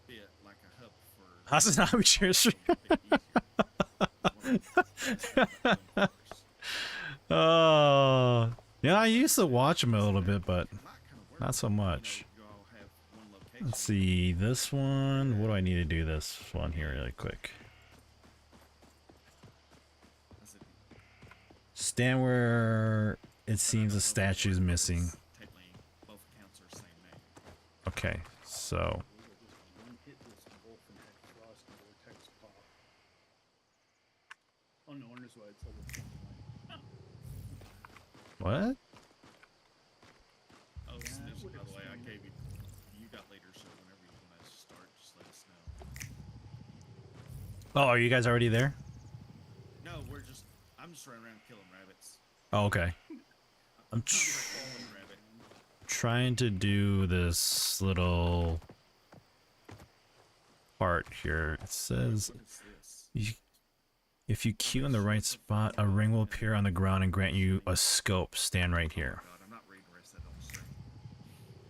be like a hub for. How's not cheers? Oh, yeah. I used to watch them a little bit, but not so much. Let's see this one. What do I need to do this one here really quick? Stand where it seems a statue is missing. Okay, so. Oh no, wonders why it's level 21. What? Oh, yeah, by the way, I gave you. You got later, so whenever you want to start, just let us know. Oh, are you guys already there? No, I'm just running around killing rabbits. Oh, okay. I'm trying to do this little part here. It says, if you queue in the right spot, a ring will appear on the ground and grant you a scope. Stand right here. God, I'm not reading the rest of that on stream.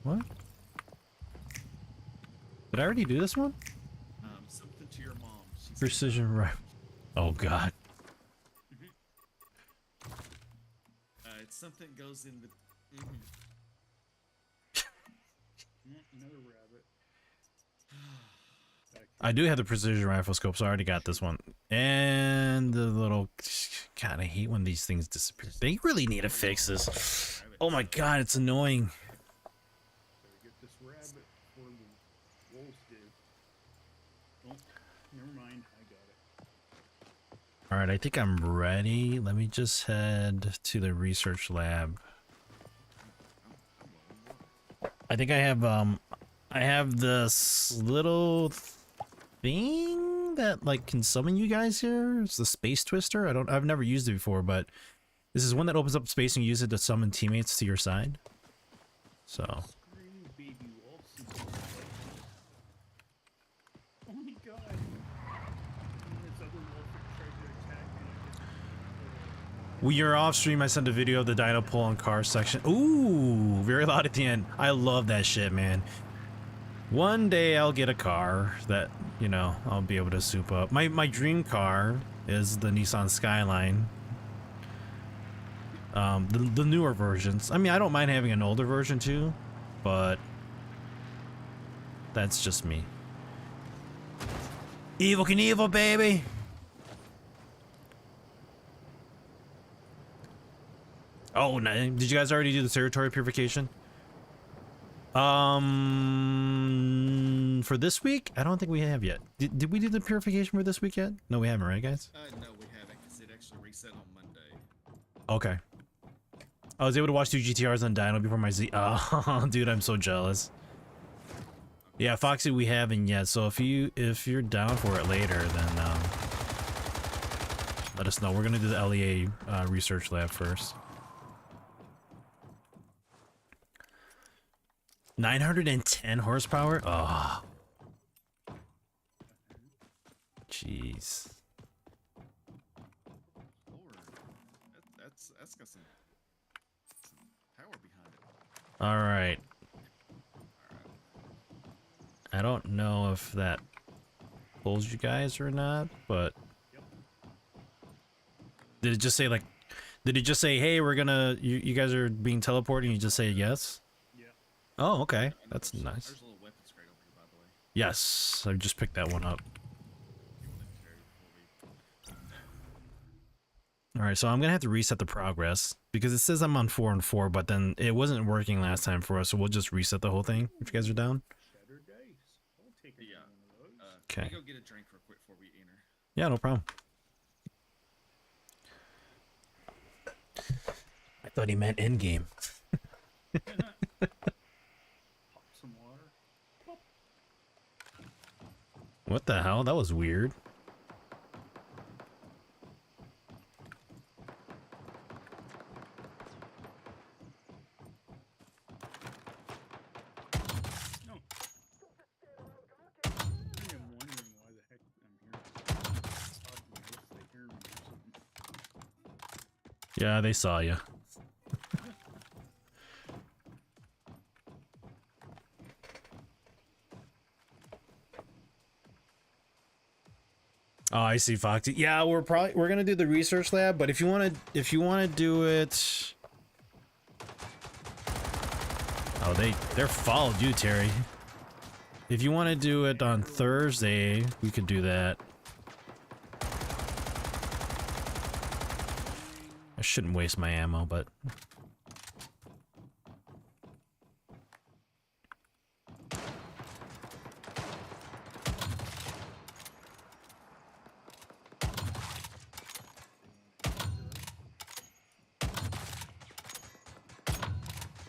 What? Did I already do this one? Something to your mom. Precision rifle. Oh God. It's something goes in the. Another rabbit. I do have the precision rifle scope, so I already got this one. And the little. God, I hate when these things disappear. They really need to fix this. Oh my God, it's annoying. Better get this rabbit before the wolves do. Oh, never mind. I got it. All right, I think I'm ready. Let me just head to the research lab. I think I have this little thing that like can summon you guys here. It's the space twister. I've never used it before, but this is one that opens up space and you use it to summon teammates to your side. So. Scream, baby wolves. Oh my God. This other wolf tried to attack me. When you're off stream, I sent a video of the dino pull on car section. Ooh, very loud at the end. I love that shit, man. One day I'll get a car that, you know, I'll be able to soup up. My dream car is the Nissan Skyline. The newer versions. I mean, I don't mind having an older version too, but that's just me. Evil Knievel, baby! Oh, did you guys already do the territory purification? For this week? I don't think we have yet. Did we do the purification for this week yet? No, we haven't, right, guys? No, we haven't, because it actually reset on Monday. Okay. I was able to watch 2 GTRs on Dino before my Z. Oh, dude, I'm so jealous. Yeah, Foxy, we haven't yet. So if you're down for it later, then let us know. We're gonna do the LEA research lab first. 910 horsepower? Oh. Jeez. Lord, that's got some power behind it. All right. I don't know if that pulls you guys or not, but did it just say like, did it just say, hey, we're gonna, you guys are being teleported and you just say yes? Yeah. Oh, okay. That's nice. There's a little weapons crate over here, by the way. Yes, I just picked that one up. All right, so I'm gonna have to reset the progress because it says I'm on 4 and 4, but then it wasn't working last time for us, so we'll just reset the whole thing if you guys are down. Cheddar dice. I'll take Yeah. one of those. Can Okay. we go get a drink real quick before we enter? Yeah, no problem. I thought he meant in game. Pop some water. Pop. What the hell? That was weird. No. I am wondering why the heck I'm here. Talking if they hear me or something. Yeah, they saw you. Oh, I see, Foxy. Yeah, we're gonna do the research lab, but if you wanna do it. Oh, they're followed you, Terry. If you want to do it on Thursday, we could do that. I shouldn't waste my ammo, but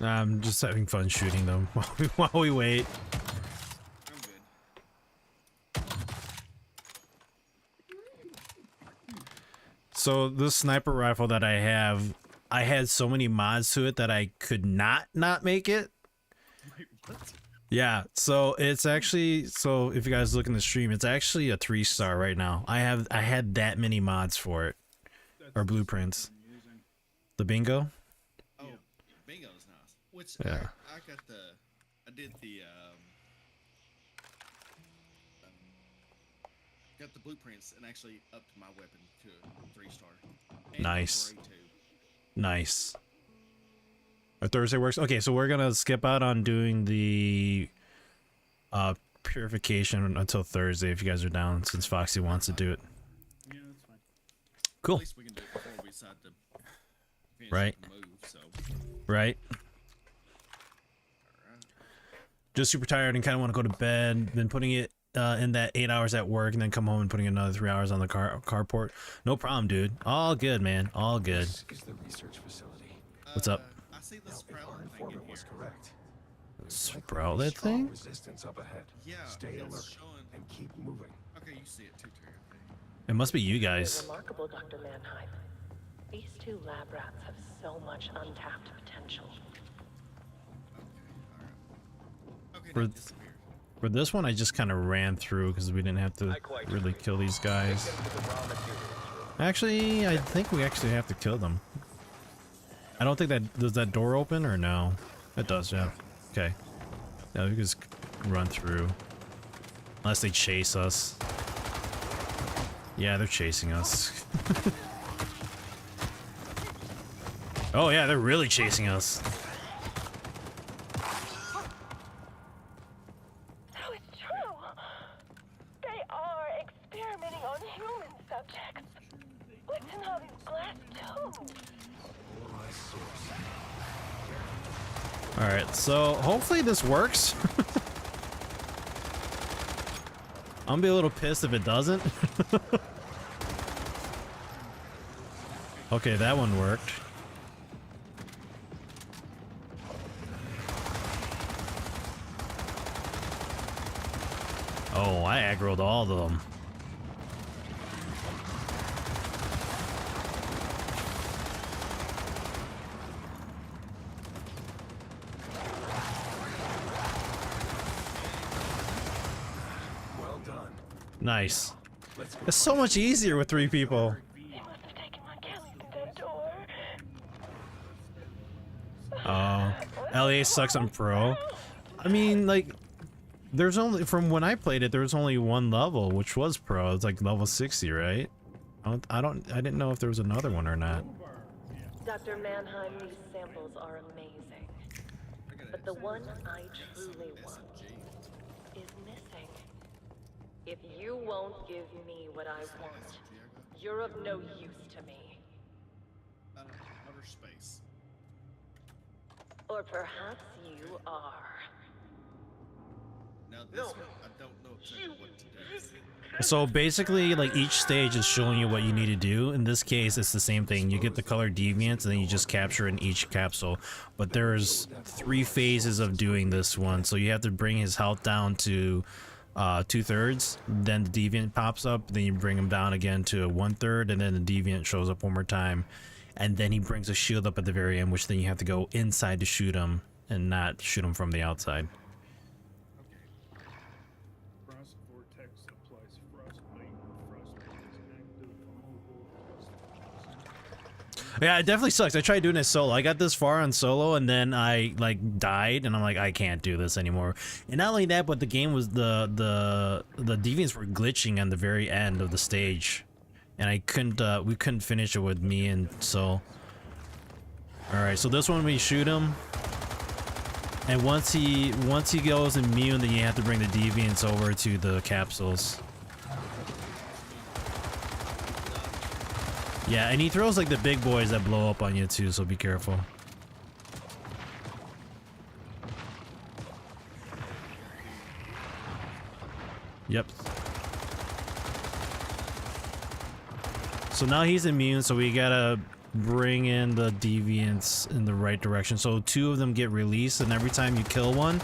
I'm just having fun shooting them while we wait. I'm good. So this sniper rifle that I have, I had so many mods to it that I could not make it. Wait, what? Yeah, so it's actually, so if you guys look in the stream, it's actually a 3-star right now. I had that many mods for it, or blueprints. Amusing. The bingo. Oh, Yeah. bingo's nice. Which Yeah. I did the got the blueprints and actually upped my weapon to a 3-star. And Nice. for A2. Nice. Our Thursday works. Okay, so we're gonna skip out on doing the purification until Thursday if you guys are down, since Foxy wants to do it. Yeah, that's fine. Cool. At least we can do it before we decide to finish Right. the move. So, Right. alright. Just super tired and kind of want to go to bed. Been putting it in that 8 hours at work and then come home and putting another 3 hours on the carport. No problem, dude. All good, man. All good. This is the research facility. What's up? I see the Sprout Our thing in informant here. was correct. Sprout that Strong thing? Resistance up ahead. Yeah, Stay it's alert showing. and keep moving. Okay, you see it too, Terry. Okay. It must be you guys. Remarkable, Dr. Mannheim. These 2 lab rats have so much untapped potential. Okay, For that th- disappeared. For this one, I just kind of ran through because we didn't have to really kill these guys. Actually, I think we actually have to kill them. I don't think that, does that door open or no? It does, yeah. Okay. Yeah, we just run through. Unless they chase us. Yeah, they're chasing us. Oh yeah, they're really chasing us. So it's true. They are experimenting on human subjects. What's in all these glass tubes? Alright, so hopefully this works. I'm gonna be a little pissed if it doesn't. Okay, that one worked. Oh, I aggroed all of them. Well done. Nice. Let's go. It's so much easier with 3 people. They must have taken my Kelly through that door. Oh, LA sucks on pro. I mean, like, there's only, from when I played it, there was only one level, which was pro. It's like level 60, right? I didn't know if there was another one or not. Dr. Mannheim, these samples are amazing. But the one I truly want is missing. If you won't give me what I want, you're of no use to me. Outer space. Or perhaps you are. Now this one, I don't know exactly what to do. So basically, like, each stage is showing you what you need to do. In this case, it's the same thing. You get the color deviants, and then you just capture in each capsule. But there's 3 phases of doing this one. So you have to bring his health down to 2/3. Then the deviant pops up. Then you bring him down again to 1/3, and then the deviant shows up one more time. And then he brings a shield up at the very end, which then you have to go inside to shoot him and not shoot him from the outside. Frost vortex applies frostbite. Frostbite is active on all. Yeah, it definitely sucks. I tried doing it solo. I got this far on solo, and then I like died, and I'm like, I can't do this anymore. And not only that, but the game was the deviants were glitching on the very end of the stage, and I couldn't we couldn't finish it with me and so. All right, so this one we shoot him, and once he goes immune, then you have to bring the deviants over to the capsules. Yeah, and he throws like the big boys that blow up on you too, so be careful. Yep. So now he's immune, so we gotta bring in the deviants in the right direction. So 2 of them get released, and every time you kill one,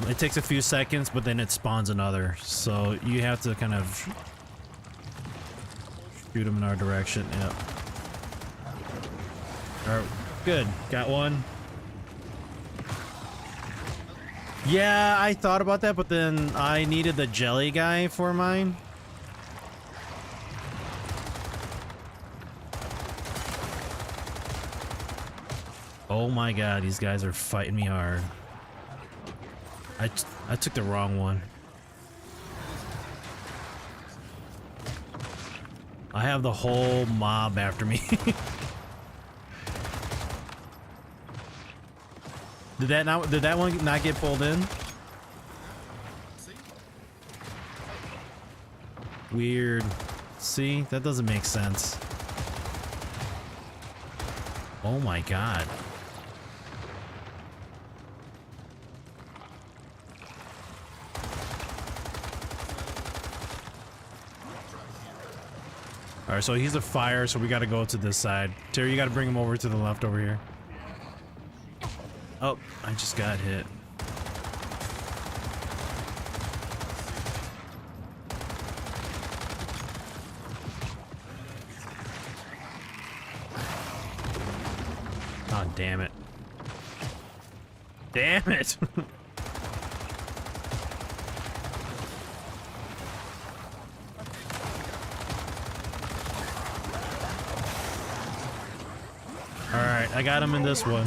it takes a few seconds, but then it spawns another. So you have to kind of shoot them in our direction. Yep. Alright, good. Got one. Yeah, I thought about that, but then I needed the jelly guy for mine. Oh my god, these guys are fighting me hard. I took the wrong one. I have the whole mob after me. Did that one not get pulled in? Weird. See, that doesn't make sense. Oh my god. Alright, so he's a fire, so we gotta go to this side. Terry, you gotta bring him over to the left over here. Oh, I just got hit. Oh, damn it. Damn it! Alright, I got him in this one.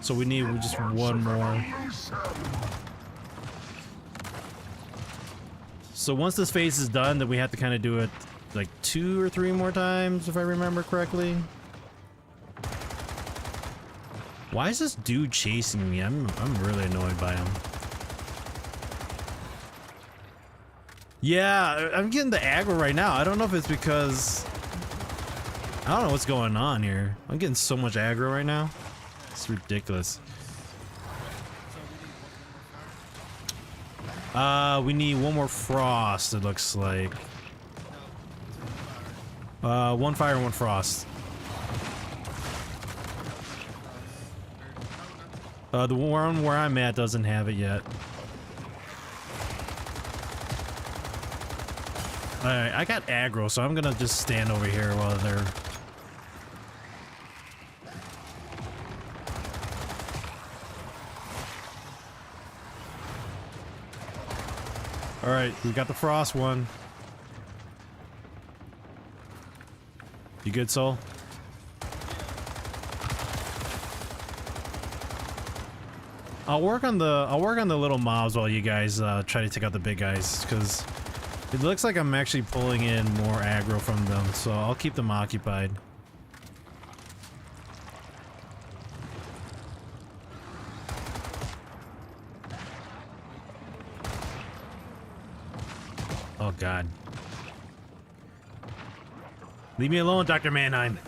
So we need just one more. So once this phase is done, then we have to kind of do it like 2 or 3 more times, if I remember correctly. Why is this dude chasing me? I'm really annoyed by him. Yeah, I'm getting the aggro right now. I don't know if it's because I don't know what's going on here. I'm getting so much aggro right now. It's ridiculous. We need 1 more frost, it looks like. 1 fire and 1 frost. The one where I'm at doesn't have it yet. Alright, I got aggro, so I'm gonna just stand over here while they're... Alright, we got the frost one. You good, Soul? I'll work on the little mobs while you guys try to take out the big guys, because it looks like I'm actually pulling in more aggro from them, so I'll keep them occupied. Oh god. Leave me alone, Dr. Mannheim.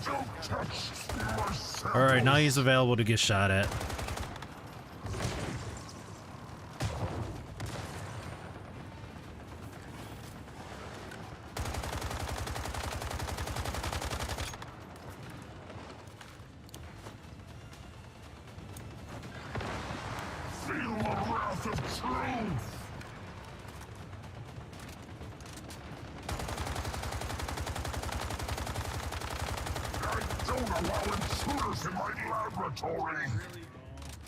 Alright, now he's available to get shot at.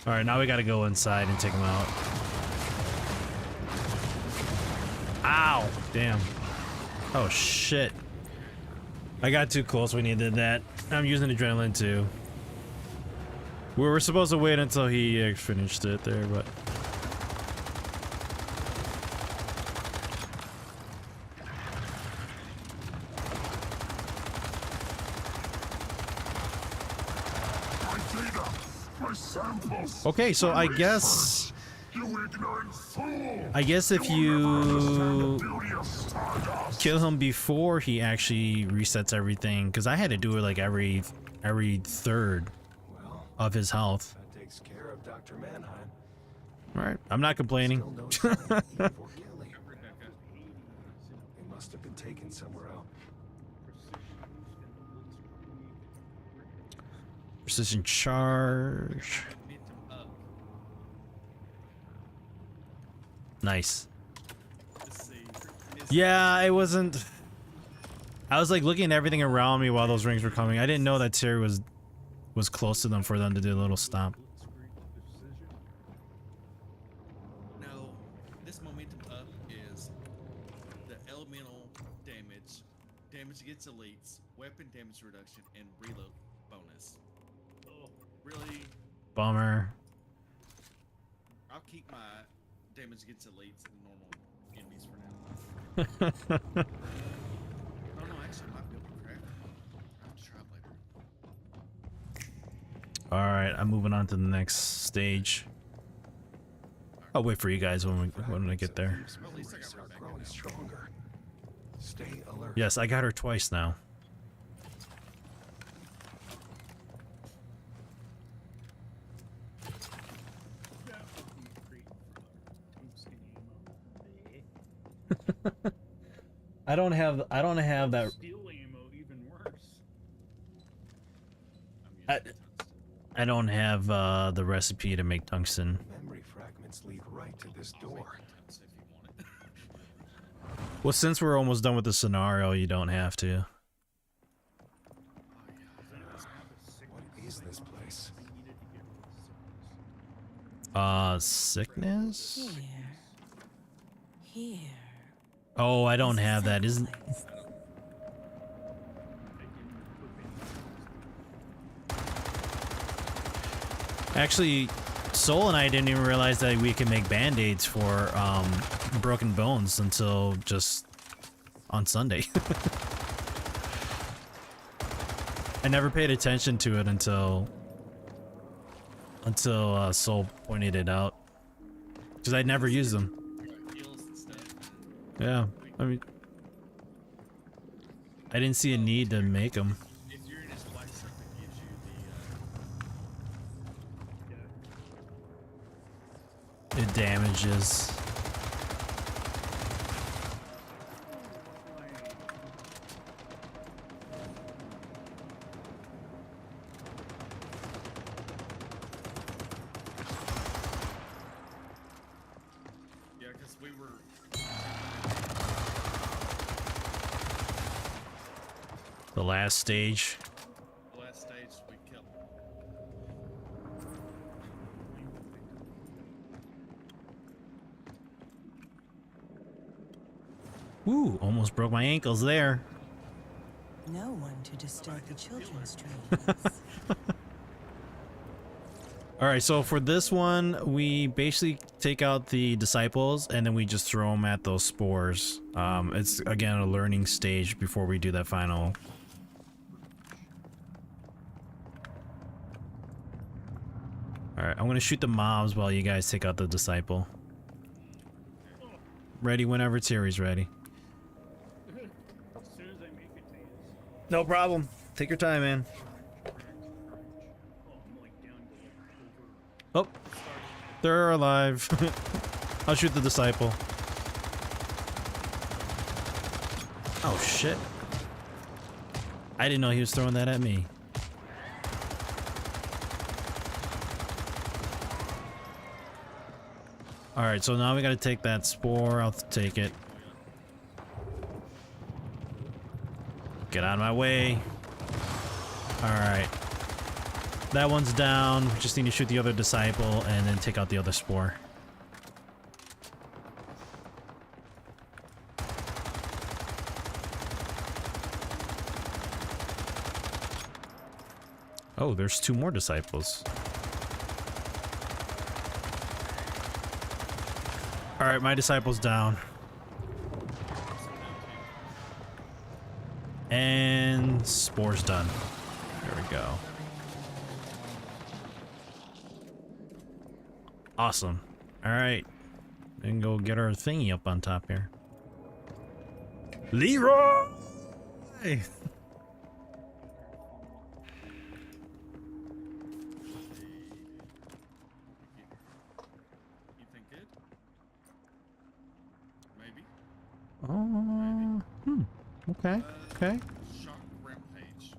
Alright, now we gotta go inside and take him out. Ow! Damn. Oh shit. I got too close when he did that. I'm using adrenaline too. We were supposed to wait until he finished it there, but... Okay, so I guess if you kill him before he actually resets everything, because I had to do it like every third of his health. That takes care of Dr. Mannheim. All right, I'm not complaining. They must have been taken somewhere else. Precision charge. Nice. Yeah, it wasn't... I was like looking at everything around me while those rings were coming. I didn't know that Terry was close to them for them to do a little stomp. No, this momentum up is the elemental damage against elites, weapon damage reduction, and reload bonus. Really? Bummer. I'll keep my damage against elites and normal enemies for now. Oh no, actually, I might be able to craft it. I'll have to try it later. Alright, I'm moving on to the next stage. I'll wait for you guys when I get there. Well, at least I got right back Growing now. stronger. Stay alert. Yes, I got her twice now. I don't have that. Steel ammo, even worse. I don't have the recipe to make tungsten. Memory fragments lead right to this door. If you want it. Well, since we're almost done with the scenario, you don't have to. What is this place? Sickness? Here. Oh, I don't have that. Isn't... Actually, Soul and I didn't even realize that we could make band-aids for broken bones until just on Sunday. I never paid attention to it until Soul pointed it out, because I'd never used them. Heals and stuff. Yeah, I mean, I didn't see a need to make them. If you're in his white stuff, it gives you the. It damages. Yeah, because we were. The last stage. The last stage we kept. Ooh, almost broke my ankles there. No one to disturb the children's dreams. Alright, so for this one, we basically take out the disciples and then we just throw them at those spores. It's again a learning stage before we do that final. Alright, I'm gonna shoot the mobs while you guys take out the disciple. Ready whenever Terry's ready. As soon as I make it to you. No problem. Take your time, man. Oh, I'm like down to like over. Oh, they're alive. I'll shoot the disciple. Oh shit. I didn't know he was throwing that at me. Alright, so now we gotta take that spore. I'll take it. Get out of my way. Alright. That one's down. We just need to shoot the other disciple and then take out the other spore. Oh, there's 2 more disciples. Alright, my disciple's down. And spore's done. There we go. Awesome. Alright. And go get our thingy up on top here. Leroy! You think good? Maybe. Okay. Okay. Shock rampage.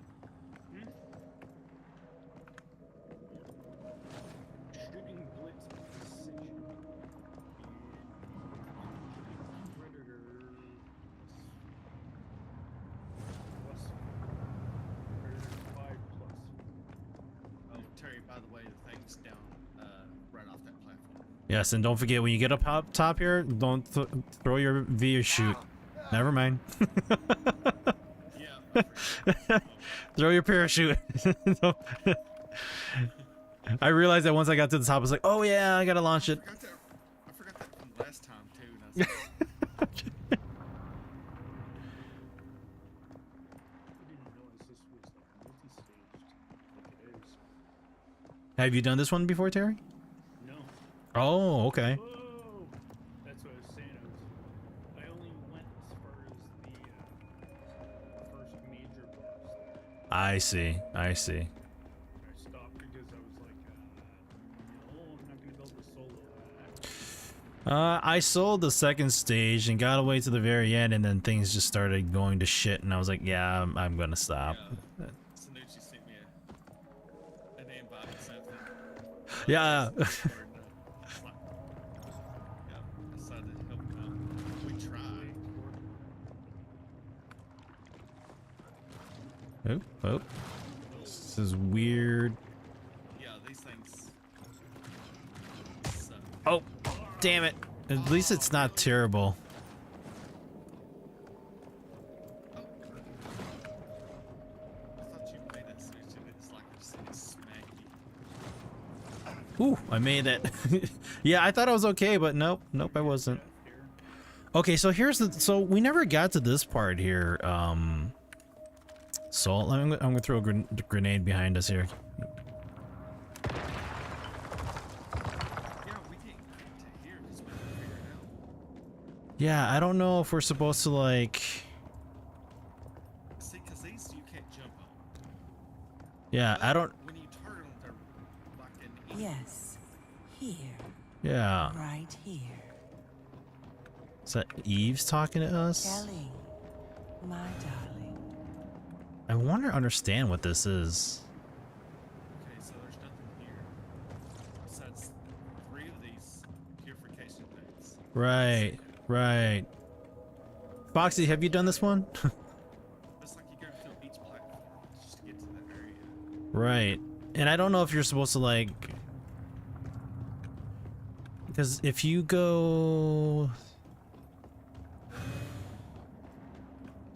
Shooting blitz precision. Predator. Plus. Predator 5 plus. Oh, Terry, by the way, the thing's down right off that platform. Yes, and don't forget when you get up top here, don't throw your V or shoot. Never mind. Yeah. Throw your parachute. I realized that once I got to the top, I was like, oh yeah, I gotta launch it. I forgot that from last time too. And I was like, I didn't realize this was like multi-staged like it is. Have you done this one before, Terry? No. Oh, okay. Whoa! That's what I was saying. I only went as far as the first major boss there. I see. I see. I stopped because I was like, no, I'm not gonna build the solo. I sold the second stage and got away to the very end, and then things just started going to shit, and I was like, yeah, I'm gonna stop. Sanucci sent me an invite or something. Yeah. Yeah, I decided to help him out. We tried. Oh, oh. This is weird. Yeah, these things suck. Oh, damn it. At least it's not terrible. I thought you made that Sanucci, but it's like just smacky. Ooh, I made it. Yeah, I thought I was okay, but nope, nope, I wasn't. Okay, so here's the, so we never got to this part here. So I'm gonna throw a grenade behind us here. Yeah, we didn't get to here because we didn't figure it out. Yeah, I don't know if we're supposed to like. See, because these you can't jump on. Yeah, I don't. When you target them, they're locked in. Yes. Here. Yeah, Right here. is that Eve's talking to us? Kelly. My darling. I want to understand what this is. Okay, so there's nothing here besides 3 of these purification things. Right, right. Foxy, have you done this one? It's like you go through each platform just to get to that area. Right. And I don't know if you're supposed to like, because if you go,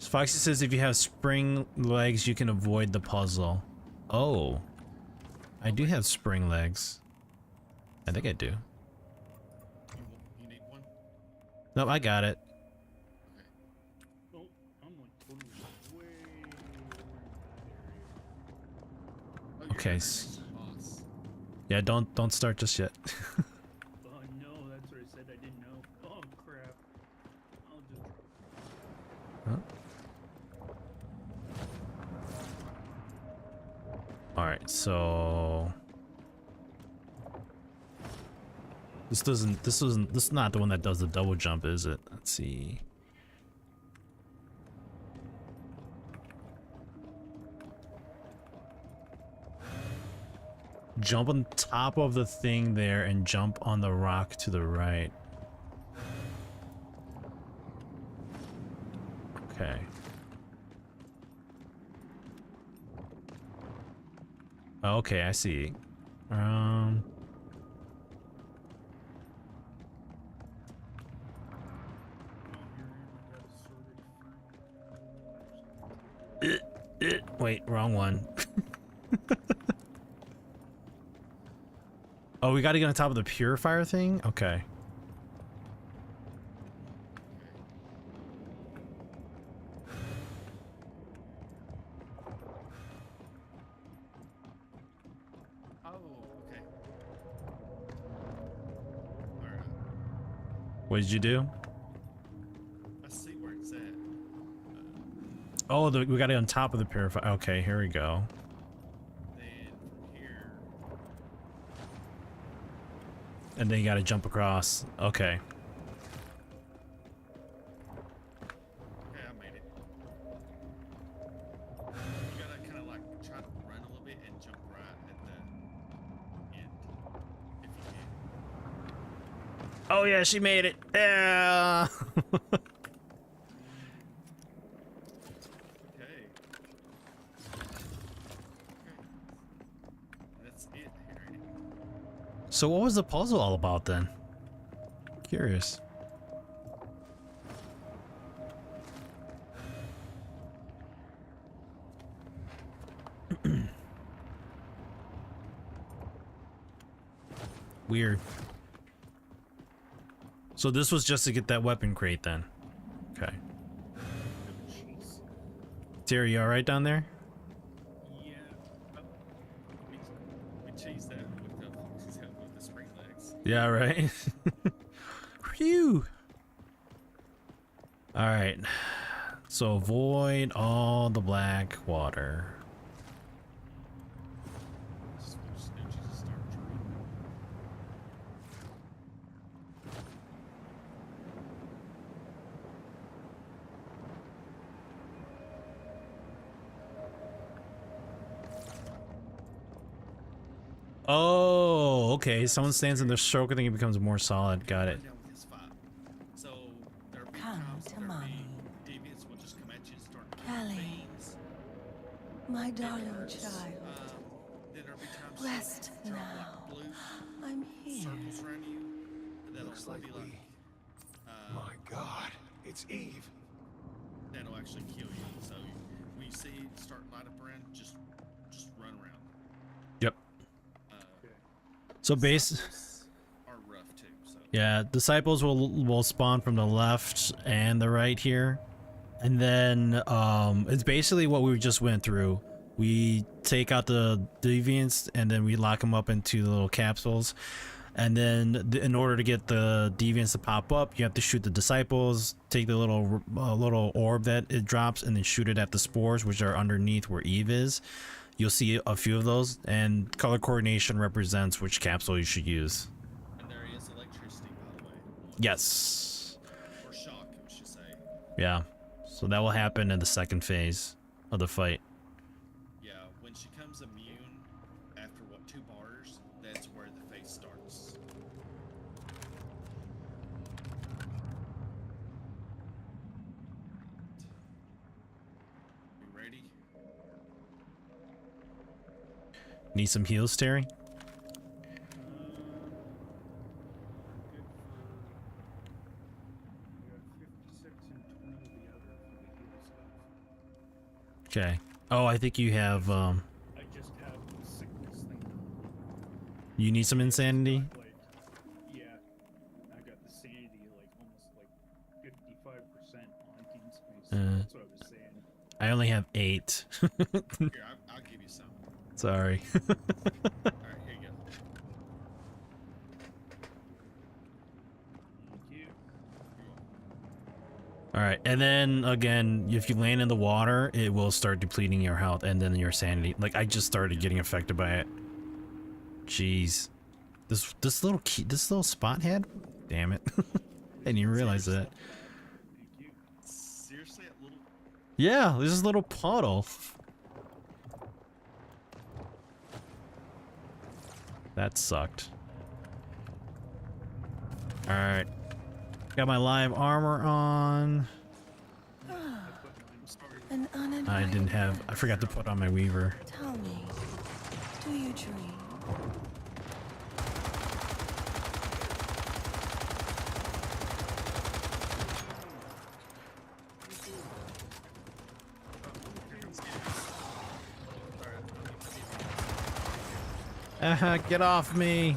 Foxy says if you have spring legs you can avoid the puzzle. Oh, I do have spring legs. I think I do. You need one? Nope, I got it. Oh, I'm like totally way over in that area. Oh, you're Okay, right next to the boss. Yeah, don't start just yet. Oh no, that's what I said. I didn't know. Oh crap. I'll just. Huh? All right, so this is not the one that does the double jump, is it? Let's see. Jump on top of the thing there and jump on the rock to the right. Okay. Okay, I see. Wait, wrong one. Oh, we gotta get on top of the purifier thing? Okay. Oh, okay. Alright. What did you do? I see where it's at. Oh, we gotta get on top of the purifier. Okay, here we go. Then from here. And then you gotta jump across. Okay. Okay, I made it. You gotta kind of like try to run a little bit and jump right at the end. If you can. Oh yeah, she made it. Yeah. Okay. That's it here, ain't it? So what was the puzzle all about then? Curious. Weird. So this was just to get that weapon crate then. Okay. Jeez. Terry, you alright down there? Yeah. Oh, we cheesed that with the spring legs. Yeah, right. Phew. Alright. So avoid all the black water. Just need you to start drawing. Oh, okay. Someone stands in the stroke and then it becomes more solid. Got it. Down with his fight. So there'll be Come times to there'll mommy. be deviants will just come at you and start Kelly. things. My darling Hurts. child. Then there'll be times Rest drop now. like blue I'm here. circles around you. That'll Looks like be we... like My God, it's Eve. that'll actually kill you. So when you see it start light up around, just run around. Yep. Uh, Okay. So base. Disciples are rough too. So Yeah, disciples will spawn from the left and the right here. And then it's basically what we just went through. We take out the deviants and then we lock them up into the little capsules. And then in order to get the deviants to pop up, you have to shoot the disciples, take the little orb that it drops, and then shoot it at the spores, which are underneath where Eve is. You'll see a few of those, and color coordination represents which capsule you should use. and there is electricity, by the way, Yes. or shock, we should say. Yeah. So that will happen in the second phase of the fight. Yeah, when she comes immune after what 2 bars, that's where the phase starts. You ready? Need some heals, Terry? Good for. We got 56 and 20 of the other for the heal stuff. Okay. Oh, I think you have, I just have the sickness thing. you need some insanity? Like, yeah, I got the sanity like almost like 55% on team space. That's what I was saying. I only have 8. Here, I'll give you some. Sorry. Alright, here you go. Thank you. You're welcome. Alright, and then again, if you land in the water, it will start depleting your health and then your sanity. Like, I just started getting affected by it. Jeez. This little spot head? Damn it. I didn't even realize that. Thank you. Seriously, that little. Yeah, there's this little puddle. That sucked. Alright. Got my live armor on. An uninvited I didn't have... I forgot to put on my weaver. Tell me, do you dream? Get off me.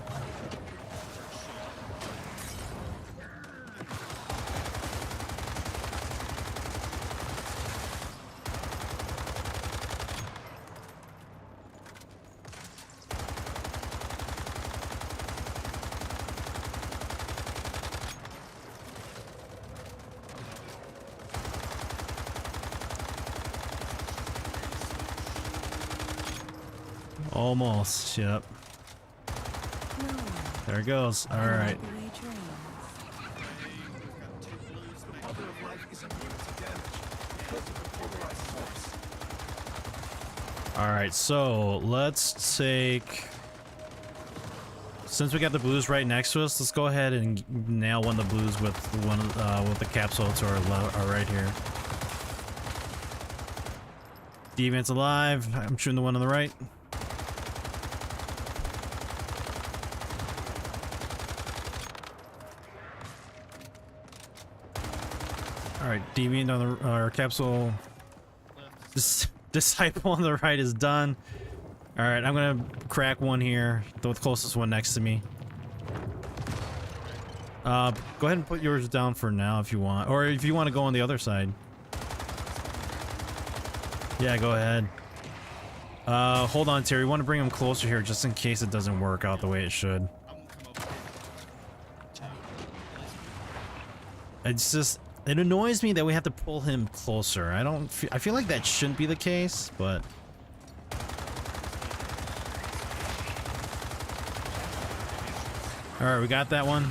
Almost, yep. No one There it goes. Alright. can wipe away dreams. Mother of Life is immune to damage because of the polarized source. Alright, so let's take... Since we got the blues right next to us, let's go ahead and nail one of the blues with with the capsule to our right here. Deviant's alive. I'm shooting the one on the right. Alright, Deviant on our capsule. Disciple on the right is done. Alright, I'm gonna crack one here. The closest one next to me. Go ahead and put yours down for now if you want. Or if you want to go on the other side. Yeah, go ahead. Hold on, Terry. We want to bring him closer here just in case it doesn't work out the way it should. I'm gonna come over here. It's just... It annoys me that we have to pull him closer. I feel like that shouldn't be the case, but... Alright, we got that one.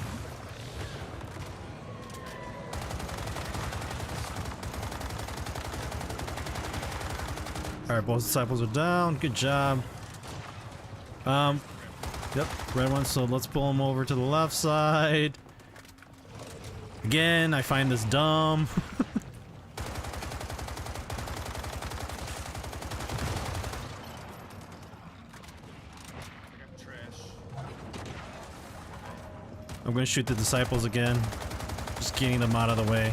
Alright, both disciples are down. Good job. Yep, red one, so let's pull him over to the left side. Again, I find this dumb. I got trash. I'm gonna shoot the disciples again. Just getting them out of the way.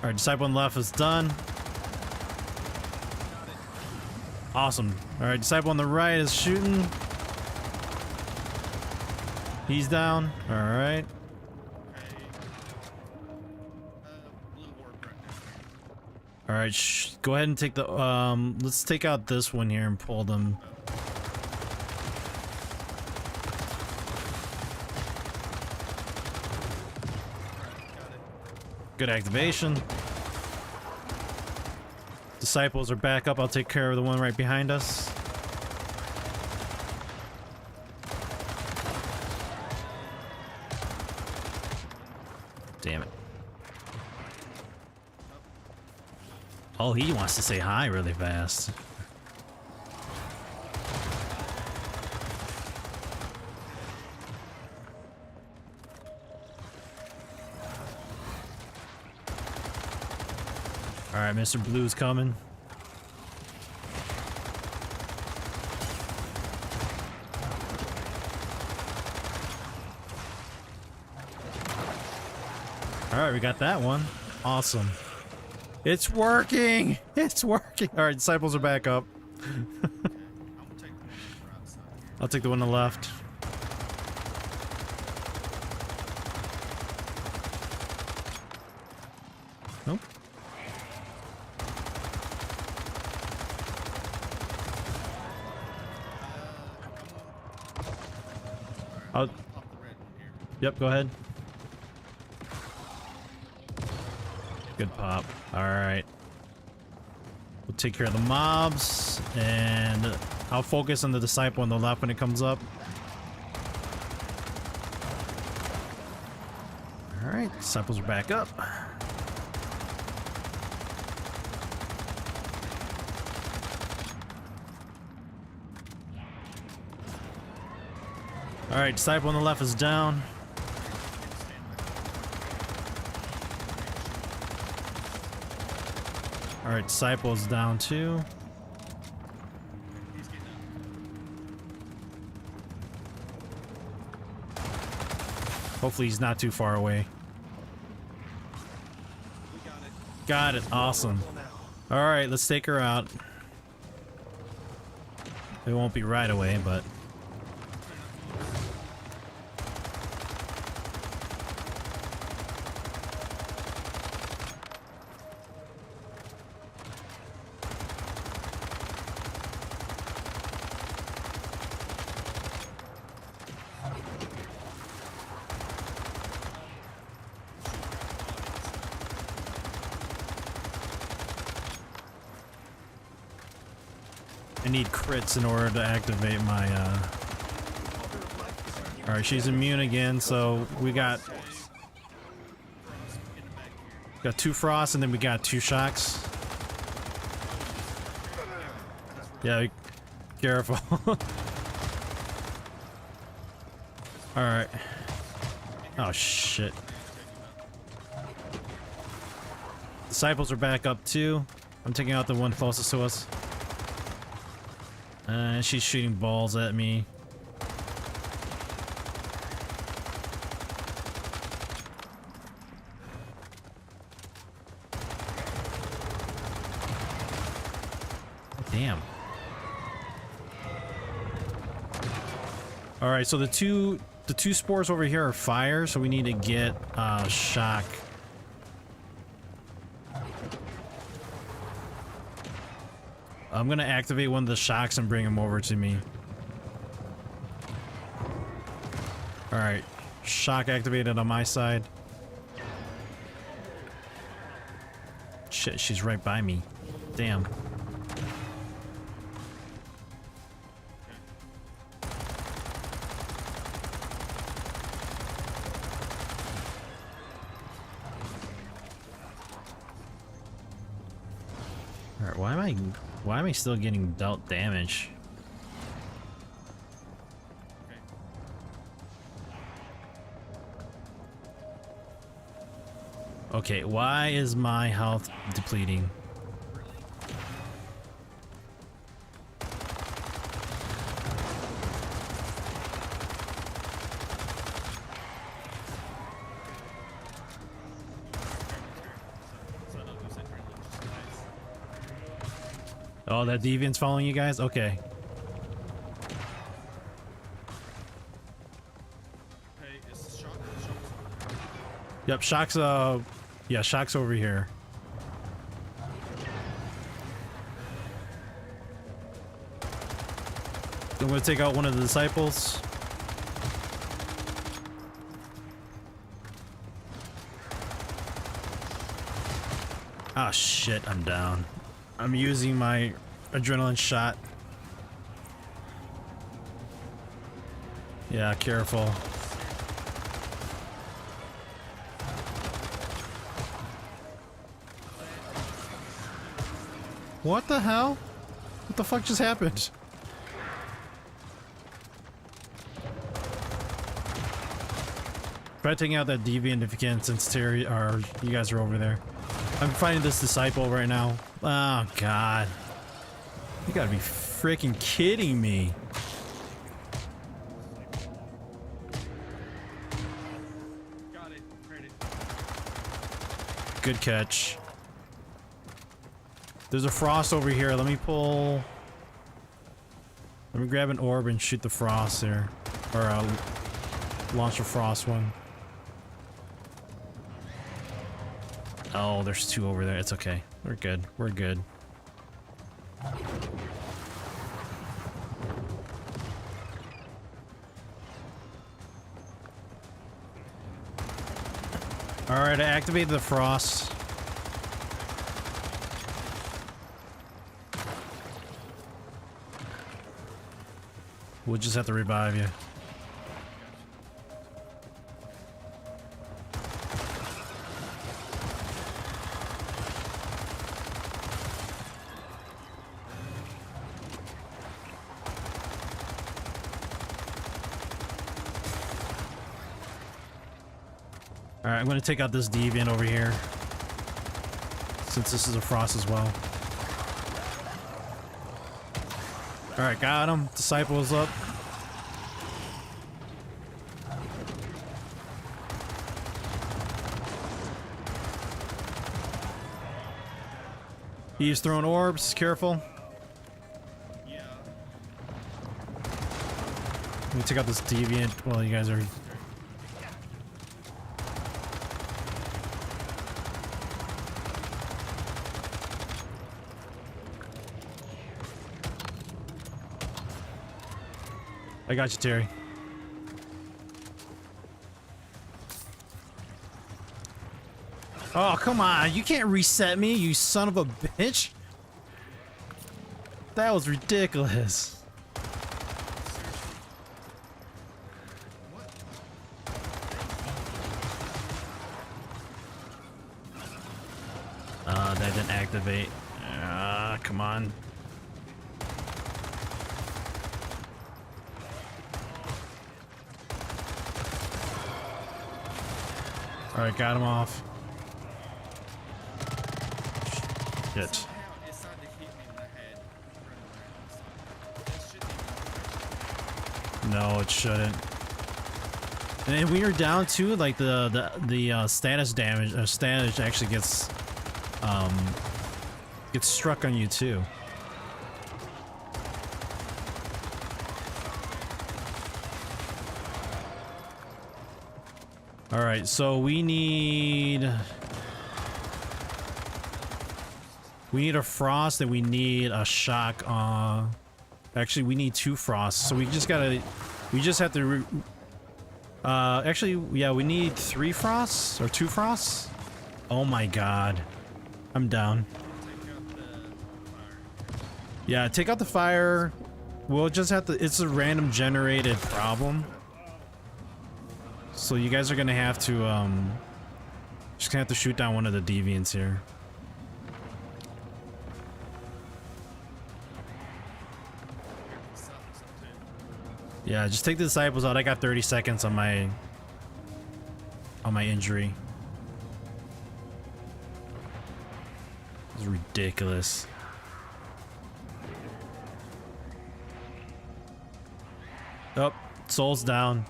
Alright, disciple on the left is done. Awesome. All right, disciple on the right is shooting. He's down. All right. Okay. Blue work right All right. Go ahead and take the. Let's take out this one here and pull them. Good activation. Disciples are back up. I'll take care of the one right behind us. Damn it. Oh, he wants to say hi really fast. All right, Mr. Blue's coming. All right, we got that one. Awesome. It's working. It's working. All right, disciples are back up. I'll take the one on the left. Nope. Yep, go ahead. Good pop. Alright. We'll take care of the mobs, and I'll focus on the disciple on the left when it comes up. Alright, disciples are back up. Alright, disciple on the left is down. Alright, disciple is down too. Hopefully he's not too far away. Got it. Awesome. Alright, let's take her out. It won't be right away, but... I need crits in order to activate my, Alright, she's immune again, so we got 2 frosts and then we got 2 shocks. Yeah, be careful. Alright. Oh shit. Disciples are back up too. I'm taking out the one closest to us. She's shooting balls at me. Damn. All right, so the two spores over here are fire, so we need to get shock. I'm gonna activate one of the shocks and bring him over to me. Alright. Shock activated on my side. Shit, she's right by me. Damn. Alright, why am I still getting dealt damage? Okay, why is my health depleting? Oh, that deviant's following you guys? Okay. Hey, is Shock? Yep, Shock's, yeah, Shock's over here. I'm gonna take out one of the disciples. Ah, shit, I'm down. I'm using my adrenaline shot. Yeah, careful. What the hell? What the fuck just happened? Try taking out that deviant if you can, since Terry or you guys are over there. I'm finding this disciple right now. Oh god. You gotta be freaking kidding me. Got it. Credit. Good catch. There's a frost over here. Let me pull. Let me grab an orb and shoot the frost there. Or launch a frost one. Oh, there's two over there. It's okay. We're good. We're good. Alright, I activated the frost. We'll just have to revive you. Alright, I'm gonna take out this deviant over here, since this is a frost as well. Alright, got him. Disciples up. He's throwing orbs, careful. Yeah. Let me take out this deviant while you guys are... I got you, Terry. Oh, come on. You can't reset me, you son of a bitch. That was ridiculous. That didn't activate. Come on. Alright, got him off. Shit. Somehow it decided to hit me in the head. That shouldn't even- No, it shouldn't. And when you're down too, like the status damage, status actually gets struck on you too. All right, so we need a frost and we need a shock. Actually, we need two frosts, so we just have to. Actually, yeah, we need 3 frosts or 2 frosts. Oh my god, I'm down. Take out the fire. Yeah, take out the fire. We'll just have to. It's a random generated problem. So you guys are gonna have to just gonna have to shoot down one of the deviants here. Yeah, just take the disciples out. I got 30 seconds on my injury. This is ridiculous. Oh, soul's down.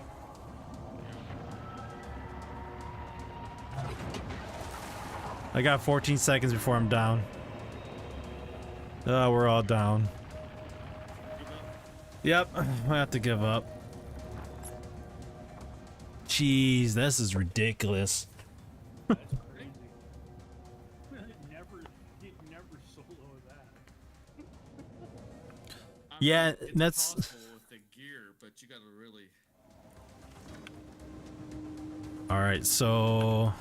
I got 14 seconds before I'm down. We're all down. Give up? Yep, I have to give up. Jeez, this is ridiculous. That's crazy. never solo that. Yeah, It's that's- possible with the gear, but you gotta really. All right, so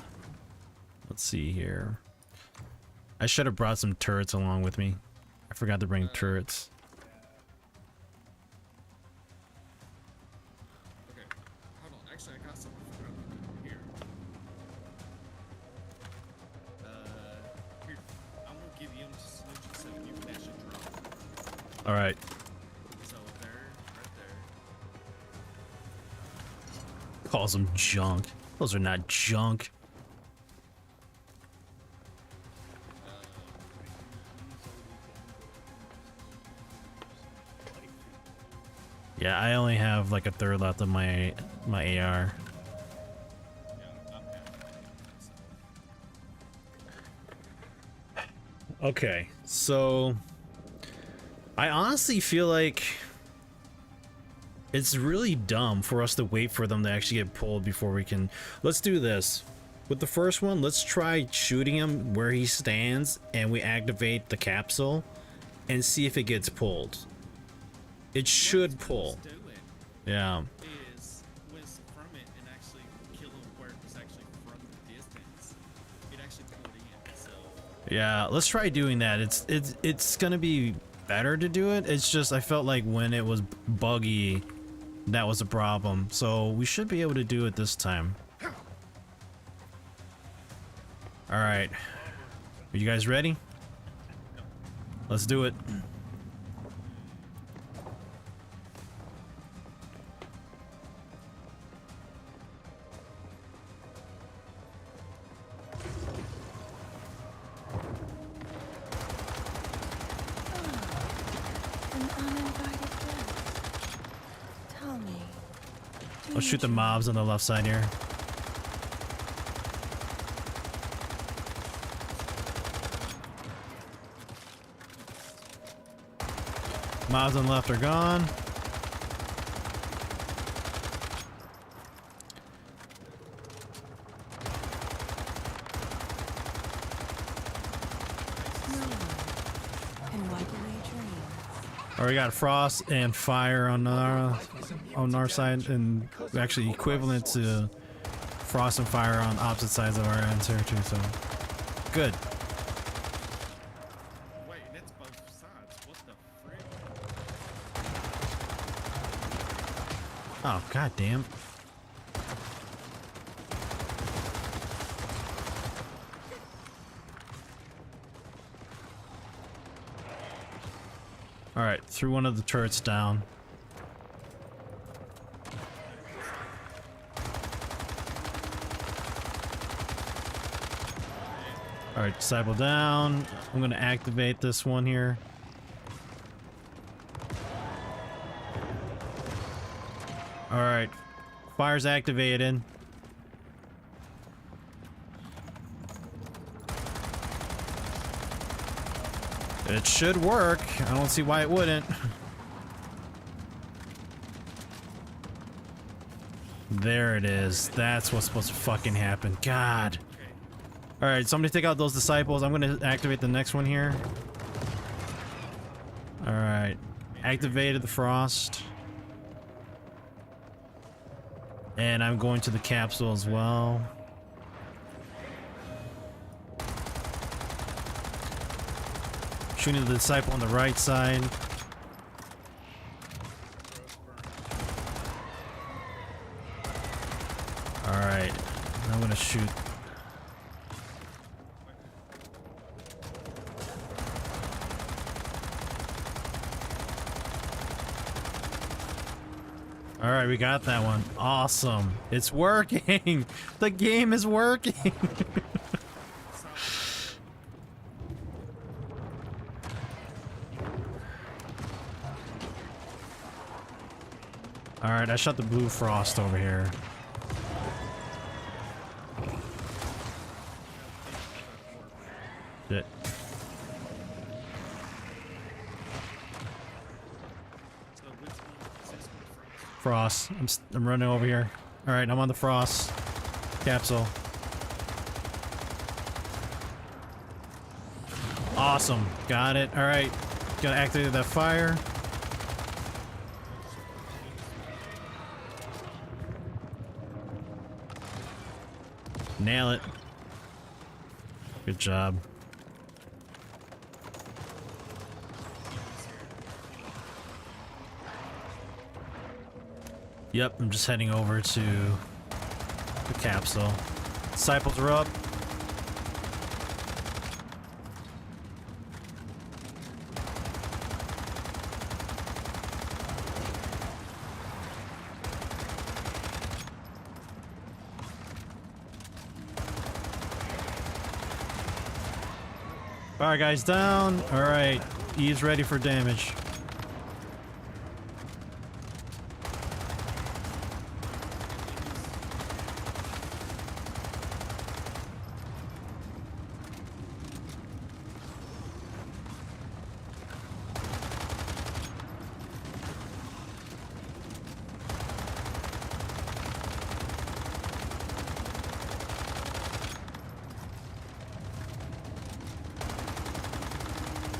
let's see here. I should have brought some turrets along with me. I forgot to bring turrets. Okay, hold on. Actually, I got something from here. Here, I'm gonna give you them to solution so you can actually drop. All right. So there, right there. Calls them junk. Those are not junk. Yeah, I only have like a third left of my AR. Yeah, I'm half so. Okay, so I honestly feel like it's really dumb for us to wait for them to actually get pulled before we can. Let's do this. With the first one, let's try shooting him where he stands and we activate the capsule and see if it gets pulled. It should pull. What it's doing Yeah. is was from it and actually kill him where it was actually from the distance. It actually pulled in. So Yeah, let's try doing that. It's gonna be better to do it. It's just I felt like when it was buggy, that was a problem. So we should be able to do it this time. All right, are you guys ready? Let's do it. An uninvited guest. Tell me. Do Let's you shoot the dream- mobs on the left side here. Mobs on the left are gone. No one can wipe away dreams. Or we got frost and fire on our side, and actually equivalent to frost and fire on opposite sides of our ends here too. So good. wait, that's both sides. What the frick? Oh god damn. All right, threw one of the turrets down. All right, disciple down. I'm gonna activate this one here. All right, fire's activated. It should work. I don't see why it wouldn't. There it is. That's what's supposed to fucking happen. God. All right, somebody take out those disciples. I'm gonna activate the next one here. All right, activated the frost. And I'm going to the capsule as well. Shooting the disciple on the right side. Alright, I'm gonna shoot. Alright, we got that one. Awesome. It's working! The game is working! Alright, I shot the blue frost over here. Shit. frost. I'm running over here. All right, I'm on the frost capsule. Awesome, got it. All right, gotta activate that fire. Nail it. Good job. Yep, I'm just heading over to the capsule. Disciples are up. Alright guys, down. Alright, Eve's ready for damage.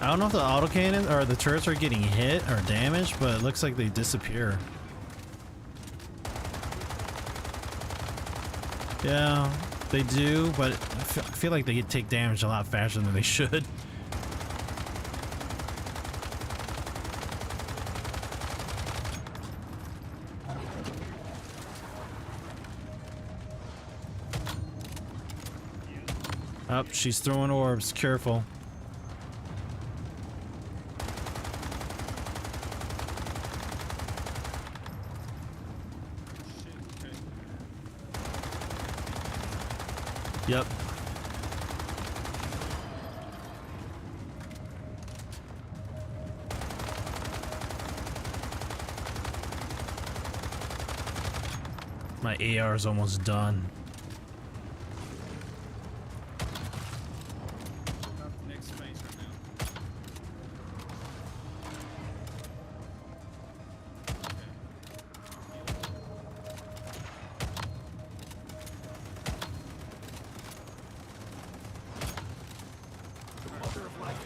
I don't know if the autocannon or the turrets are getting hit or damaged, but it looks like they disappear. Yeah, they do, but I feel like they take damage a lot faster than they should. Oh, she's throwing orbs. Careful. Yep. My AR is almost done. Next phase right now.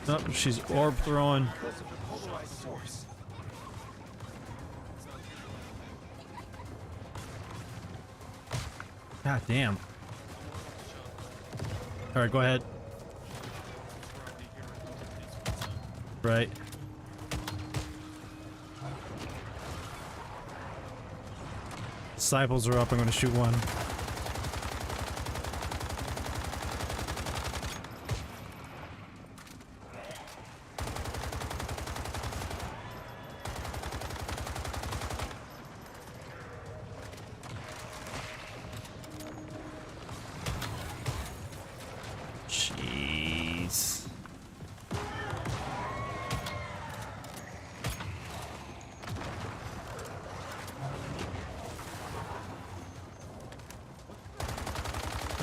Oh, she's orb throwing. Because of the polarized source. God damn. Alright, go ahead. Right. Disciples are up. I'm gonna shoot one. Jeez.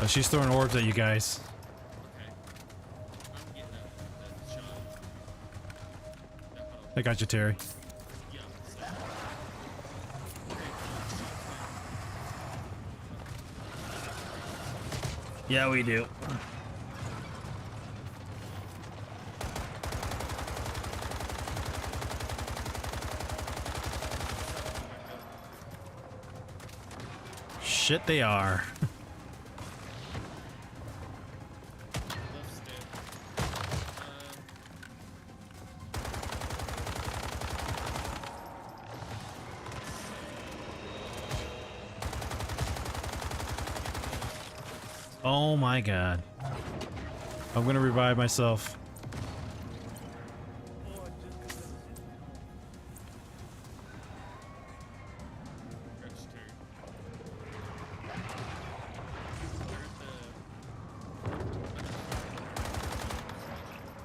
She's throwing orbs at you guys. Okay. I'm getting that shot. I got you, Terry. Yeah. Yeah, we do. Shit, they are. Left step. Oh my god. I'm gonna revive myself. Register.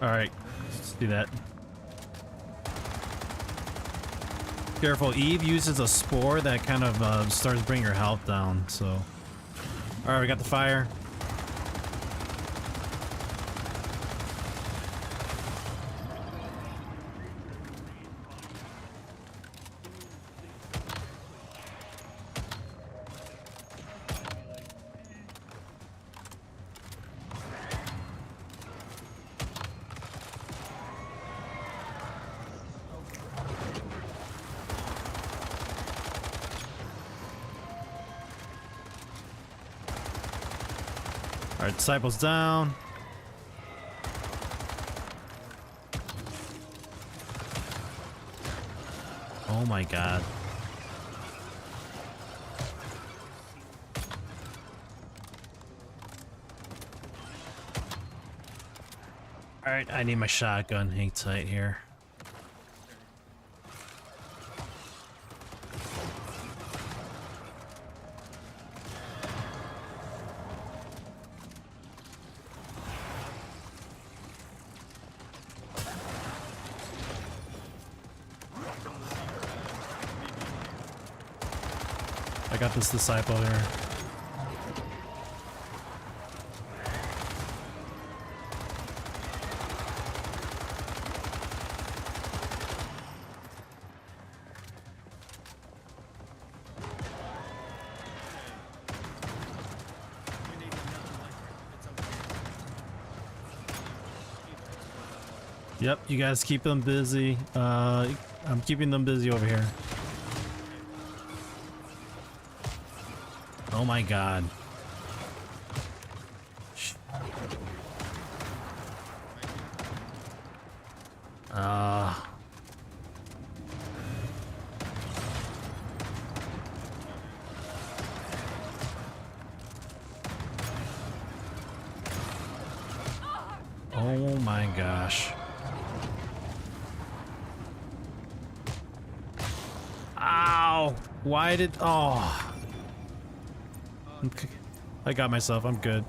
Alright, let's do that. Careful, Eve uses a spore that kind of starts bringing her health down, so. Alright, we got the fire. Alright, disciples down. Oh my god. Alright, I need my shotgun. Hang tight here. I got this disciple here. Yep, you guys keep them busy. I'm keeping them busy over here. Oh my god. Oh my gosh. Ow! Why did... Oh. Okay. I got myself. I'm good.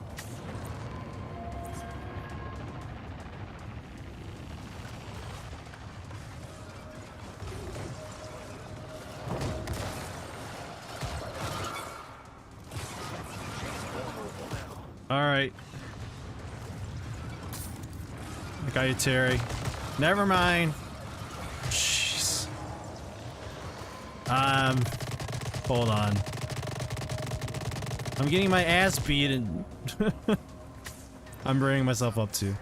All right. I got you, Terry. Never mind. Jeez. Hold on. I'm getting my ass beat and I'm bringing myself up too.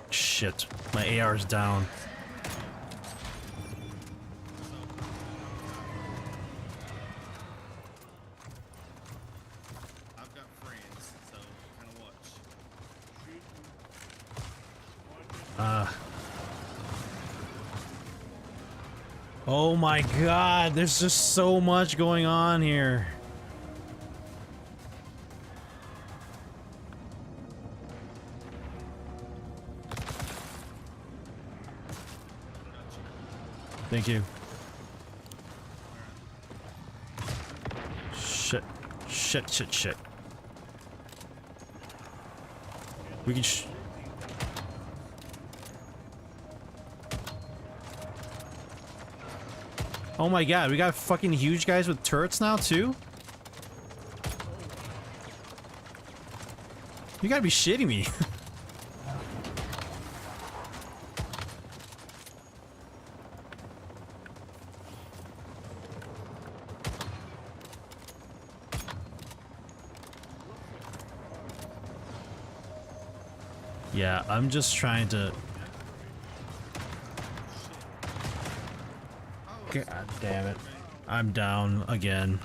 Shit, my AR is down. I've got friends, so kind of watch. Oh my god, there's just so much going on here. Thank you. Shit. Shit, shit, shit. We can Oh my god, we got fucking huge guys with turrets now too? You gotta be shitting me. Yeah, I'm just trying to... God damn it. I'm down again.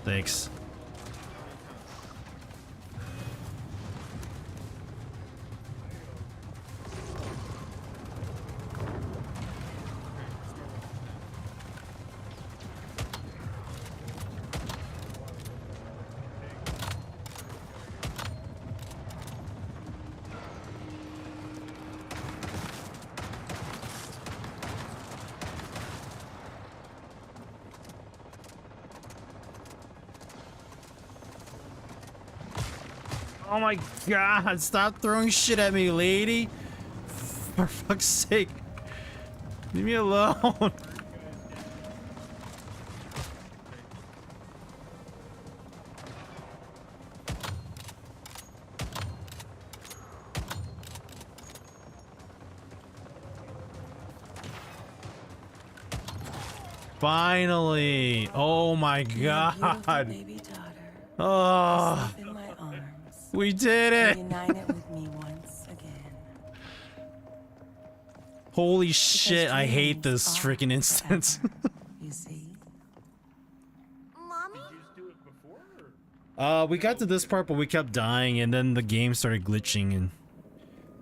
Thanks. Oh my god, stop throwing shit at me, lady. For fuck's sake. Leave me alone. Finally. Oh my god. Baby daughter. Oh, Sleep in my arms. we did it! Reunited with me once again. Holy shit, I hate dreams this are freaking instance. forever, you see? Did you just do it before? Or? We got to this part, but we kept dying, and then the game started glitching, and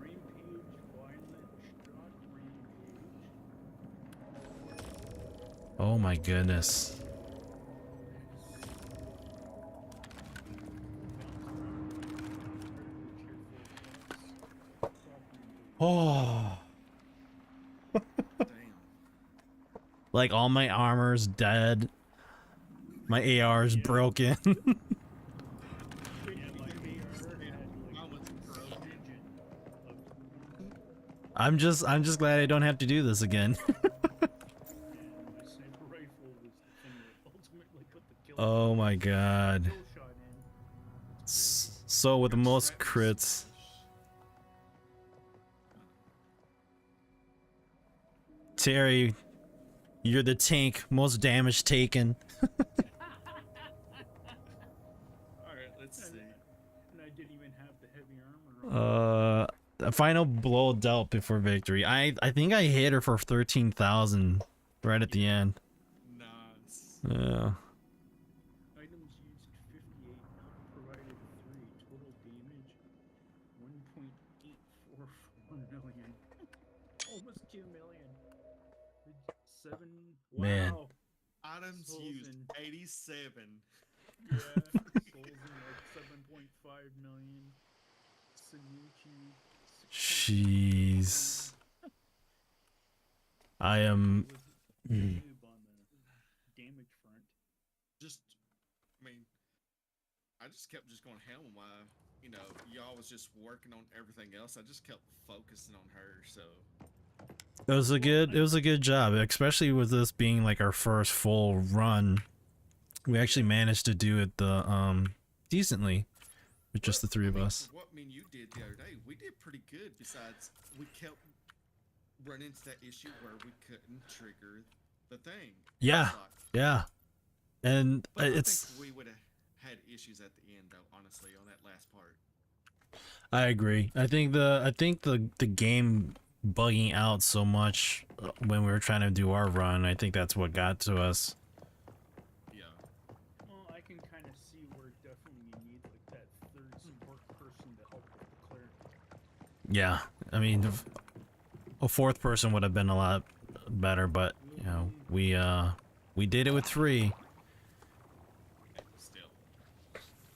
Rampage, violent, shock, rampage. oh my goodness. Oh, Damn. like all my armor's dead. My AR's broken. Yeah, my AR had Mine was broken. digit of I'm just glad I don't have to do this again. and my sniper rifle was the thing that ultimately put the kill Oh my god. kill shot in. So with the most crits. Terry, you're the tank, most damage taken. Alright, let's see. And I didn't even have the heavy armor on. A final blow dealt before victory. I think I hit her for 13,000 right at the end. Nice. Yeah. Items used 58, provided 3, total damage 1.844 million. Almost 2 million. 7. Wow. Man. Items Souls used in- 87. Yeah. Souls in like 7.5 million. Sanucci. 6.8 Jeez. I am. was noob on the damage front. Just, I mean, I just kept just going ham while, you know, y'all was just working on everything else. I just kept focusing on her, so. It was a good job, especially with this being like our first full run. We actually managed to do it decently with just the three of us. For what me and you did the other day, we did pretty good. Besides, we kept running into that issue where we couldn't trigger the thing. Yeah, Like, yeah, and but I it's. think we would have had issues at the end, though. Honestly, on that last part. I agree. I think the game bugging out so much when we were trying to do our run. I think that's what got to us. Yeah. Well, I can kind of see where definitely you need like that third support person to help with the clear. Yeah, I mean, a fourth person would have been a lot better, but you know, we did it with 3. Still,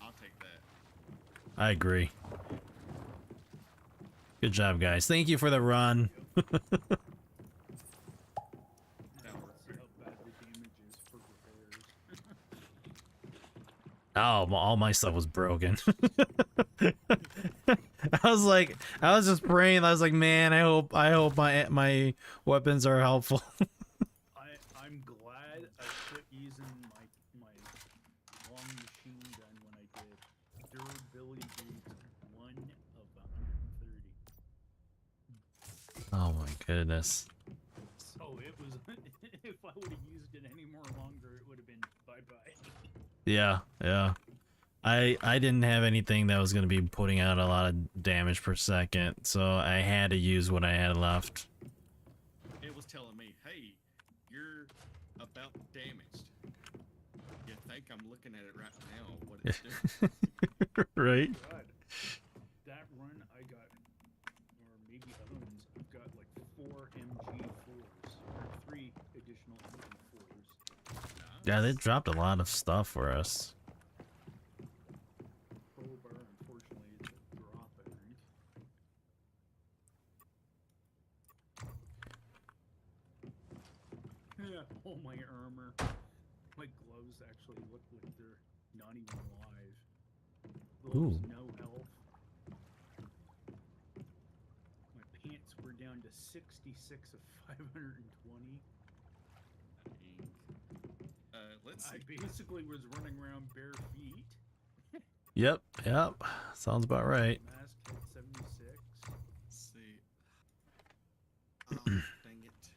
I'll take that. I agree. Good job, guys. Thank you for the run. That worked. See how bad the damage is for repairs. Oh, all my stuff was broken. I was just praying. I was like, man, I hope my weapons are helpful. I'm glad I quit using my long machine gun when I did. Durability boost 1 of 130. Oh my goodness. So it was if I would have used it any more longer, it would have been bye-bye. Yeah, yeah. I didn't have anything that was gonna be putting out a lot of damage per second, so I had to use what I had left. It was telling me, hey, you're about damaged. You think I'm looking at it right now, what it's doing. Right? God, that run I got, or maybe owns, I've got like 4 MG4s, or 3 additional MG4s. Yeah, they dropped a lot of stuff for us. Crowbar, unfortunately, it's a drop, I think. Yeah, oh, my armor. My gloves actually look like they're not even alive. Gloves, Ooh. no health. My pants were down to 66 of 520. Let's I see. basically was running around bare feet. Yep, yep. Sounds about right. Mask had 76. Let's see. Oh, dang it.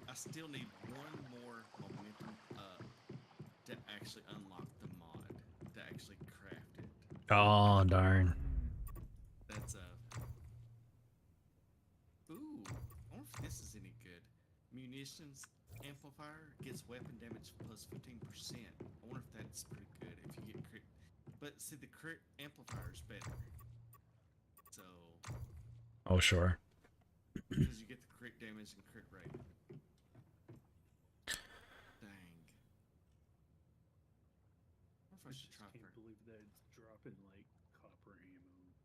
I still need one more momentum up actually unlock the mod to actually craft it. Oh darn. That's ooh, I wonder if this is any good. Munitions amplifier gets weapon damage plus 15%. I wonder if that's pretty good if you get crit. But see, the crit amplifier is better. So, Oh sure. because you get the crit damage and crit rate. Dang. I wonder if I should try Can't for. believe that it's dropping like copper ammo,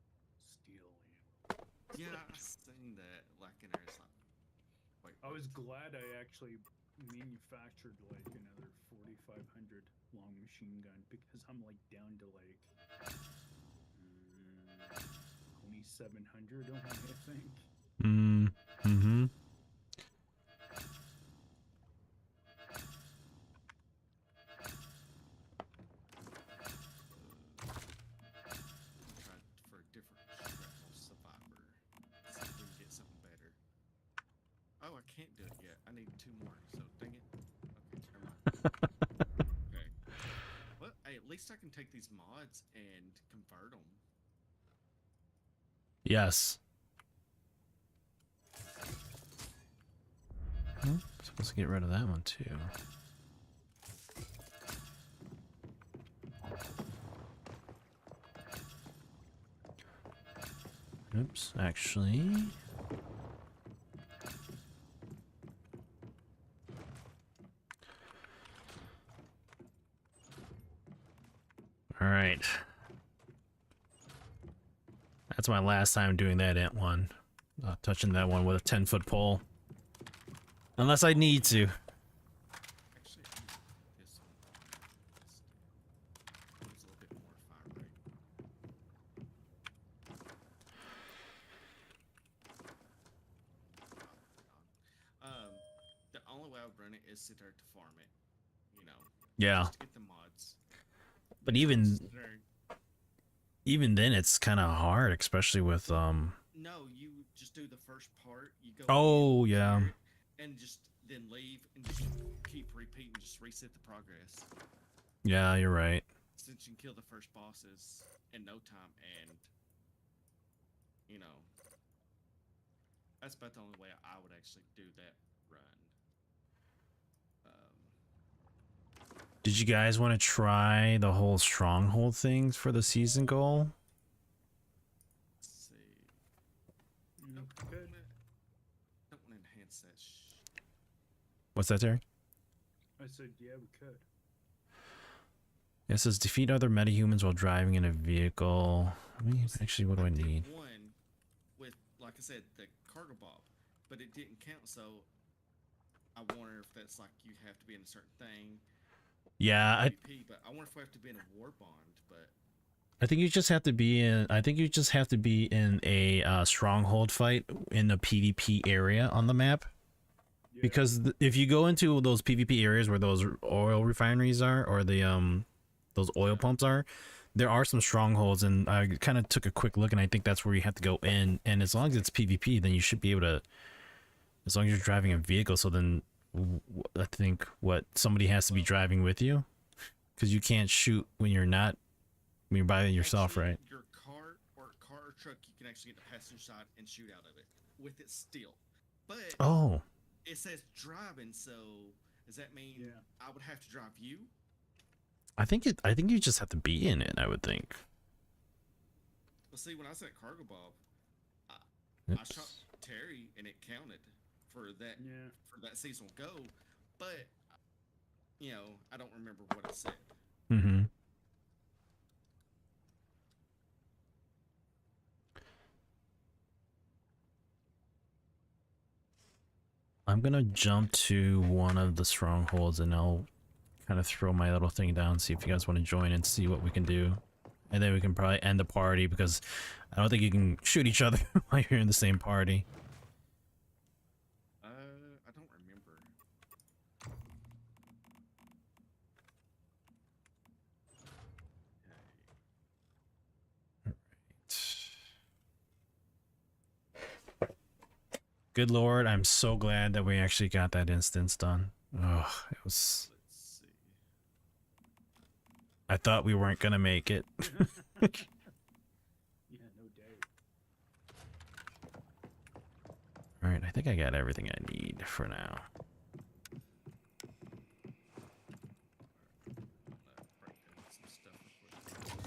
steel ammo. Yeah, I seen that. Like in there, it's like. Wait, I was glad I actually manufactured like another 4500 long machine gun because I'm like down to like 2700 only, I think. Mm-hmm. try for a different shrapnel survivor. See if we can get something better. Oh, I can't do it yet. I need 2 more. So dang it. Okay, never mind. Okay. Well, hey, at least I can take these mods and convert them. Yes. Supposed to get rid of that one too. Oops, actually. All right. That's my last time doing that ant one. Touching that one with a 10-foot pole. Unless I need to. Actually, this one. Gives a little bit more fire rate. The only way I would run it is sit there to farm it. You know. Yeah. Just to get the mods. But even Sit there- then it's kind of hard, especially with No, you just do the first part. You go. Oh, in, yeah. clear it, and just then leave and just keep repeating. Just reset the progress. yeah, you're right. Since you can kill the first bosses in no time, and you know, that's about the only way I would actually do that run. Did you guys want to try the whole stronghold things for the season goal? Let's see. Nope, Don't good. want to enhance that. What's that, Terry? I said, yeah, we could. It says defeat other metahumans while driving in a vehicle. Actually, what do I need? One with, like I said, the cargo bob, but it didn't count. So I wonder if that's like you have to be in a certain thing. Yeah, PvP, but I wonder if we have to be in a war bond. But I think you just have to be in. I think you just have to be in a stronghold fight in the PvP area on the map. Yeah. Because if you go into those PvP areas where those oil refineries are, or the those oil pumps are, there are some strongholds, and I kind of took a quick look, and I think that's where you have to go in. And as long as it's PvP, then you should be able to. As long as you're driving a vehicle, so then I think somebody has to be driving with you, because you can't shoot when you're not. When you're by yourself, actually, right? Your car or truck, you can actually get the passenger side and shoot out of it with it still. But Oh, it says driving, so does that mean I would have to drive you? I think you just have to be in it. I would think. Well, see, when I said cargo bob, I Oops. shot Terry and it counted for that seasonal go, but you know I don't remember what I said. Mm-hmm. I'm gonna jump to one of the strongholds and I'll kind of throw my little thing down, see if you guys want to join and see what we can do. And then we can probably end the party, because I don't think you can shoot each other while you're in the same party. I don't remember. Good lord, I'm so glad that we actually got that instance done. Oh, it was... Let's see. I thought we weren't gonna make it. Yeah, no doubt. Alright, I think I got everything I need for now. Break down some stuff before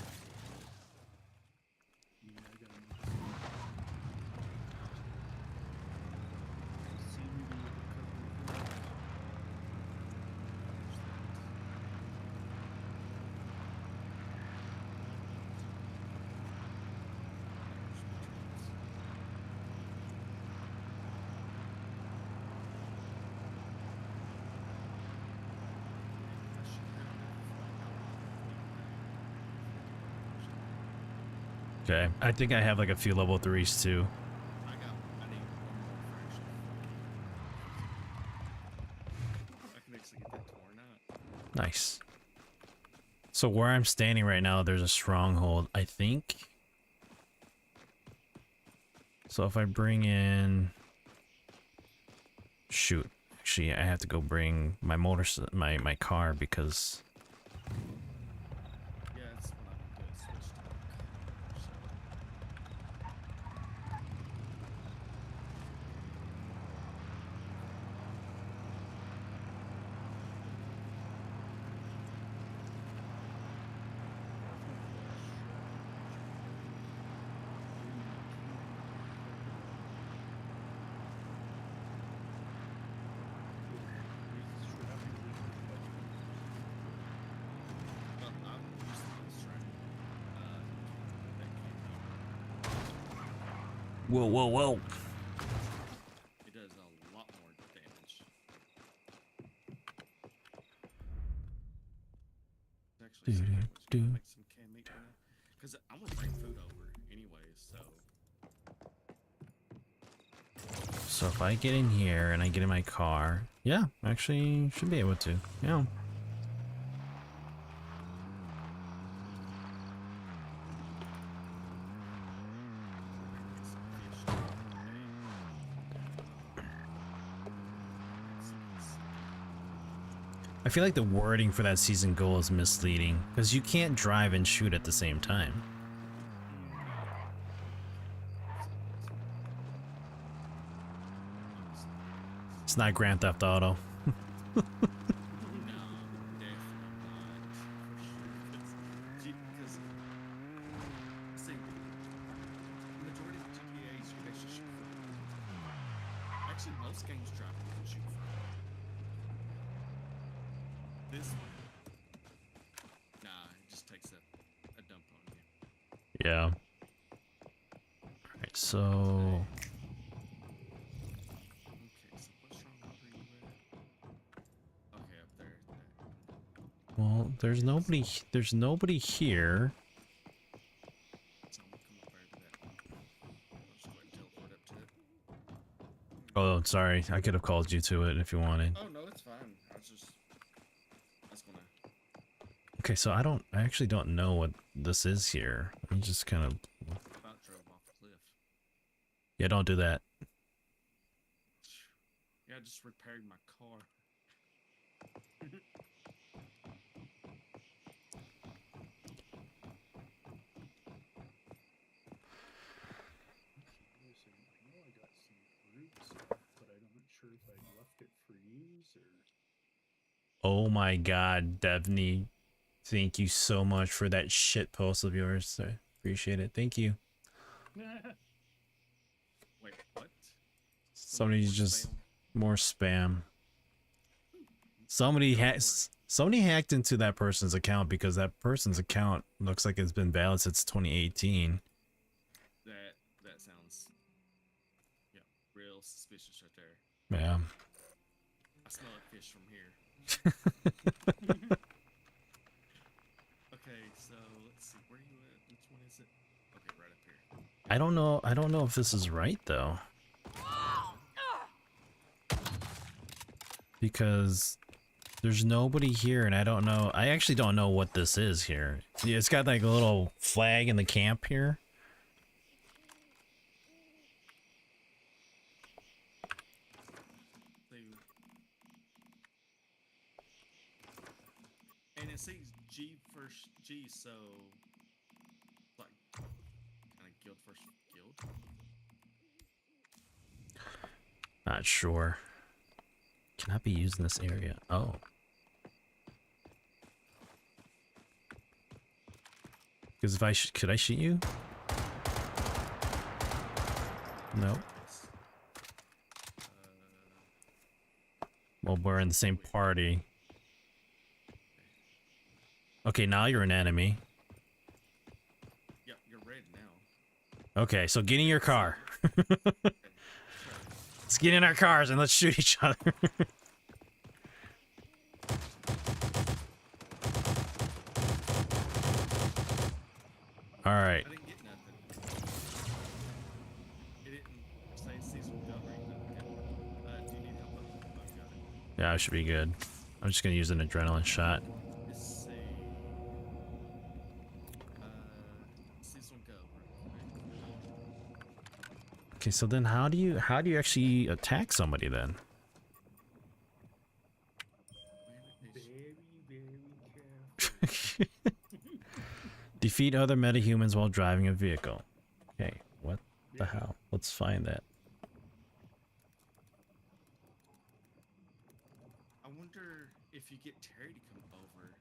Yeah, I got see me with a couple of Okay, I think I have like a few level 3s too. I need one more fraction. I can actually get that torn out. Nice. So where I'm standing right now, there's a stronghold, I think. So if I bring in... Shoot. Actually, I have to go bring my my car because... Yeah, that's what I'm gonna do. Is switch to the car. But I'm used to this track. That came Whoa, whoa, whoa. It does a lot more damage. It's actually something I was gonna make some canned meat right now. Because I'm gonna bring food over anyways, so So if I get in here and I get in my car... Yeah, actually should be able to. Yeah. get some fish today. I feel like the wording for that season goal is misleading because you can't drive and shoot at the same time. It's not Grand Theft Auto. No, definitely not. For sure. Because, see, the majority of GTAs you can actually shoot from. Actually, most games drop you can shoot from. This one, nah, it just takes a dump on you. Yeah. Alright, so... Okay, so what stronghold are you at? Okay, up there. Well, there's nobody here. So I'm gonna come up right to that. I'll just go ahead and teleport up to it. Oh, sorry. I could have called you to it if you wanted. Oh, no, it's fine. I was gonna. Okay, so I actually don't know what this is here. I'm just kind of... About drove off a cliff. Yeah, don't do that. Yeah, I just repaired my car. Listen, I know I got some roots, but I'm not sure if I left it for use or. Oh my god, Devney. Thank you so much for that shit post of yours. I appreciate it. Thank you. Wait, what? Somebody's just... More spam. Somebody hacked into that person's account because that person's account looks like it's been valid since 2018. That sounds, yeah, real suspicious right there. Yeah. I smell like fish from here. Okay, so let's see, where are you at? Which one is it? Okay, right up here. I don't know if this is right though. Because there's nobody here and I actually don't know what this is here. Yeah, it's got like a little flag in the camp here. And it says G first PUBG, so like kind of guild versus guild. Not sure. Cannot be used in this area. Oh. Because if I could I shoot you? No. Well, we're in the same party. Okay, now you're an enemy. Yep, you're red now. Okay, so get in your car. Let's get in our cars and let's shoot each other. All right. I didn't get nothing. It didn't say seasonal gun or anything. Do you need help? I've got it. Yeah, I should be good. I'm just gonna use an adrenaline shot. Let's see. Seasonal go. Okay, so then how do you actually attack somebody then? Very, very careful. Defeat other metahumans while driving a vehicle. Okay, what the hell? Let's find that. I wonder if you get Terry to come over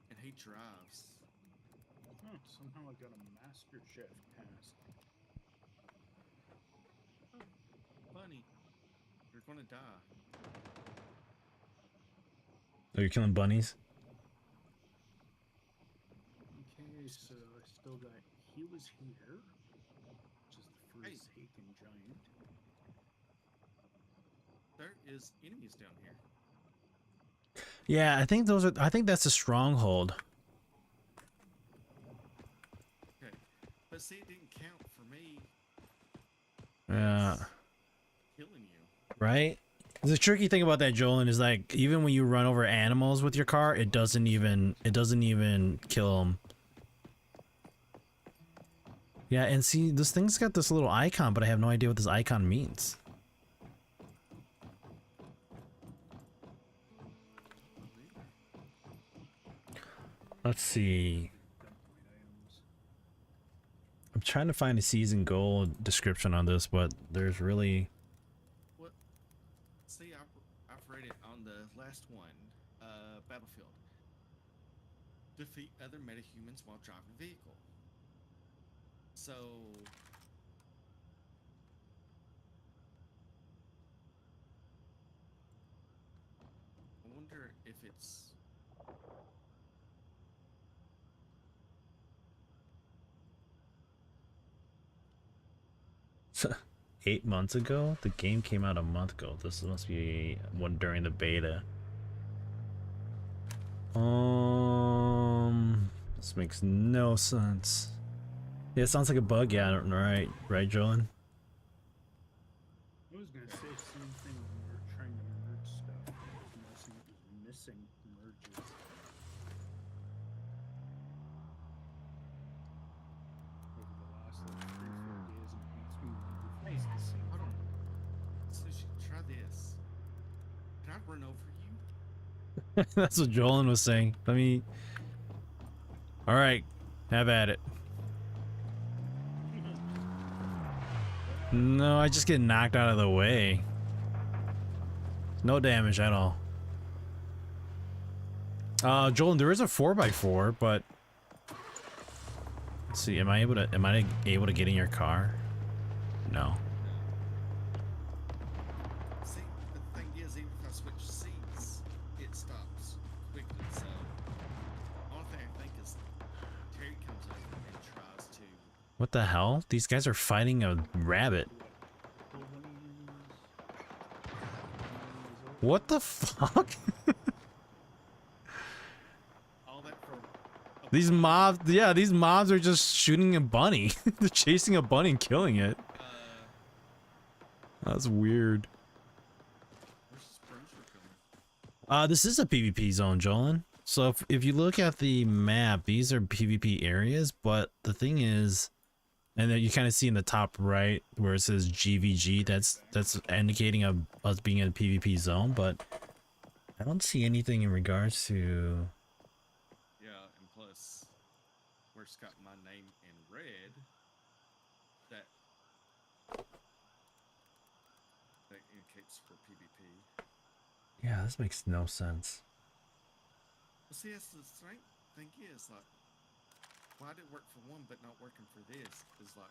and he drives. Huh, somehow I got a Master Chef task. Bunny, you're gonna die. Oh, you're killing bunnies? Okay, so I still got he was here, which is the Forsaken Giant. There is enemies down here. Yeah, I think those are. I think that's a stronghold. Okay, but see, it didn't count for me. Yeah. Killing you. Right? The tricky thing about that, Jolan, is like even when you run over animals with your car, it doesn't even kill them. Yeah, and see, this thing's got this little icon, but I have no idea what this icon means. Let's see. I'm trying to find a season goal description on this, but there's really... What? See, I've read it on the last one. Battlefield. Defeat other metahumans while driving a vehicle. So... I wonder if it's... 8 months ago? The game came out a month ago. This must be one during the beta. This makes no sense. Yeah, it sounds like a bug. Yeah, right, Jolan? I was gonna say same thing when we were trying to merge stuff. Noticing it was missing merges. Over the last like 3-4 days, and it makes me wonder if it's the same Hold on. thing. Sushi, try this. Can I run over you? That's what Jolan was saying. Let me... Alright, have at it. No, I just get knocked out of the way. No damage at all. Jolan, there is a 4x4, but... Let's see, am I able to get in your car? No. See, the thing is, even if I switch seats, it stops quickly. So, only thing I think is Terry comes over and tries to. What the hell? These guys are fighting a rabbit. Pull one of your knees. What the fuck? All that for. These mobs, yeah, these mobs are just shooting a bunny. They're chasing a bunny and killing it. That's weird. Where's the Bruiser coming? This is a PvP zone, Jolan. So if you look at the map, these are PvP areas, but the thing is, and then you kind of see in the top right where it says GVG, that's indicating of us being in a PvP zone, but I don't see anything in regards to... Yeah, and plus, first got my name in red, that indicates for PvP. Yeah, this makes no sense. Well, see, that's the thing is, like, why did it work for one but not working for this? Is like,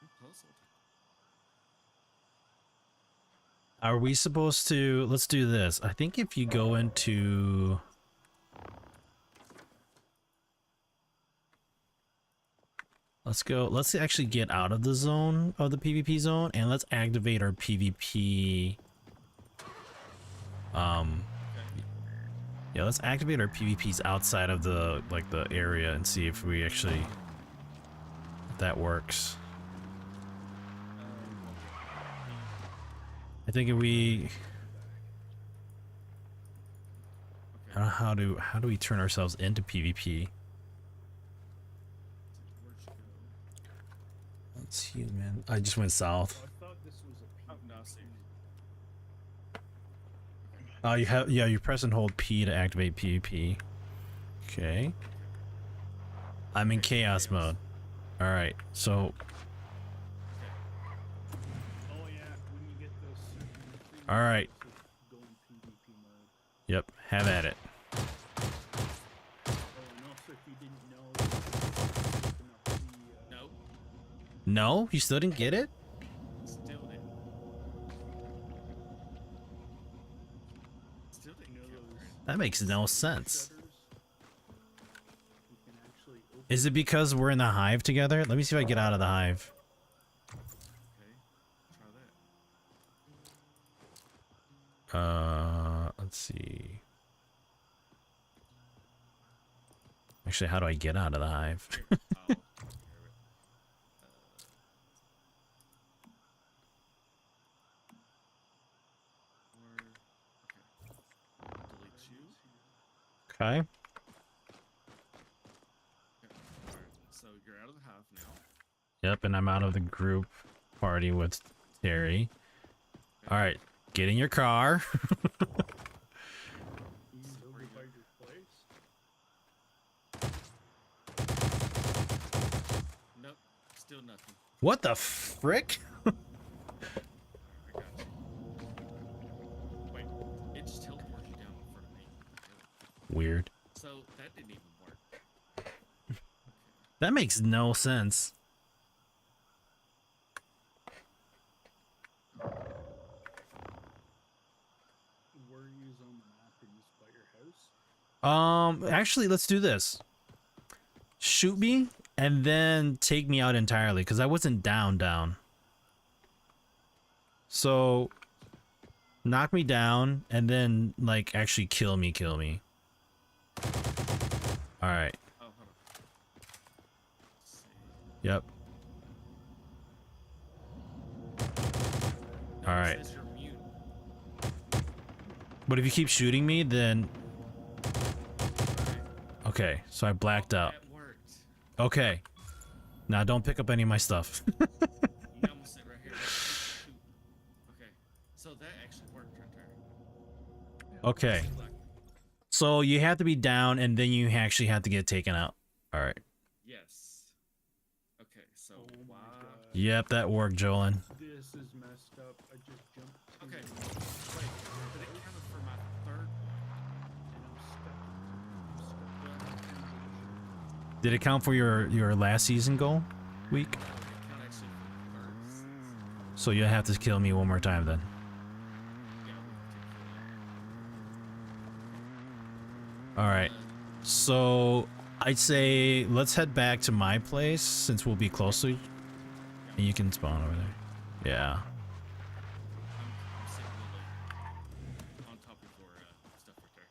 I'm puzzled. Are we supposed to... Let's do this. I think if you go into... Let's actually get out of the zone, of the PvP zone, and let's activate our PvP. Yeah, let's activate our PvPs outside of the, like, the area and see if we actually... if that works. I think if we... I don't know how do we turn ourselves into PvP? Where'd you go? Once Hooman. I just went south. I thought this was a Oh, no, I see. Oh, you have, yeah, you press and hold P to activate PvP. Okay. I'm in chaos mode. Alright, so Oh yeah, when you get those certain things, All right. to go in PvP mode. yep, have at it. Oh, and also if you didn't know, open up the, Nope, No, you still didn't get it? still didn't. Still didn't you know kill those Grant. That makes no sense. shutters. You can actually open Is it because we're in the hive together? Let me see if I get out of the hive. Okay, try that. Let's see. Actually, how do I get out of the hive? Here, I'll take care of it. Okay. Delete you. Okay. Okay. Alright, so you're out of the hive now. Yep, and I'm out of the group party with Terry. Alright, get in your car. these over by your place. Nope, still nothing. What the frick? I got you. Wait, it just teleports you down in front of me. Weird. So that didn't even work. That makes no sense. Where you on the map? Are you by your house? Actually, let's do this. Shoot me and then take me out entirely because I wasn't down. So knock me down and then like actually kill me. All right. Oh, hold on. Let's see. Yep. No, All it right. says you're mute. But if you keep shooting me, then okay. So I blacked out. That worked. Okay. Now don't pick up any of my stuff. You almost sit right here. Shoot. Okay, so that actually worked right there. Okay. See, like, So you have to be down and then you actually have to get taken out. All right. yes. Okay, so Oh my why? god. Yep, that worked, Jolin. This is messed up. I just jumped to Okay, and wait, but it counted for my third one. I'm stuck in transition. Did it count for your last season goal week? No, it counted actually for the third season. So you'll have to kill me one more time then. Yeah, we did All right. So I'd say let's head back to my place since we'll be close to, and you can spawn over there. Yeah. I'm sitting really on top of your stuff right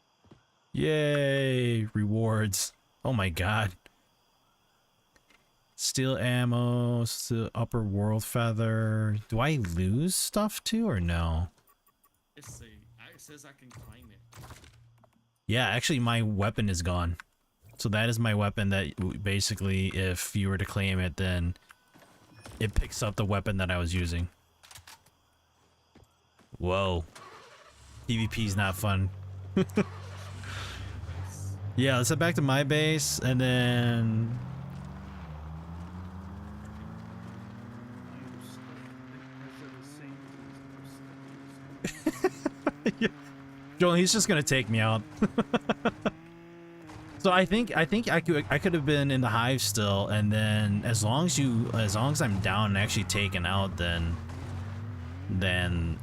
there. Yay! Rewards. Oh my god. Steel ammo, still upper world feather. Do I lose stuff too or no? Let's see. It says I can claim it. Yeah, actually my weapon is gone. So that is my weapon that basically if you were to claim it then it picks up the weapon that I was using. Whoa. PvP's not fun. Yeah, let's head back to my base and then. Yeah. Joel, he's just gonna take me out. So I think I could have been in the hive still, and then as long as I'm down and actually taken out, then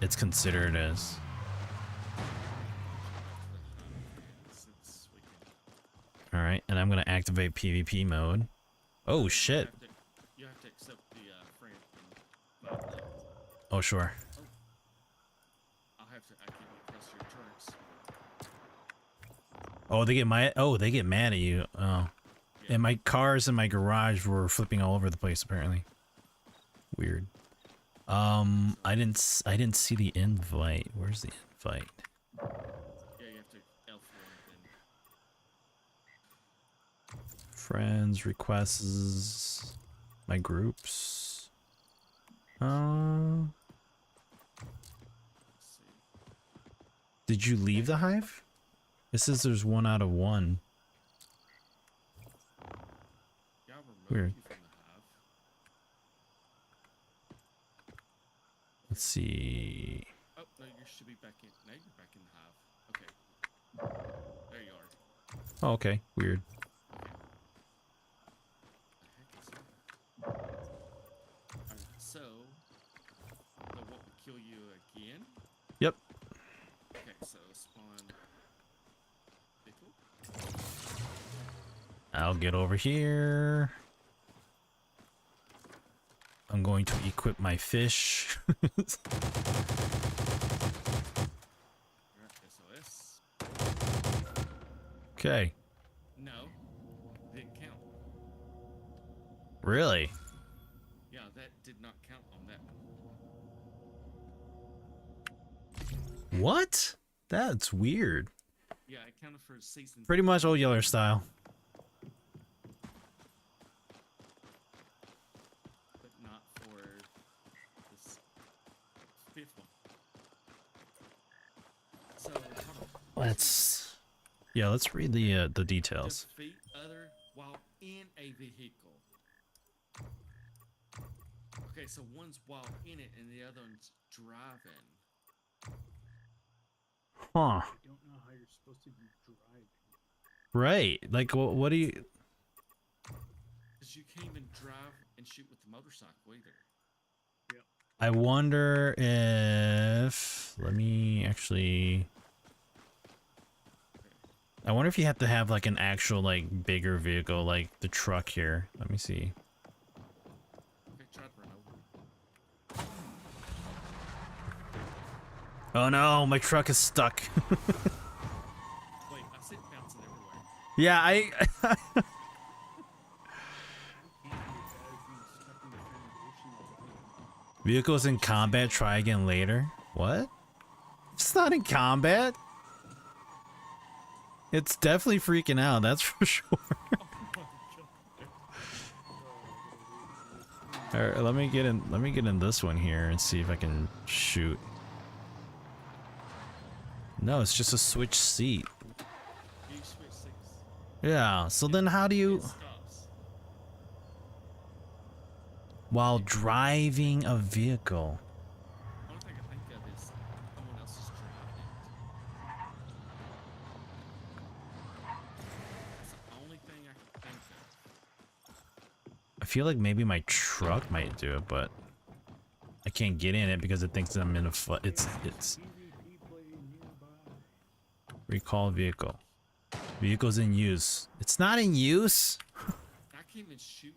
it's considered as. All right, and I'm gonna activate PvP mode. Oh shit! You have to accept the friend. And, Oh sure. I'll have to activate press your turrets. Oh, they get mad at you. Oh, Yeah. and my cars in my garage were flipping all over the place apparently. Weird. I didn't see the invite. Where's the invite? Yeah, you have to L1 then. Friends, requests, my groups. Let's see. Did you leave the hive? It says there's 1 out of 1. Yeah, I'll remove Weird. you from the hive. Let's see. Oh, no, you should be back in. Now you're back in the hive. Okay. There you are. Oh, okay. Weird. The heck is that? Alright, so what would kill you again? Yep. Okay, so spawn vehicle. I'll get over here. I'm going to equip my fish. Alright, SOS. Okay. No, didn't count. Really? Yeah, that did not count on that one. What? That's weird. Yeah, it counted for season. Pretty much Old Yeller style. But not for this fifth one. So, hold on. Let's read the details. Defeat other while in a vehicle. Okay, so one's while in it and the other one's driving. Huh. I don't know how you're supposed to be driving. Right. Like, what do you... Because you can't even drive and shoot with the motorcycle either. I wonder if... Let me actually... I wonder if you have to have, like, an actual, like, bigger vehicle, like the truck here. Let me see. Okay, try to run over. Oh no, my truck is stuck. Wait, I said bouncing everywhere. Yeah, Vehicles in combat, try again later. What? It's not in combat. It's definitely freaking out, that's for sure. Alright, let me get in this one here and see if I can shoot. No, it's just a switch seat. You switch six. Yeah, so then how do you... It stops. While driving a vehicle. Only thing I think of is someone else is driving it. That's the only thing I can think of. I feel like maybe my truck might do it, but I can't get in it because it thinks I'm in a it's recall vehicle. Vehicle's in use. It's not in use. I can't even shoot.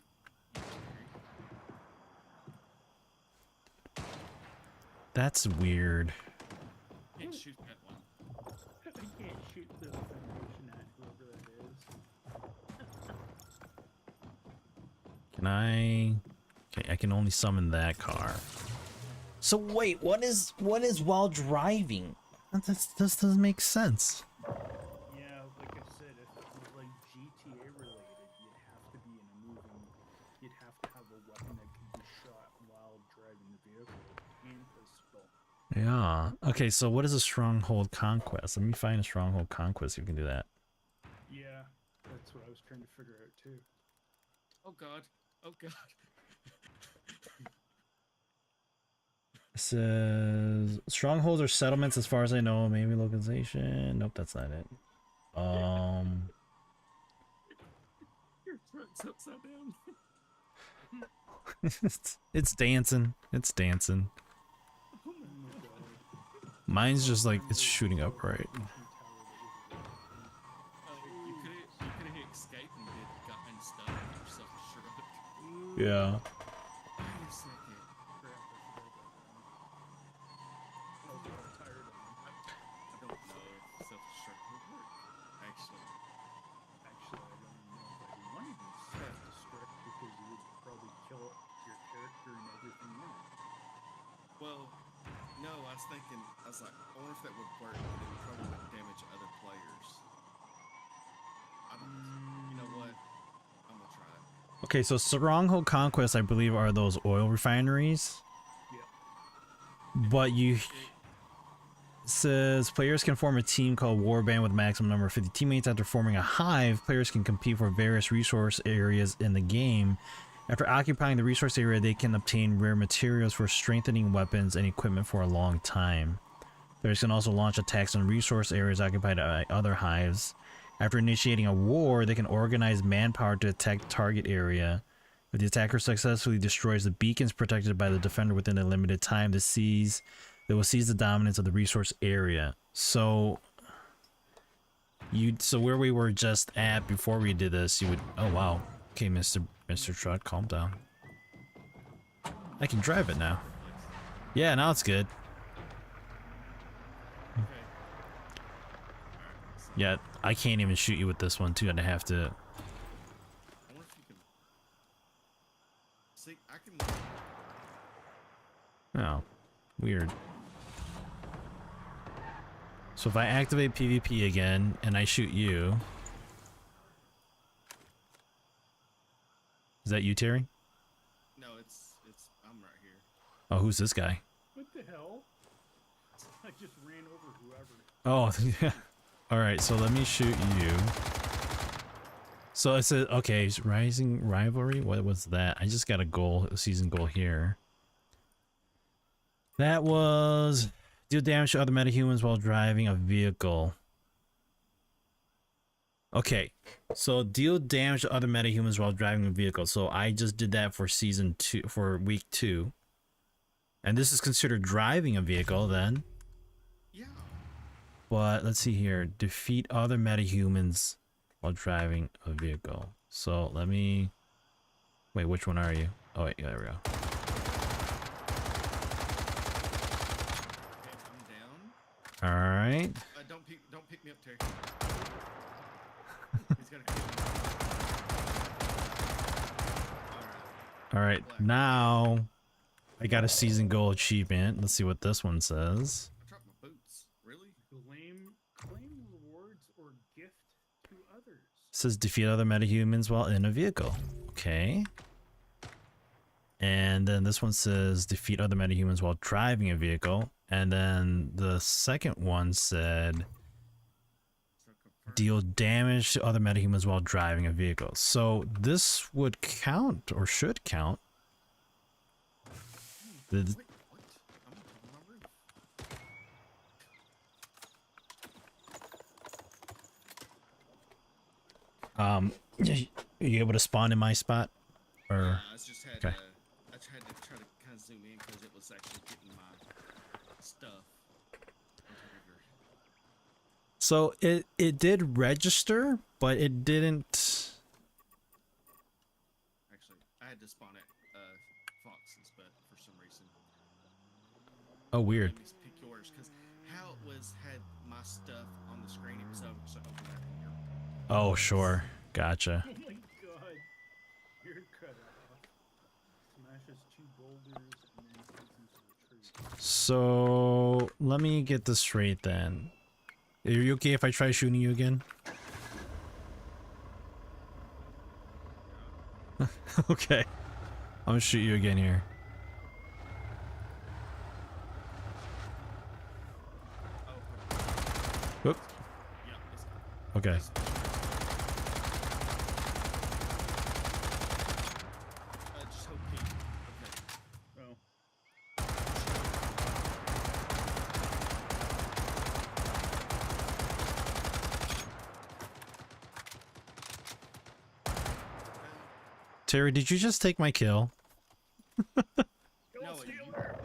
That's weird. Can't shoot that one. I can't shoot the Foundation at whoever that is. Can I? Okay, I can only summon that car. So wait, what is while driving? This doesn't make sense. Yeah, like I said, if it was like GTA related, you'd have to be in a moving. You'd have to have a weapon that could be shot while driving the vehicle and pistol. Yeah. Okay, so what is a stronghold conquest? Let me find a stronghold conquest. You can do that. Yeah, that's what I was trying to figure out too. Oh god. Oh god. It says strongholds or settlements, as far as I know. Maybe localization. Nope, that's not it. Your truck's upside down. it's dancing. It's dancing. Oh my god. Mine's just like it's shooting up right. You could have hit escape and gotten stuck with yourself a truck. Yeah. Wait a second. Crap, I forgot about that one. I was all tired of them. I don't know if self-destruct would work. Actually. Actually, I don't even know if I'd want even self-destruct because you would probably kill your character and everything in it. Well, no, I was like, I wonder if that would work, but it would probably damage other players. I don't You know what? I'm gonna try it. Okay, so stronghold conquest, I believe, are those oil refineries. Yep. But you says players can form a team called Warband with a maximum number of 50 teammates. After forming a hive, players can compete for various resource areas in the game. After occupying the resource area, they can obtain rare materials for strengthening weapons and equipment for a long time. Players can also launch attacks on resource areas occupied by other hives. After initiating a war, they can organize manpower to attack the target area. If the attacker successfully destroys the beacons protected by the defender within a limited time, they will seize the dominance of the resource area. So where we were just at before we did this, you would oh wow. Okay, Mr. Trud, calm down. I can drive it now. Yeah, now it's good. Okay. Yeah, I can't even shoot you with this one too, and I have to. I wonder if you can. See, I can. Oh, weird. So if I activate PvP again and I shoot you, is that you, Terry? No, I'm right here. Oh, who's this guy? What the hell? I just ran over whoever. Oh, yeah. All right, so let me shoot you. So it says, okay, Rising Rivalry. What was that? I just got a season goal here. That was deal damage to other metahumans while driving a vehicle. Okay, so deal damage to other metahumans while driving a vehicle. So I just did that for season 2, for week 2. And this is considered driving a vehicle then. Yeah. But let's see here. Defeat other metahumans while driving a vehicle. So let me... Wait, which one are you? Oh, wait, there we go. Okay, I'm down. Alright. Don't pick me up, Terry. He's gonna kill me. Alright, now I got a season goal achievement. Let's see what this one says. I dropped my boots. Really? Claim rewards or gift to others. It says defeat other metahumans while in a vehicle. Okay. And then this one says defeat other metahumans while driving a vehicle. And then the second one said deal damage to other metahumans while driving a vehicle. So this would count, or should count. Wait, what? I'm on my roof. Are you able to spawn in my spot? Or I just had okay. I tried to try to kind of zoom in because it was actually getting my stuff. So it did register, but it didn't. Actually, I had to spawn at Fox's, but for some reason. Oh, weird. Let me pick yours because how it was had my stuff on the screen. It was over there. Oh, sure. Gotcha. Oh my god. You're cut off. Smashes 2 boulders and then goes into the tree. So let me get this straight then. Are you okay if I try shooting you again? Okay. I'm gonna shoot you again here. Whoop. Yeah, it's gone. Okay. Just hold P. Okay. Oh. Terry, did you just take my kill? No, Kill it stealer!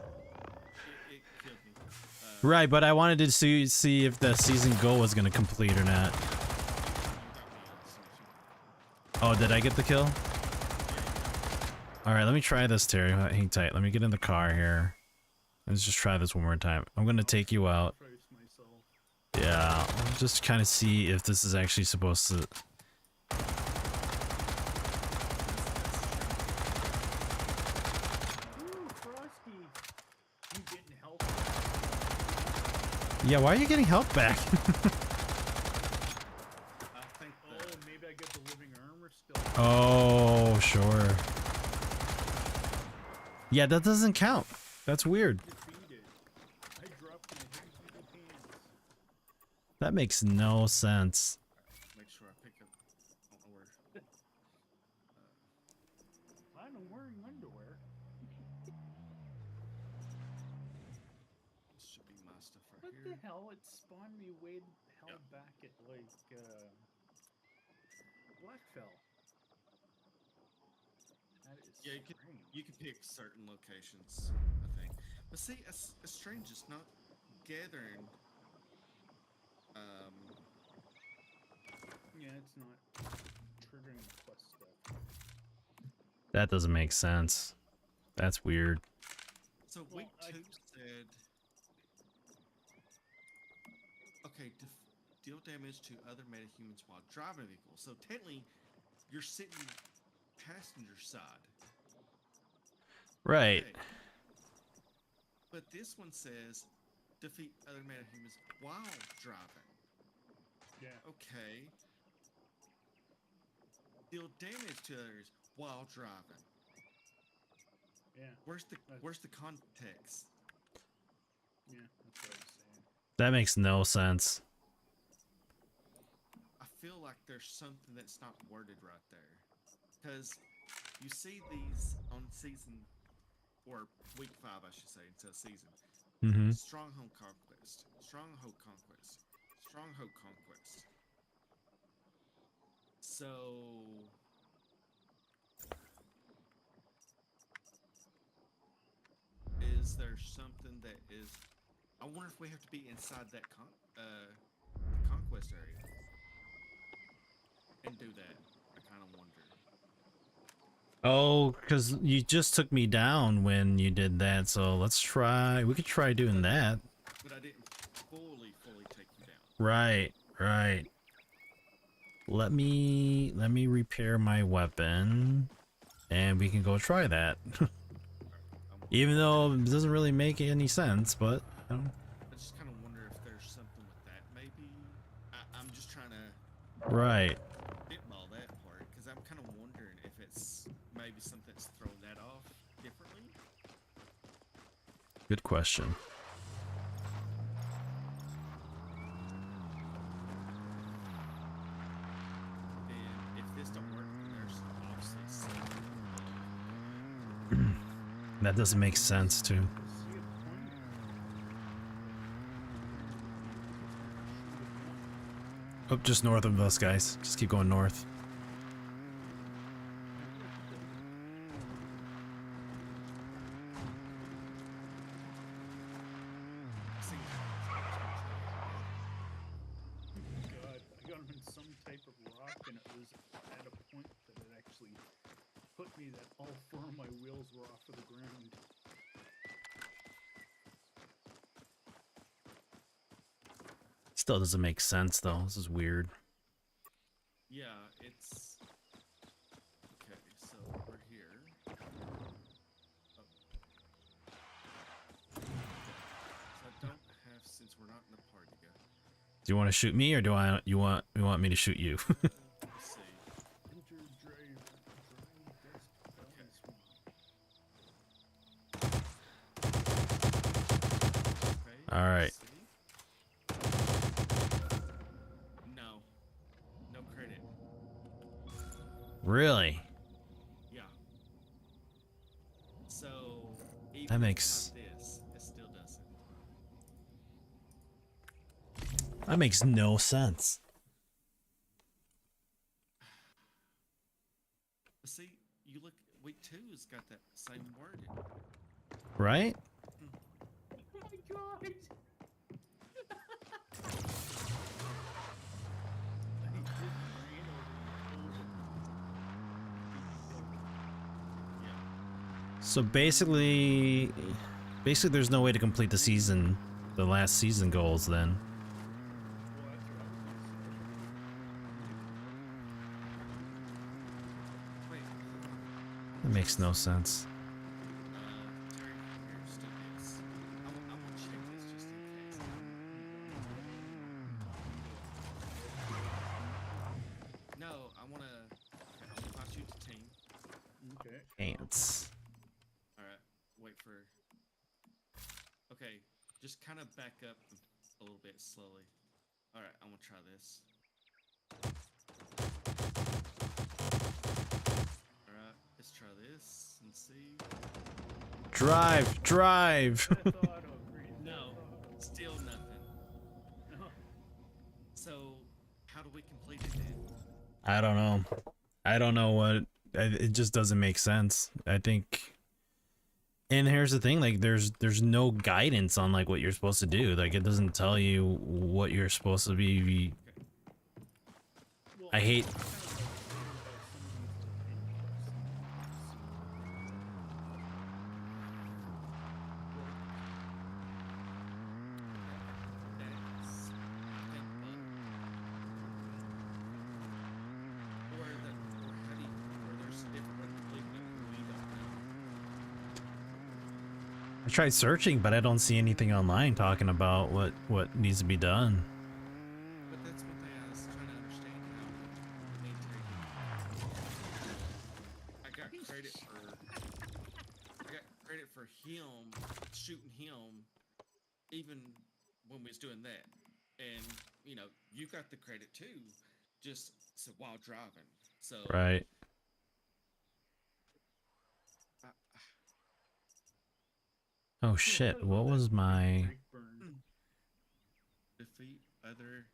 killed me. Right, but I wanted to see if the season goal was gonna complete or not. You got me Oh, did I get the kill? All right, let me try this, Terry. Hang tight. Let me get in the car here. Let's just try this one more time. I'm gonna take you out. Trace myself. Yeah, just kind of see if this is actually supposed to. Ooh, Frosty! You getting help? Yeah, why are you getting health back? I think Oh, maybe I get the living armor still. Oh, sure. Yeah, that doesn't count. That's weird. Defeated. I dropped my heavy pants. That makes no sense. make sure I pick up. I don't know where. I'm wearing underwear. This should be my stuff right What here. the hell? It spawned me way the hell back at like Blackfell. That is Yeah, strange. you can pick certain locations, I think. But see, it's strange. It's not gathering. Yeah, it's not triggering the quest stuff. That doesn't make sense. That's weird. So Well, week 2 said, okay, deal damage to other metahumans while driving a vehicle. So technically, you're sitting passenger side. Right. Okay. But this one says defeat other metahumans while driving. Yeah. Okay. Deal damage to others while driving. Yeah. Where's the context? Yeah, that's what I was saying. That makes no sense. I feel like there's something that's not worded right there. Because you see these on season, or week 5, I should say, instead of season. Mm-hmm. Stronghold Conquest. Stronghold Conquest. Stronghold Conquest. So... is there something that is... I wonder if we have to be inside that conquest area and do that. I kind of wonder. Oh, because you just took me down when you did that, so let's try. We could try doing that. But I didn't fully take you down. Right, right. Let me repair my weapon, and we can go try that. Even though it doesn't really make any sense, but I just kind of wonder if there's something with that. Maybe I'm just trying to right. spitball that part because I'm kind of wondering if it's maybe something that's thrown that off differently. Good question. And if this don't work, then there's obviously something. That doesn't make sense too. See a point? Oh, just north of us, guys. Just keep going north. God, I got him in some type of rock, and it was at a point that it actually put me that all 4 of my wheels were off of the ground. Still doesn't make sense though. This is weird. Yeah, it's okay. So we're here. Oh. So I don't have, since we're not in the party yet. Do you want to shoot me, or you want me to shoot you? Let's see. Enter drive desk Okay. balance. Okay. All right. let's see. Really? Yeah. So even That if makes- it's not this, it still doesn't. That makes no sense. But see, you look, week 2 has got that same wording. Right? Oh my god! So basically there's no way to complete the season, the last season goals then. Well, that's what I was gonna say. Wait, That makes no sense. Terry here still is. I'm gonna check this just in case. No, I wanna pass you to team. Okay. Ants. Alright, wait for. Okay, just kind of back up a little bit slowly. Alright, I'm gonna try this. Alright, let's try this and see. Drive, drive. That's auto, Green. No, That's still nothing. auto. No. So, how do we complete it then? I don't know. I don't know what, it just doesn't make sense. I think, and here's the thing, like there's no guidance on like what you're supposed to do. Like it doesn't tell you what you're supposed to be. Well, I hate, it's kind of like about That's or how do you, or there's a different way to complete it, we don't know. I tried searching, but I don't see anything online talking about what needs to be done. But that's one thing I was trying to understand how me and Terry I got credit for him shooting him even when we was doing that. And you know, you got the credit too, just so while driving. So Right. I, Oh shit, what was my... brake burn. defeat other.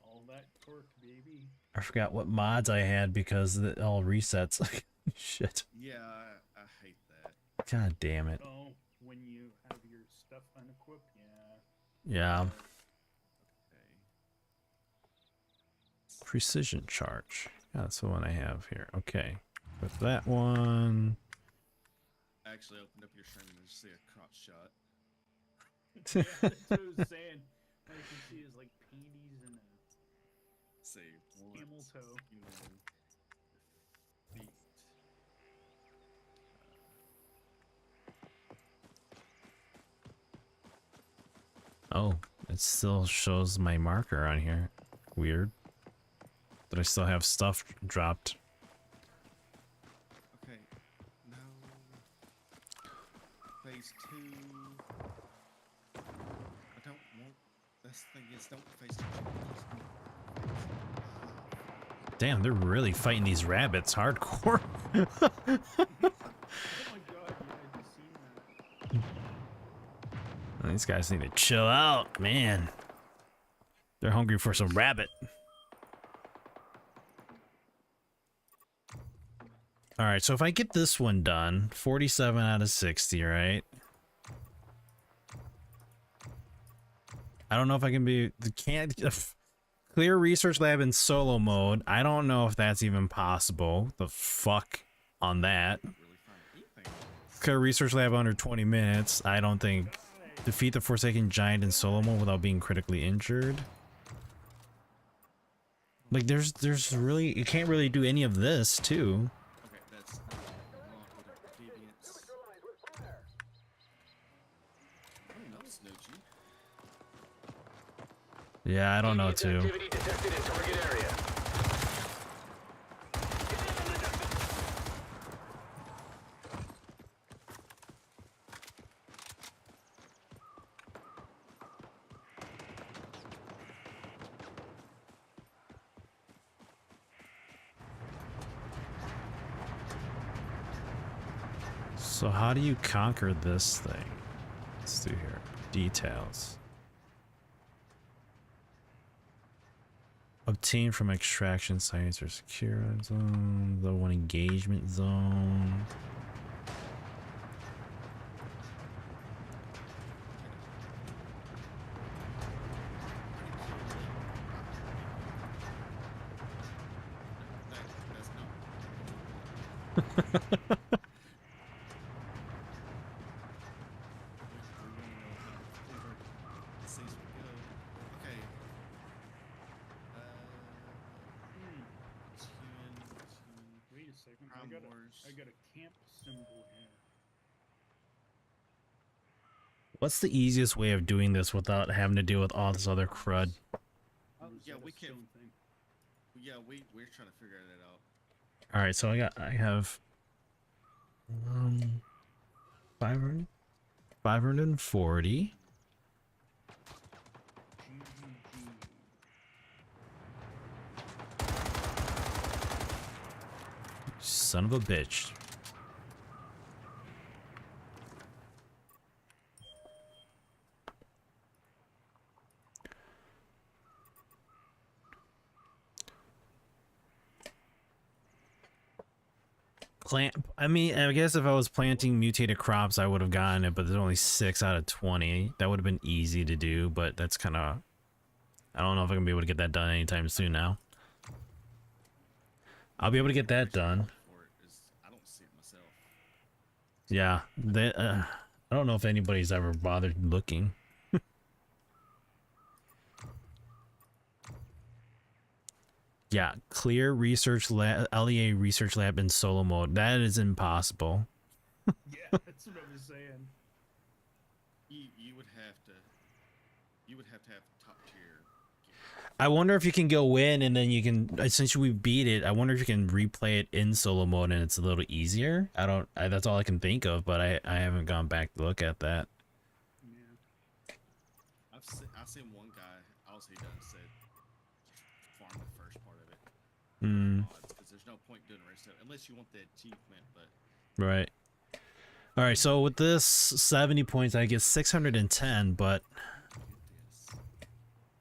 All that torque, baby. I forgot what mods I had because it all resets. Shit. Yeah, I hate that. God damn it. Oh, when you have your stuff unequipped, yeah. Yeah. Okay. Precision charge. Yeah, that's the one I have here. Okay. With that one. I actually opened up your stream and just see a crotch shot. Yeah, that's what I was saying. All you can see is like panties and a See, camel toe. Feet. Oh, it still shows my marker on here. Weird. But I still have stuff dropped. Okay, no. Phase 2. I don't want. That's the thing is, don't phase 2. Damn, they're really fighting these rabbits hardcore. Oh my god, yeah, I just seen that. These guys need to chill out, man. They're hungry for some rabbit. All right, so if I get this one done, 47 out of 60, right? I don't know if I can be clear research lab in solo mode. I don't know if that's even possible. The fuck on that. Really find anything. Clear research lab under 20 minutes. I don't think. Defeat the Forsaken Giant in solo mode without being critically injured. Like there's really, you can't really do any of this too. Okay, that's not what we want with our deviants. I don't know, Snoochie. Yeah, I don't know too. Activity detected in target area. So how do you conquer this thing? Let's do here. Details. Obtain from extraction sites or secure zone. The one engagement zone. Wait a second. I got a camp symbol here. What's the easiest way of doing this without having to deal with all this other crud? Yeah, Is that we a can. stone thing? Yeah, we're trying to figure that out. All right, so I have 500 540. Son of a bitch. I mean, I guess if I was planting mutated crops, I would have gotten it, but there's only 6 out of 20. That would have been easy to do, but that's kind of... I don't know if I'm going to be able to get that done anytime soon now. I'll be able to get that done. I don't see it myself. Yeah, I don't know if anybody's ever bothered looking. Yeah, clear research lab, LEA research lab in solo mode. That is impossible. Yeah, that's what I was saying. You would have to have top tier gear. I wonder if you can go in and then you can, since we beat it, I wonder if you can replay it in solo mode and it's a little easier. That's all I can think of, but I haven't gone back to look at that. Yeah. I've seen one guy, all he done said farm the first part of it. Because there's no point doing the rest of it unless you want the achievement, but Right. All right, so with this 70 points, I get 610, but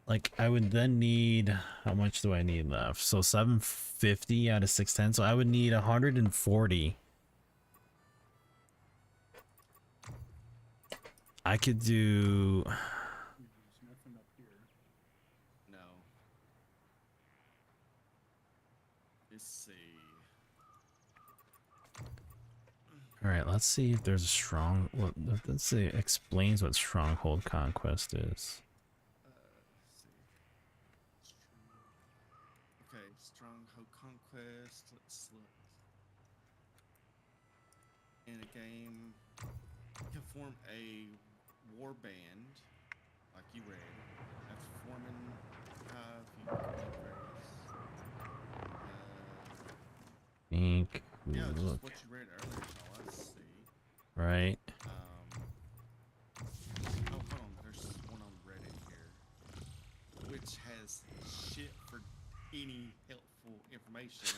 like I would then need, how much do I need left? So 750 out of 610, so I would need 140. I could do... There's nothing up here. no. Let's see. All right, let's see if there's a strong... Well, let's see, it explains what Stronghold Conquest is. Let's see. Okay, Stronghold Conquest. Let's look. In a game, you can form a war band, like you read. After forming hive, you can Think. yeah, just Look. what you read earlier is all I see. Right. Oh, hold on. There's one on Reddit here, which has shit for any helpful information.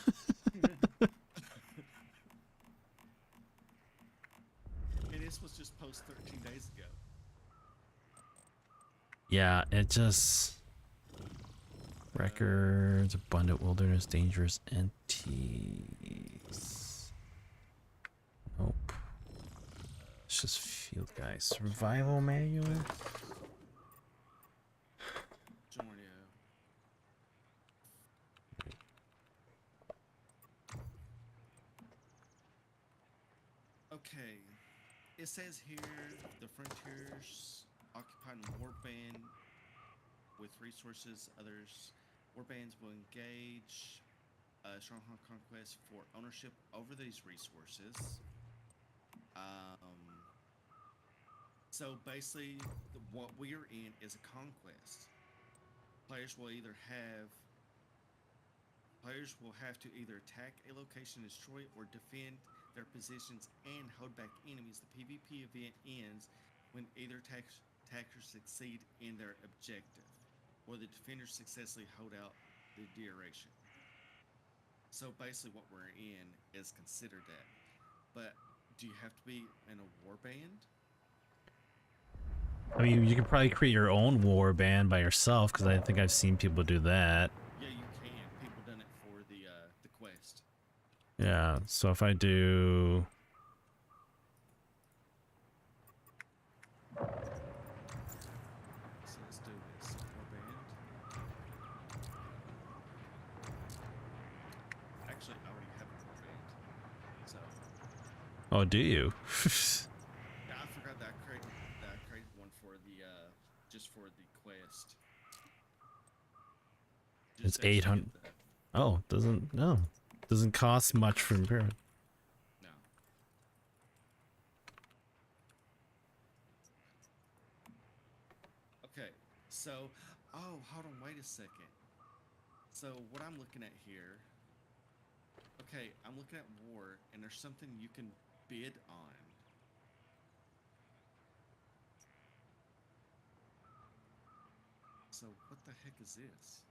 And this was just posted 13 days ago. Yeah, it just... Records, abundant wilderness, dangerous entities. Nope. It's just field guys. Survival manual? Jordio. Okay. It says here the frontiers occupied in warband with resources. Others warbands will engage Stronghold Conquest for ownership over these resources. So basically, what we are in is a conquest. Players will have to either attack a location, destroy it, or defend their positions and hold back enemies. The PvP event ends when either attackers succeed in their objective, or the defenders successfully hold out the duration. So basically, what we're in is considered that. But Do you have to be in a war band? I mean, you could probably create your own war band by yourself, because I think I've seen people do that. Yeah, you can. People done it for the quest. Yeah, so if I do... So let's do this. War band. Actually, I already have a war band. So, Oh, do you? yeah, I forgot that I created one for the, just for the quest. It's Just to actually 800. get the- Oh, doesn't cost much for Imperial. No. Okay, so, oh, hold on, wait a second. So what I'm looking at here, okay, I'm looking at war, and there's something you can bid on. So what the heck is this?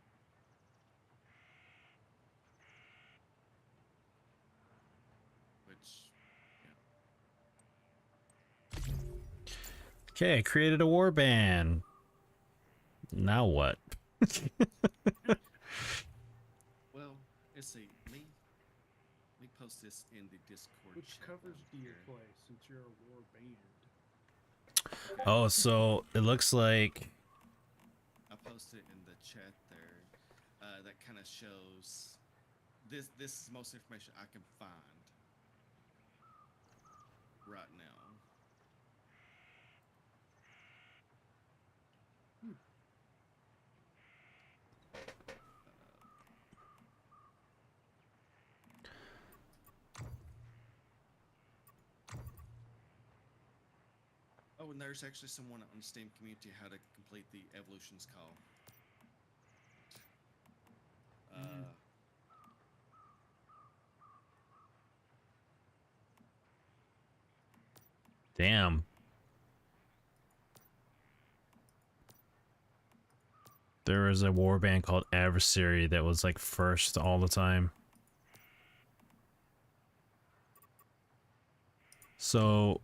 Which, yeah. Okay, I created a war band. Now what? Well, let's see. Let me post this in the Discord. Which chat covers do you here. play since you're a war band? Oh, so it looks like... I posted in the chat there. That kind of shows. This is most information I can find right now. Oh, and there's actually someone on the Steam community how to complete the evolutions call. Damn. There was a war band called Adversary that was like first all the time. So...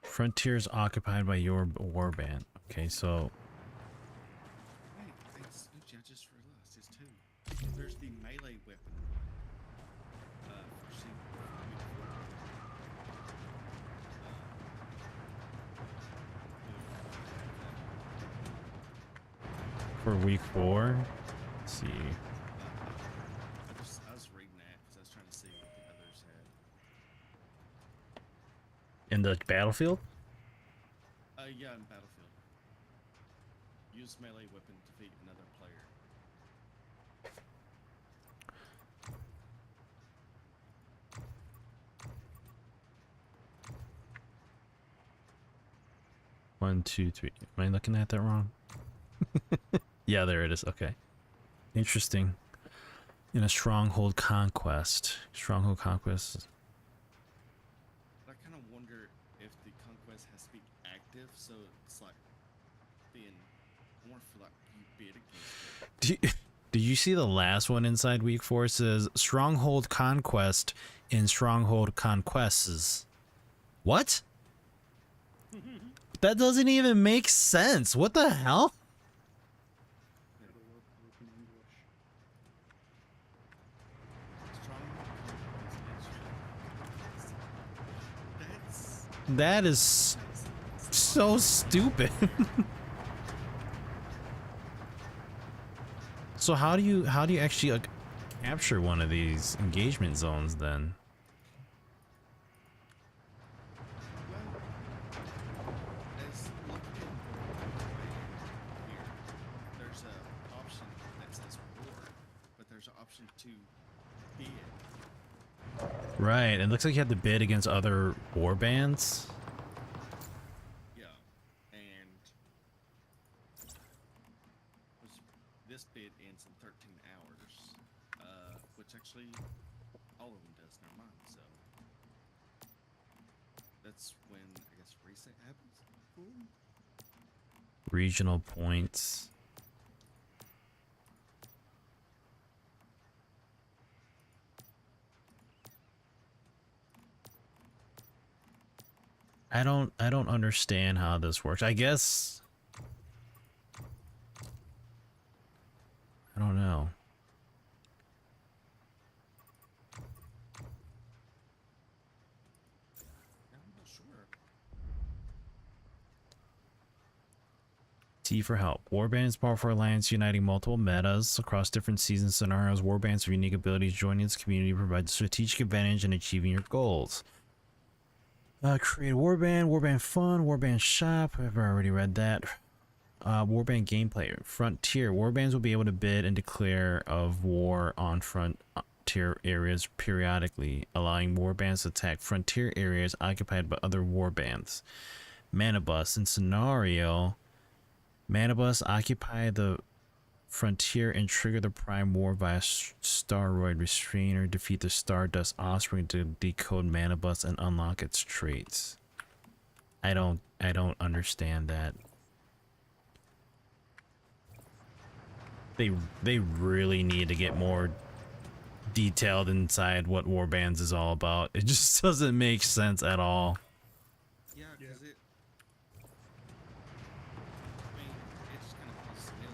Frontiers occupied by your war band. Okay, so... Wait, it's, I just realized it's two. There's the melee weapon one. For For week 4? Let's see. I was reading that because I was trying to see what the others had. In the battlefield? Yeah, in Battlefield. Use melee weapon to defeat another player. One, two, three. Am I looking at that wrong? Yeah, there it is. Okay. Interesting. In a stronghold conquest. Stronghold conquest. But I kind of wonder if the conquest has to be active, so it's like being more for like you bid against it. Did you see the last one inside week 4? It says stronghold conquest in stronghold conquests. What? That doesn't even make sense. What the hell? Gotta work in English. Strong That is so stupid. So how do you actually like, capture one of these engagement zones then? as looking here, there's an option that says war, but there's an option to bid. Right, it looks like you have to bid against other war bands. Yeah, and this bid ends in 13 hours, which actually all of them does. Never mind. So that's when I guess reset happens. Cool. Regional points. I don't understand how this works. I guess I don't know. I'm not sure. T for help. Warbands, powerful alliance uniting multiple metas across different season scenarios. Warbands have unique abilities. Joining this community provides strategic advantage in achieving your goals. Create a warband, warband fun, warband shop. I've already read that. Warband gameplay. Frontier. Warbands will be able to bid and declare of war on frontier areas periodically, allowing warbands to attack frontier areas occupied by other warbands. Mana bus. In scenario, mana bus occupy the frontier and trigger the prime war via Staroid Restrainer. Defeat the Stardust Offspring to decode mana bus and unlock its traits. I don't understand that. They really need to get more detailed inside what warbands is all about. It just doesn't make sense at all. Yeah, because it. I mean, it just kind of feels silly,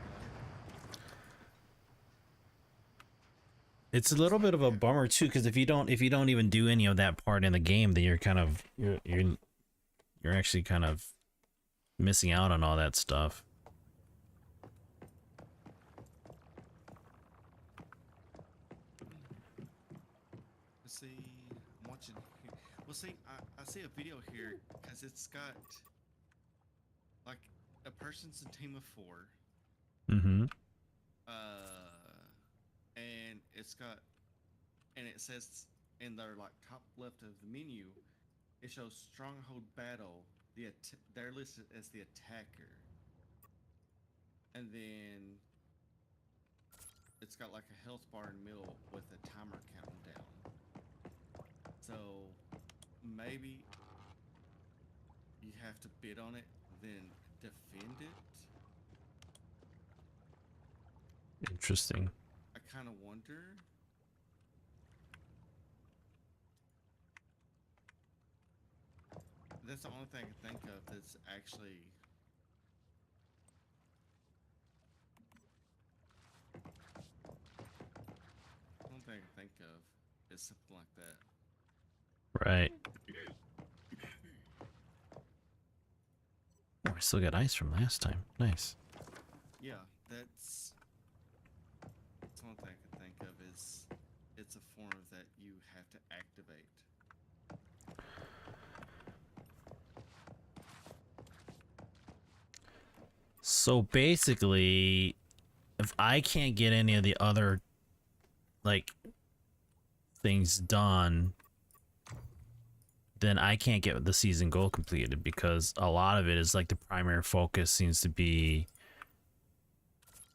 right? It's a little bit of a bummer too, because if you don't even do any of that part in the game, then you're kind of you're actually kind of missing out on all that stuff. Let's see, I'm watching. Well, see, I see a video here because it's got like a person's a team of 4. Mm-hmm. And it says in their like top left of the menu, it shows stronghold battle. They're listed as the attacker, and then it's got like a health bar in the middle with a timer counting down. So maybe you have to bid on it, then defend it. Interesting. I kind of wonder. That's the only thing I can think of that's actually. The only thing I can think of is something like that. Right. Oh, I still got ice from last time. Nice. Yeah, that's the only thing I can think of is it's a form that you have to activate. So basically, if I can't get any of the other like things done, then I can't get the season goal completed, because a lot of it is like the primary focus seems to be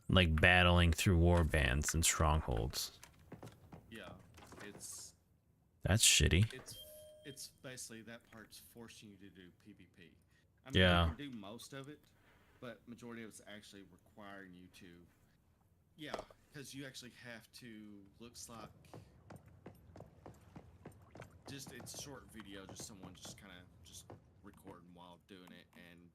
like battling through war bands and strongholds. Yeah, That's shitty. it's basically that part's forcing you to do PvP. I mean, Yeah. you can do most of it, but majority of it's actually requiring you to. Yeah, because you actually have to. Looks like just it's a short video, just someone just kind of just recording while doing it, and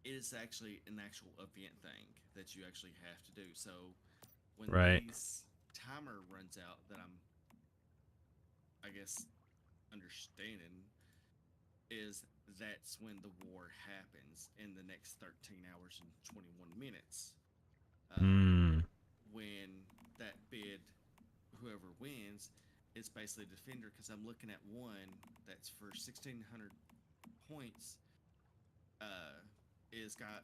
it is actually an actual event thing that you actually have to do. So when these timer runs out, that I guess understanding is that's when the war happens in the next 13 hours and 21 minutes. When that bid, whoever wins, it's basically a defender, because I'm looking at one that's for 1,600 points. It's got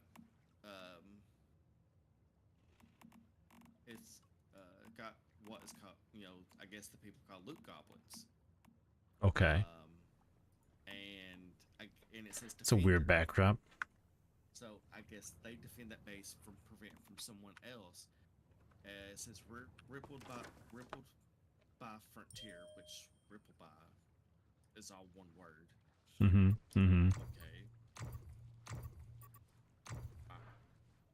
got what is called, I guess the people call loot goblins. Okay. And it says It's a weird backdrop. So I guess they defend that base from preventing from someone else. It says rippled by frontier, which rippled by is all one word. Okay.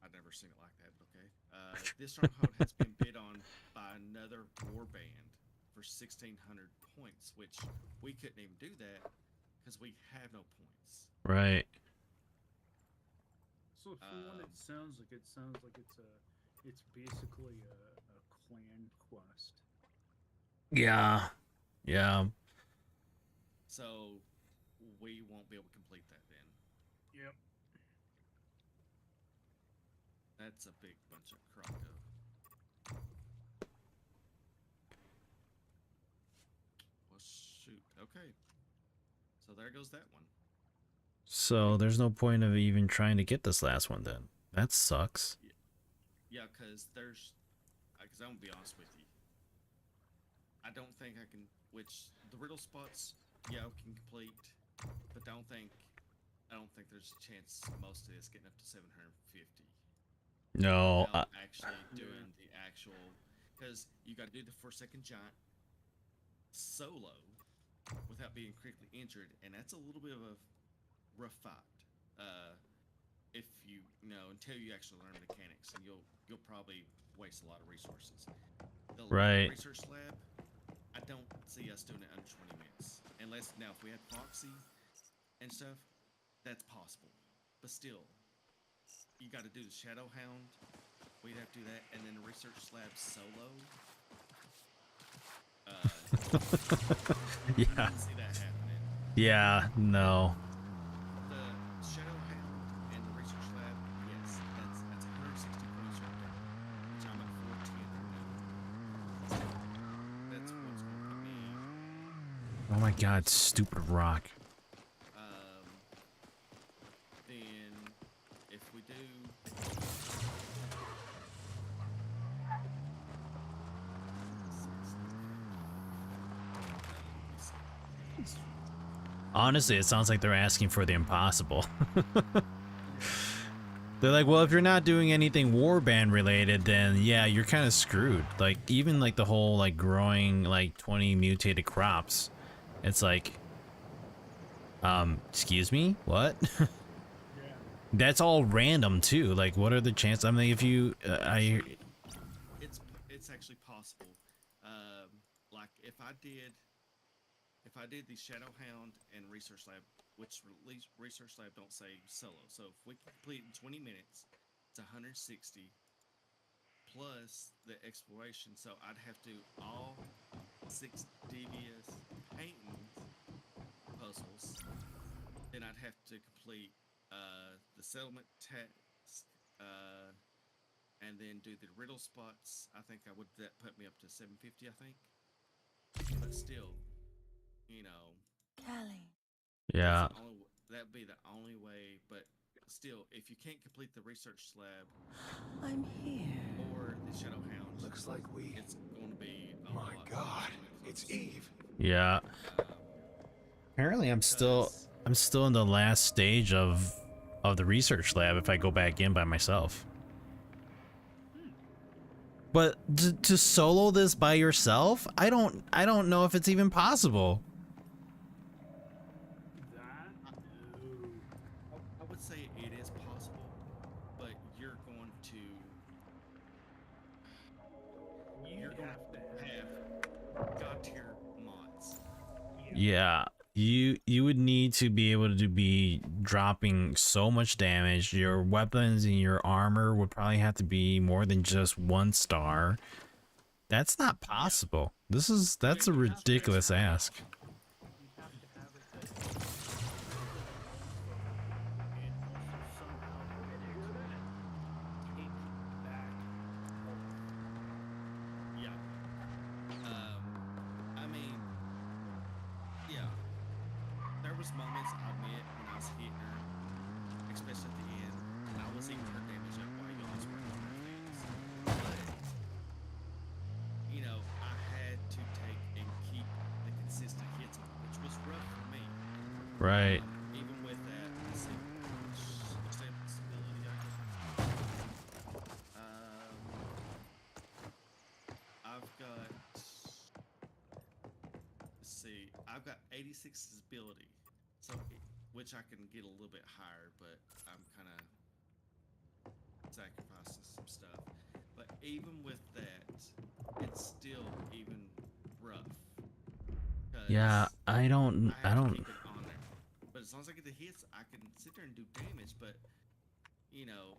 I've never seen it like that. Okay. This stronghold has been bid on by another war band for 1,600 points, which we couldn't even do that because we have no points. Right. So from what it sounds like it's basically a clan quest. Yeah. Yeah. So we won't be able to complete that then. Yep. That's a big bunch of croco. Well, shoot. Okay. So there goes that one. So there's no point of even trying to get this last one then. That sucks. Yeah, because I'm going to be honest with you. I don't think I can, which the riddle spots, yeah, I can complete, but I don't think there's a chance most of this getting up to 750. No. Without actually doing the actual, because you got to do the 4-second giant solo without being critically injured, and that's a little bit of a rough fight. If you know until you actually learn mechanics, and you'll probably waste a lot of resources. The Right. research lab, I don't see us doing it under 20 minutes, unless now if we had Foxy and stuff, that's possible. But still, you got to do the Shadow Hound. We'd have to do that, and then the research lab solo. Yeah. I don't see that happening. Yeah. No. The Shadow Hound and the research lab, yes, that's 160 points right there, which I'm at 410 right now. That's what's going to put me. Oh my god, stupid rock. Then if we do. Honestly, it sounds like they're asking for the impossible. They're like, well, if you're not doing anything warband related, then yeah, you're kind of screwed. Like, even like the whole like growing like 20 mutated crops, it's like, excuse me, what? Yeah. That's all random too. Like, what are the chances? I mean, if you, It's actually possible. Like if I did the Shadow Hound and Research Lab, which Research Lab don't say solo. So if we complete in 20 minutes, it's 160 plus the exploration. So I'd have to do all 6 devious painting puzzles. Then I'd have to complete the settlement task, and then do the riddle spots. I think that put me up to 750. I think, but still, you know. Callie. yeah, That'd be the only way, but still, if you can't complete the research lab I'm here. or the Shadow Hound, Looks like it's going to be a My lot God, closer. it's Eve. yeah. Apparently, I'm still in the last stage of the research lab if I go back in by myself. But to solo this by yourself, I don't know if it's even possible. That I would say it is possible, but you're going to have god tier mods. Yeah, you would need to be able to be dropping so much damage. Your weapons and your armor would probably have to be more than just 1 star. That's not possible. That's a ridiculous ask. you have to have it that and also somehow take back Yeah. I mean, yeah. There was moments I admit when I was hitting her, especially at the end, and I was eating her damage up while you guys were on her things. But you know, I had to take and keep the consistent hits on, which was rough for me. Right. Even with that, let's see, stability I get. I've got 86 stability, so which I can get a little bit higher, but I'm kind of sacrificing some stuff. But even with that, it's still even rough. 'Cause Yeah, I don't. I have to keep it on there. But as long as I get the hits, I can sit there and do damage. But you know,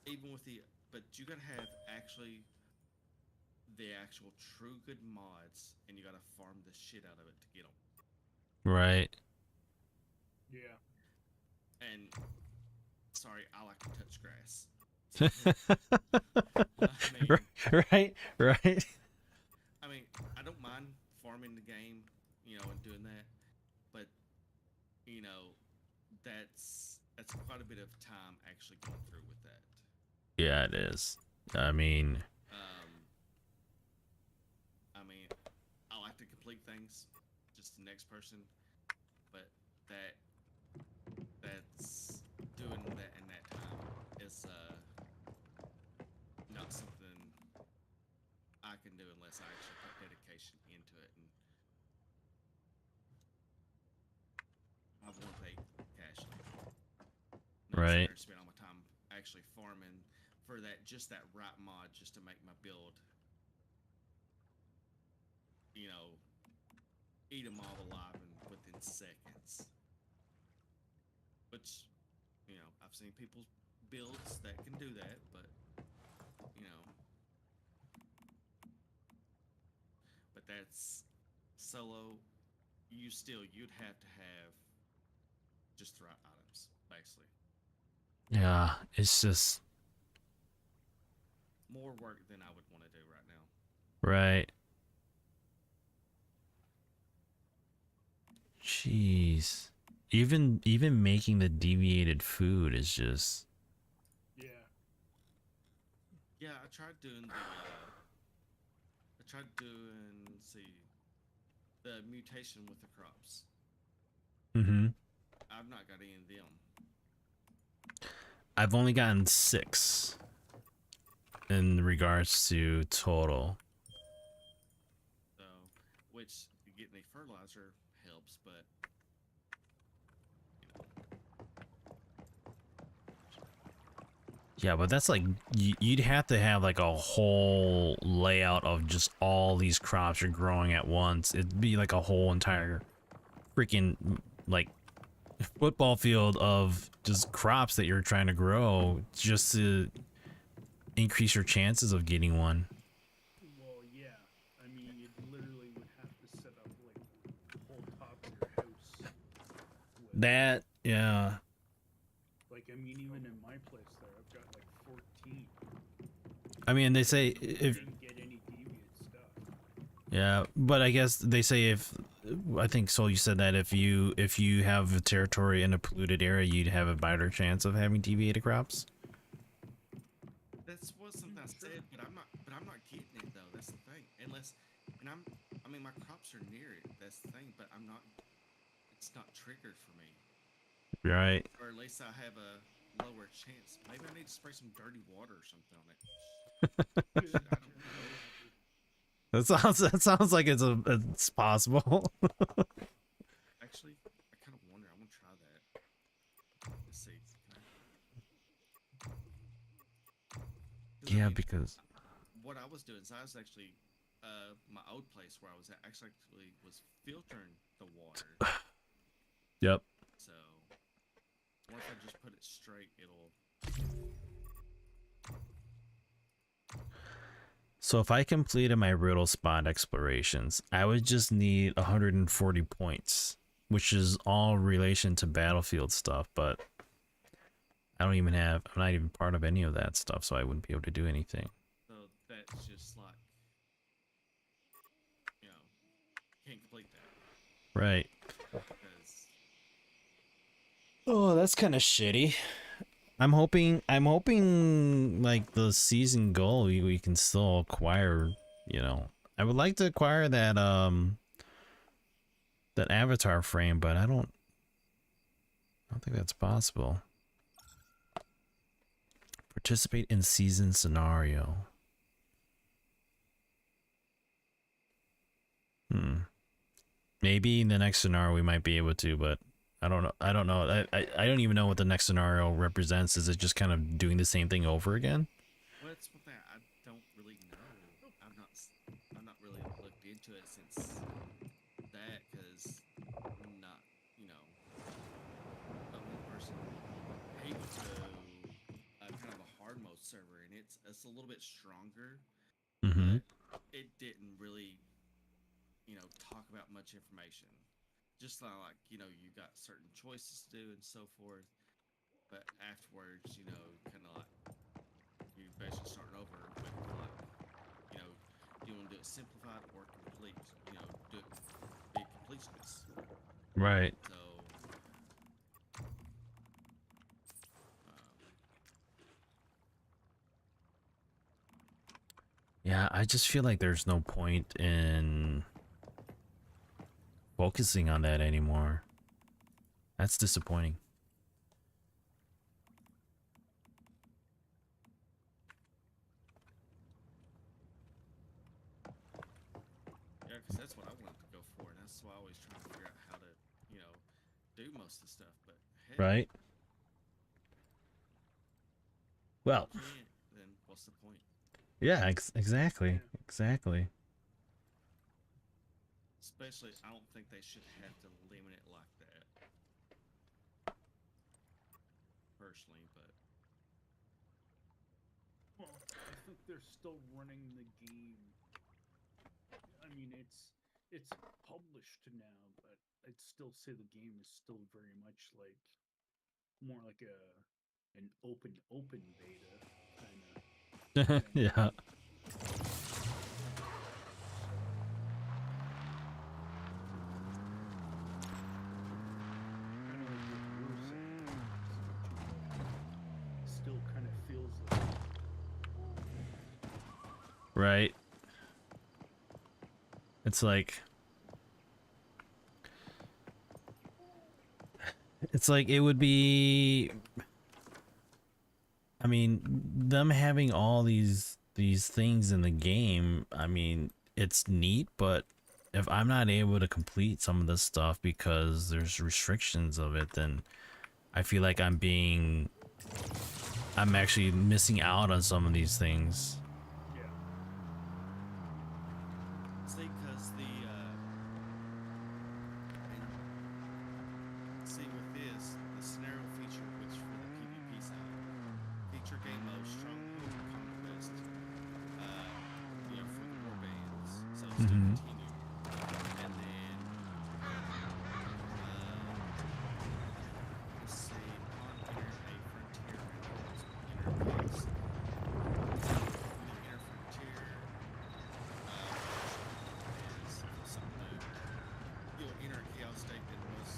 even with but you gotta have the actual true good mods, and you gotta farm the shit out of it to get them. Right. Yeah. And sorry, I like to touch grass. Right. Right. I mean, I don't mind farming the game, and doing that, but that's quite a bit of time actually going through with that. Yeah, it is. I mean, I like to complete things, just the next person, but that's doing that in that time is not something I can do unless I actually put dedication into it. And I want to pay cashly. right. Spend all my time actually farming for just that right mod, just to make my build, eat them all alive and within seconds. Which, I've seen people's builds that can do that, but that's solo. You'd have to have just the right items, basically. Yeah, it's just More work than I would want to do right now. right. Jeez. Even making the deviated food is just Yeah. Yeah, I tried doing let's see, the mutation with the crops. mm-hmm. I've not got any of them. I've only gotten 6 in regards to total. So, which getting a fertilizer helps, but Yeah, but that's like you'd have to have like a whole layout of just all these crops you're growing at once. It'd be like a whole entire freaking like football field of just crops that you're trying to grow just to increase your chances of getting one. Well, yeah. I mean, you literally would have to set up like the whole top of your house. That, yeah. Like, I mean, even in my place there, I've got like 14. I mean, they say I if didn't get any deviant stuff. yeah, but I guess they say if I think so. You said that if you have a territory in a polluted area, you'd have a better chance of having deviated crops. that's what something I said. But I'm not getting it though. That's the thing. I mean, my crops are near it. That's the thing. But it's not triggered for me. Right. Or at least I have a lower chance. Maybe I need to spray some dirty water or something on it. Shit, I don't know. That sounds like it's possible. Actually, I kind of wonder. I want to try that. Let's see. Yeah, because what I was doing is I was actually my old place where I was at actually was filtering the water. yep. So once I just put it straight, it'll. So if I completed my riddle spot explorations, I would just need 140 points, which is all relation to battlefield stuff, but I'm not even part of any of that stuff, so I wouldn't be able to do anything. So that's just like, can't complete that. Right. Because Oh, that's kind of shitty. I'm hoping like the season goal we can still acquire, I would like to acquire that avatar frame, but I don't think that's possible. Participate in season scenario. Maybe in the next scenario we might be able to, but I don't know. I don't even know what the next scenario represents. Is it just kind of doing the same thing over again? well, that's one thing I don't really know. I'm not really it's that because not, you know, one person hates to kind of a hard mode server, and it's a little bit stronger, Mm-hmm. but it didn't really, you know, talk about much information. Just like, you know, you got certain choices to do and so forth, but afterwards, you know, kind of like you're basically starting over with like, you know, do you want to do it simplified or complete? You know, do it be completionist. Right. So, Yeah, I just feel like there's no point in focusing on that anymore. That's disappointing. yeah, because that's what I wanted to go for, and that's why I always try to figure out how to, you know, do most of the stuff. But heck, Right? Well, if you can't, then what's the point? yeah, exactly. Yeah. Exactly. Especially, I don't think they should have to limit it like that, personally. But Well, I think they're still running the game. I mean, it's published now, but I'd still say the game is still very much like more like an open beta kind of thing. Yeah. Kind of like what you were saying. Still kind of feels like Right. It's like it would be, I mean, them having all these things in the game, I mean, it's neat, but if I'm not able to complete some of this stuff because there's restrictions of it, then I feel like I'm actually missing out on some of these things. yeah. see, because with this, the scenario feature, which for the PvP side, feature game mode, stronghold, conquest, you know, for the war bands, so it's still Mm-hmm. continue, and then let's see, upon entering a frontier interface, the inner frontier is something new. You'll enter a chaos state that was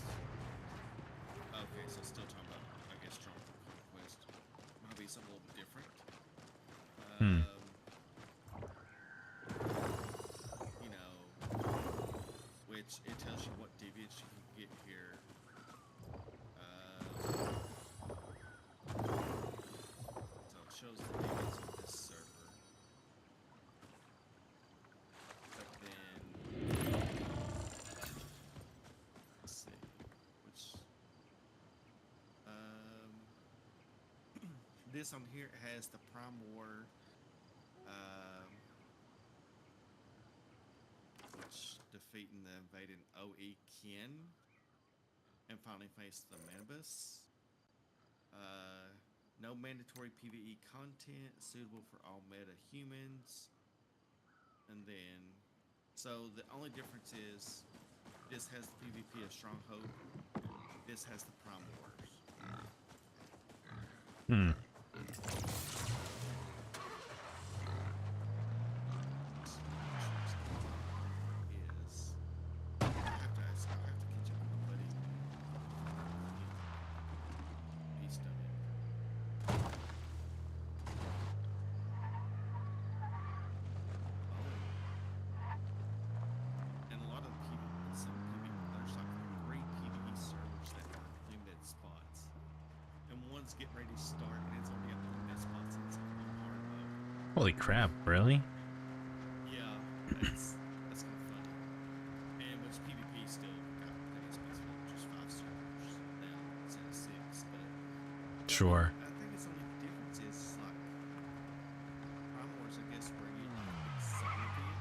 okay, so still talking about, I guess, Stronghold Conquest. Might be something a little bit different. Hmm. You know, which it tells you what deviants you can get here. So it shows the deviants on this server. But then, let's see, which this on here has the Prime War, which defeating the invading OE kin and finally face the Manibus. No mandatory PvE content suitable for all meta humans. And then, so the only difference is this has the PvP of Stronghold. This has the Prime Wars. Hmm. Is I'll have to catch up with my buddy. He's done it. And a lot of there's like 3 PvE servers that have limited spots. And one's getting ready to start, and it's only got limited spots in some hard mode. Holy crap! Really? Yeah, that's kind of funny. And which PvP still got plenty of spots for just 5 servers now instead of 6. But Sure. I think it's only difference is like Prime Wars, I guess, where you like some of it,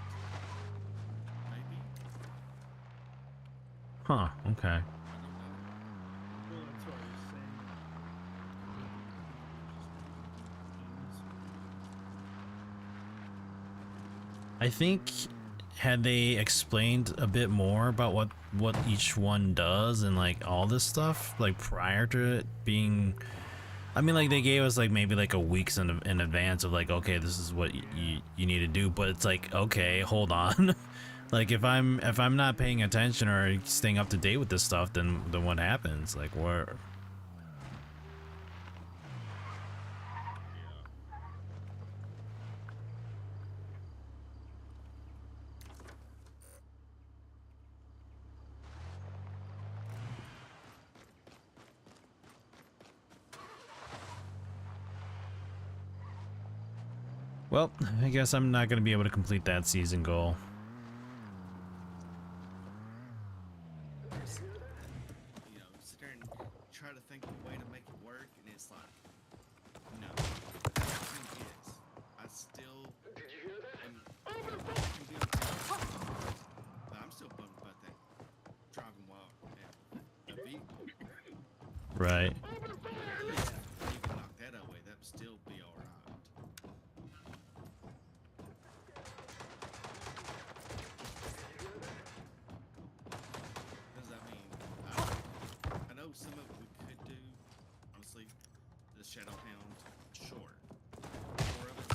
maybe. Huh, okay. Well, that's what I was saying. I think had they explained a bit more about what each one does and like all this stuff like prior to it being, I mean, like they gave us like maybe like a weeks in advance of like, okay, this is what you need to do, but it's like, okay, hold on. Like if I'm not paying attention or staying up to date with this stuff, then what happens? Like where? Well, I guess I'm not gonna be able to complete that season goal. You know, sit there and try to think of a way to make it work, and it's like, no. The thing is, I still am, can be okay, but I'm still bummed about that driving while at a vehicle. Right. You can knock that away, that would still be alright. Because I mean, I know some of it we could do, honestly, the Shadow Hound, sure. 4 of us.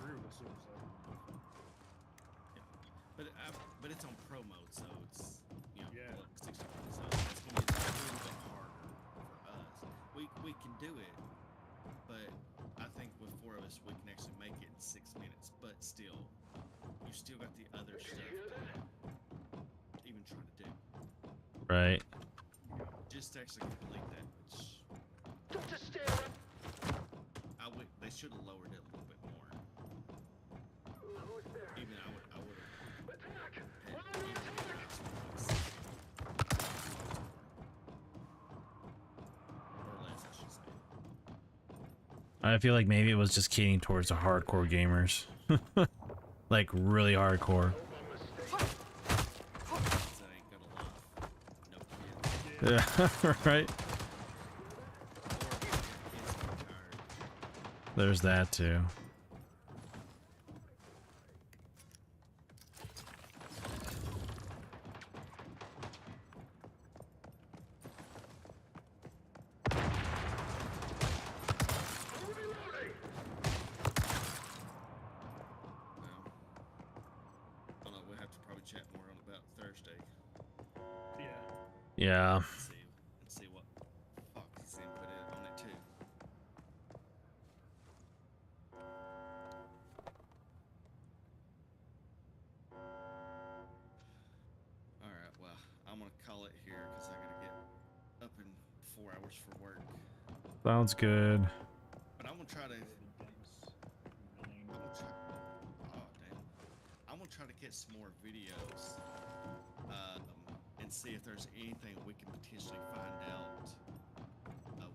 True, this was But it's on pro mode, so it's, you know, Yeah. look, 60, so that's gonna be a little bit harder for us. We can do it, but I think with 4 of us we can actually make it in 6 minutes. But still, you still got the other stuff to even try to do. Right. Just to actually complete that, which they should have lowered it a little bit more. Even I would have. Or less, I should say. I feel like maybe it was just catering towards the hardcore gamers. Like really hardcore. That ain't gonna love no kids. Yeah, right. Or kids are tired. There's that too. Well, I don't know, we'll have to probably chat more on about Thursday. Yeah. Yeah. And see what Fox's input is on it too. Alright, well, I'm gonna call it here because I gotta get up in 4 hours for work. Sounds good. But I'm gonna try to oh damn. I'm gonna try to get some more videos and see if there's anything we can potentially find out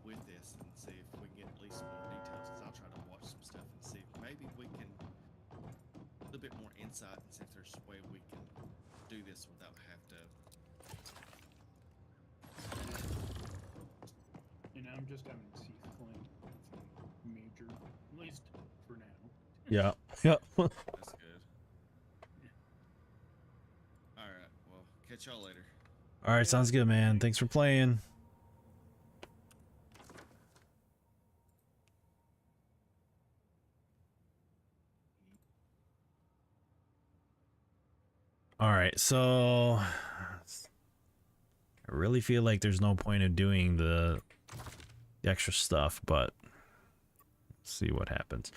with this, and see if we can get at least some more details. Because I'll try to watch some stuff and see if maybe we can a little bit more insight and see if there's a way we can do this without have to. You know, I'm just having Seath Flame. Nothing major, at least for now. Yeah. Yeah. That's good. All right. Well, catch y'all later. All right, sounds good, man. Thanks for playing. All right, so I really feel like there's no point of doing the extra stuff, but let's see what happens.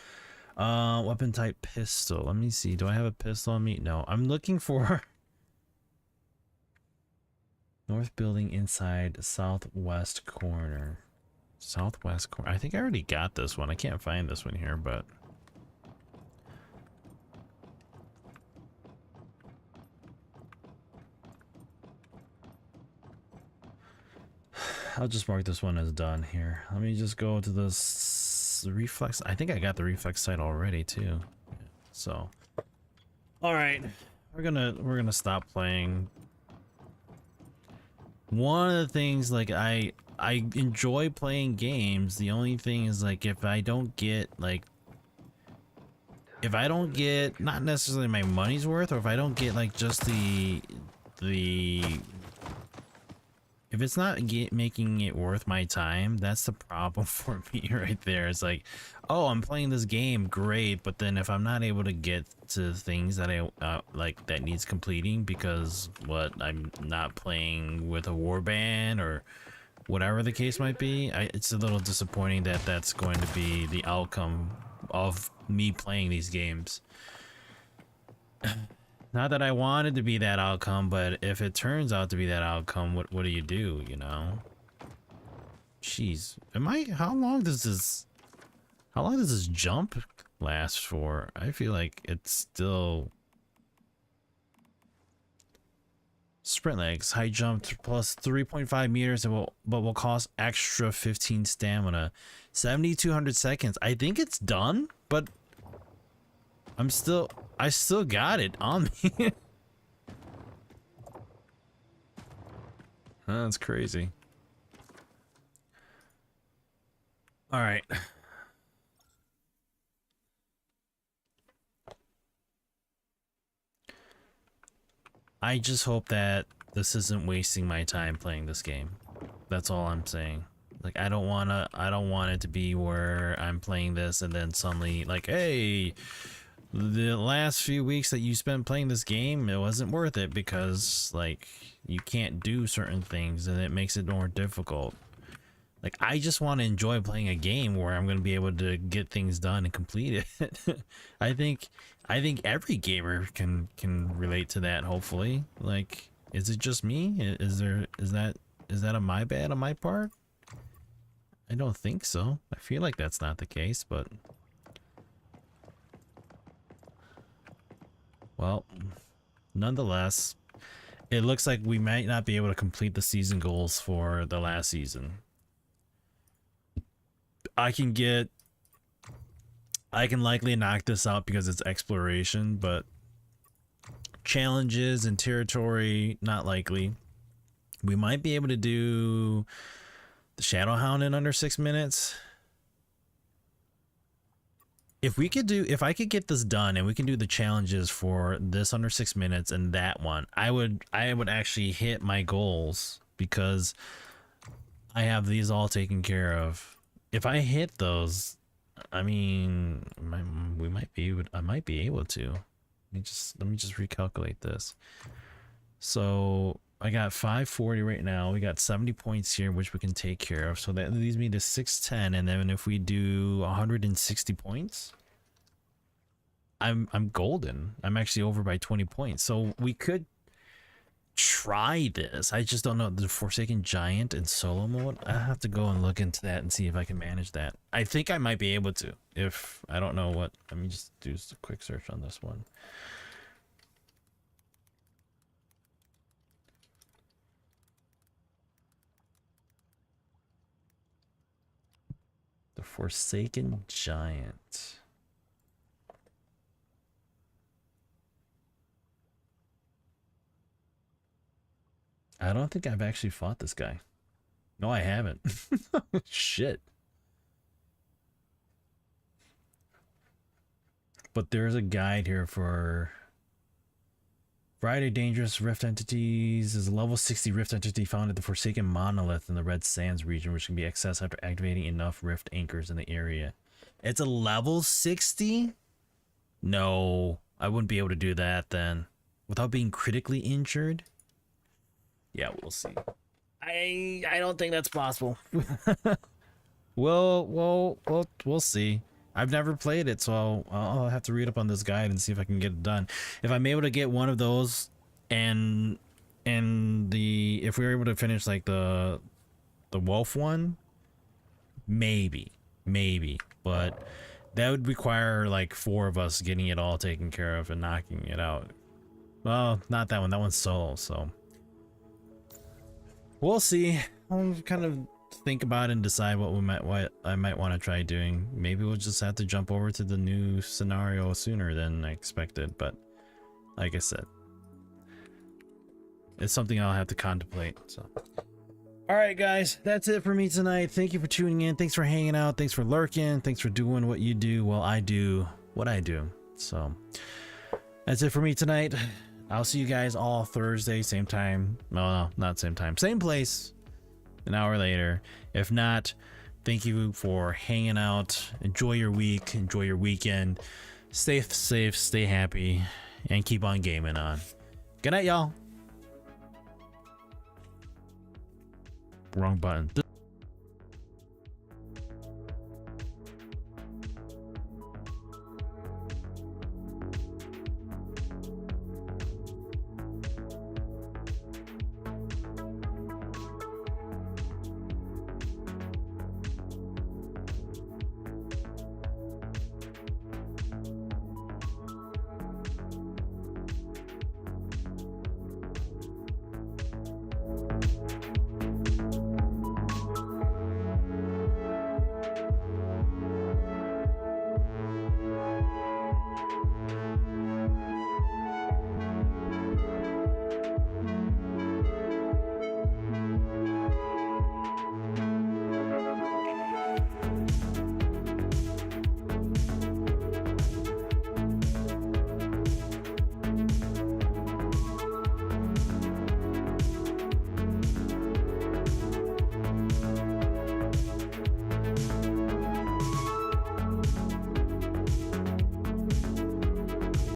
Weapon type pistol. Let me see. Do I have a pistol on me? No. I'm looking for north building inside southwest corner. Southwest corner. I think I already got this one. I can't find this one here, but I'll just mark this one as done here. Let me just go to this reflex. I think I got the reflex sight already too. So All right, we're gonna stop playing. One of the things, like, I enjoy playing games. The only thing is, like, if I don't get not necessarily my money's worth, or if I don't get like just the if it's not making it worth my time, that's the problem for me right there. It's like, oh, I'm playing this game, great, but then if I'm not able to get to things that I like that needs completing because I'm not playing with a warband or whatever the case might be, it's a little disappointing that that's going to be the outcome of me playing these games. Not that I wanted to be that outcome, but if it turns out to be that outcome, what do you do, you know? Jeez. How long does this jump last for? I feel like it's still sprint legs, high jump plus 3.5 meters, but will cost extra 15 stamina. 7,200 seconds. I think it's done, but I still got it on me. That's crazy. All right. I just hope that this isn't wasting my time playing this game. That's all I'm saying. Like, I don't want it to be where I'm playing this and then suddenly, like, hey, the last few weeks that you spent playing this game, it wasn't worth it because, like, you can't do certain things and it makes it more difficult. Like, I just want to enjoy playing a game where I'm going to be able to get things done and complete it. I think every gamer can relate to that, hopefully. Like, is it just me? Is that a my bad on my part? I don't think so. I feel like that's not the case, but well, nonetheless, it looks like we might not be able to complete the season goals for the last season. I can likely knock this out because it's exploration, but challenges and territory, not likely. We might be able to do the Shadowhound in under 6 minutes. If I could get this done and we can do the challenges for this under 6 minutes and that one, I would actually hit my goals because I have these all taken care of. If I hit those, I mean, I might be able to. Let me just recalculate this. So I got 540 right now. We got 70 points here, which we can take care of. So that leads me to 610. And then if we do 160 points, I'm golden. I'm actually over by 20 points. So we could try this. I just don't know the Forsaken Giant in solo mode. I have to go and look into that and see if I can manage that. I think I might be able to. If I don't know what, let me just do a quick search on this one. The Forsaken Giant. I don't think I've actually fought this guy. No, I haven't. Shit. But there's a guide here for variety of dangerous rift entities. Is a level 60 rift entity found at the Forsaken Monolith in the Red Sands region, which can be accessed after activating enough rift anchors in the area. It's a level 60? No, I wouldn't be able to do that then. Without being critically injured? Yeah, we'll see. I don't think that's possible. We'll see. I've never played it, so I'll have to read up on this guide and see if I can get it done. If I'm able to get one of those, and if we were able to finish like the wolf one, maybe, but that would require like 4 of us getting it all taken care of and knocking it out. Well, not that one. That one's solo, so. We'll see. I'll kind of think about it and decide what I might want to try doing. Maybe we'll just have to jump over to the new scenario sooner than I expected, but like I said, it's something I'll have to contemplate. So, all right, guys, that's it for me tonight. Thank you for tuning in. Thanks for hanging out. Thanks for lurking. Thanks for doing what you do while I do what I do. So that's it for me tonight. I'll see you guys all Thursday, same time. No, not same time, same place, an hour later. If not, thank you for hanging out. Enjoy your week. Enjoy your weekend. Stay safe, stay happy, and keep on gaming on. Good night, y'all. Wrong button.